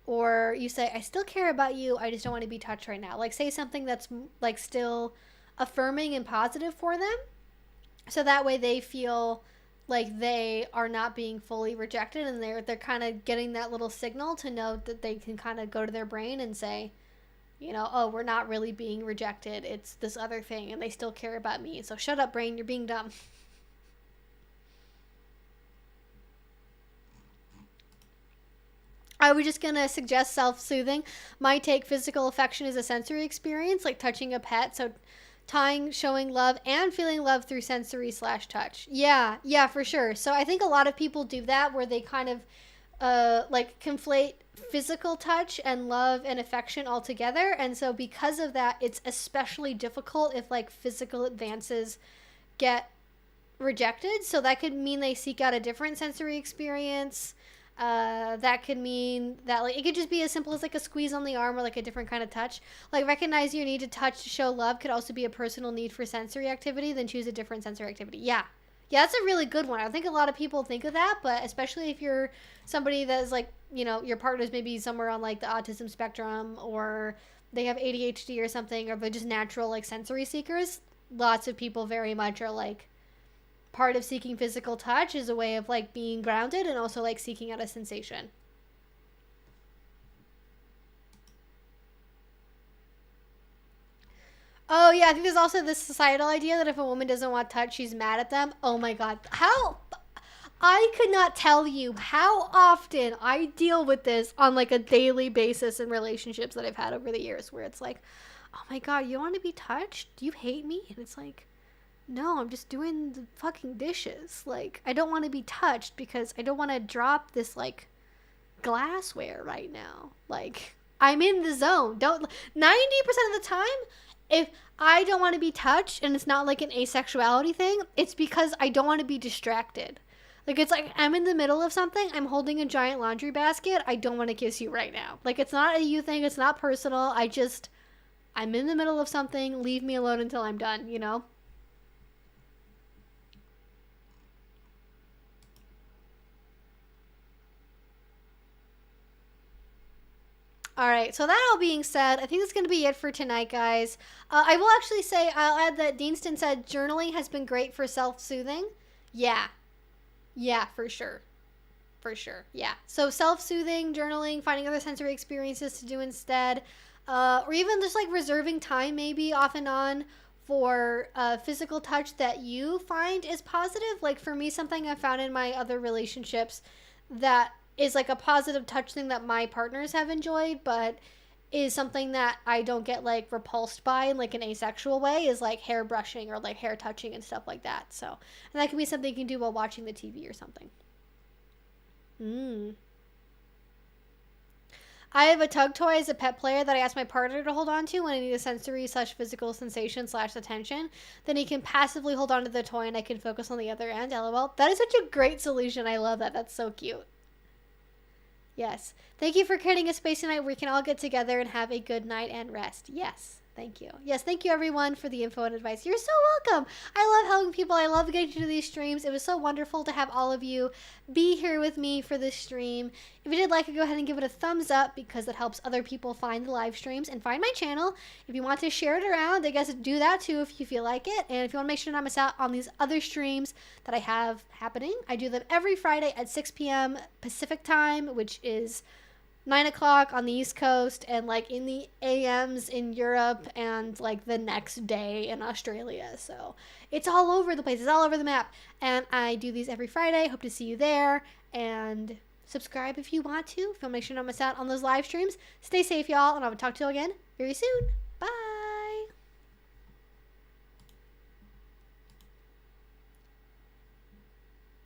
Or you say, I still care about you, I just don't want to be touched right now. Like, say something that's like still affirming and positive for them, so that way they feel like they are not being fully rejected, and they're kind of getting that little signal to know that they can kind of go to their brain and say, you know, oh, we're not really being rejected, it's this other thing, and they still care about me, so shut up, brain, you're being dumb. I was just gonna suggest self-soothing. My take, physical affection is a sensory experience, like touching a pet, so tying, showing love, and feeling love through sensory / touch. Yeah, for sure. So I think a lot of people do that, where they kind of like conflate physical touch and love and affection all together. And so because of that, it's especially difficult if like physical advances get rejected. So that could mean they seek out a different sensory experience. That could mean that like it could just be as simple as like a squeeze on the arm or like a different kind of touch. Like, recognize your need to touch to show love could also be a personal need for sensory activity, then choose a different sensory activity. Yeah, that's a really good one. I think a lot of people think of that, but especially if you're somebody that's like, you know, your partner's maybe somewhere on like the autism spectrum, or they have ADHD or something, or they're just natural like sensory seekers. Lots of people very much are like, part of seeking physical touch is a way of like being grounded and also like seeking out a sensation. Oh yeah, I think there's also this societal idea that if a woman doesn't want touch, she's mad at them. Oh my god, how I could not tell you how often I deal with this on like a daily basis in relationships that I've had over the years, where it's like, oh my god, you want to be touched? Do you hate me? And it's like, no, I'm just doing the fucking dishes. Like, I don't want to be touched because I don't want to drop this, like, glassware right now. Like, I'm in the zone. 90% of the time, if I don't want to be touched and it's not like an asexuality thing, it's because I don't want to be distracted. Like, it's like I'm in the middle of something. I'm holding a giant laundry basket. I don't want to kiss you right now. Like, it's not a you thing. It's not personal. I'm in the middle of something. Leave me alone until I'm done, you know? All right, so that all being said, I think that's going to be it for tonight, guys. I will actually say, I'll add that Deanston said journaling has been great for self-soothing. Yeah, for sure. For sure, yeah. So self-soothing, journaling, finding other sensory experiences to do instead, or even just like reserving time maybe off and on for physical touch that you find is positive. Like for me, something I found in my other relationships that is like a positive touch thing that my partners have enjoyed, but is something that I don't get like repulsed by in like an asexual way, is like hair brushing or like hair touching and stuff like that. So, and that can be something you can do while watching the TV or something. I have a tug toy as a pet player that I ask my partner to hold on to when I need a sensory / physical sensation / attention. Then he can passively hold on to the toy and I can focus on the other end. LOL. That is such a great solution. I love that. That's so cute. Yes. Thank you for creating a space tonight where we can all get together and have a good night and rest. Yes. Thank you. Yes, thank you everyone for the info and advice. You're so welcome. I love helping people. I love getting to do these streams. It was so wonderful to have all of you be here with me for this stream. If you did like it, go ahead and give it a thumbs up because it helps other people find the live streams and find my channel. If you want to share it around, I guess do that too if you feel like it. And if you want to make sure not to miss out on these other streams that I have happening, I do them every Friday at 6 p.m. Pacific time, which is 9 o'clock on the East Coast, and like in the AMs in Europe, and like the next day in Australia. So it's all over the place. It's all over the map. And I do these every Friday. Hope to see you there. And subscribe if you want to. If you want to make sure not to miss out on those live streams. Stay safe, y'all. And I will talk to you again very soon.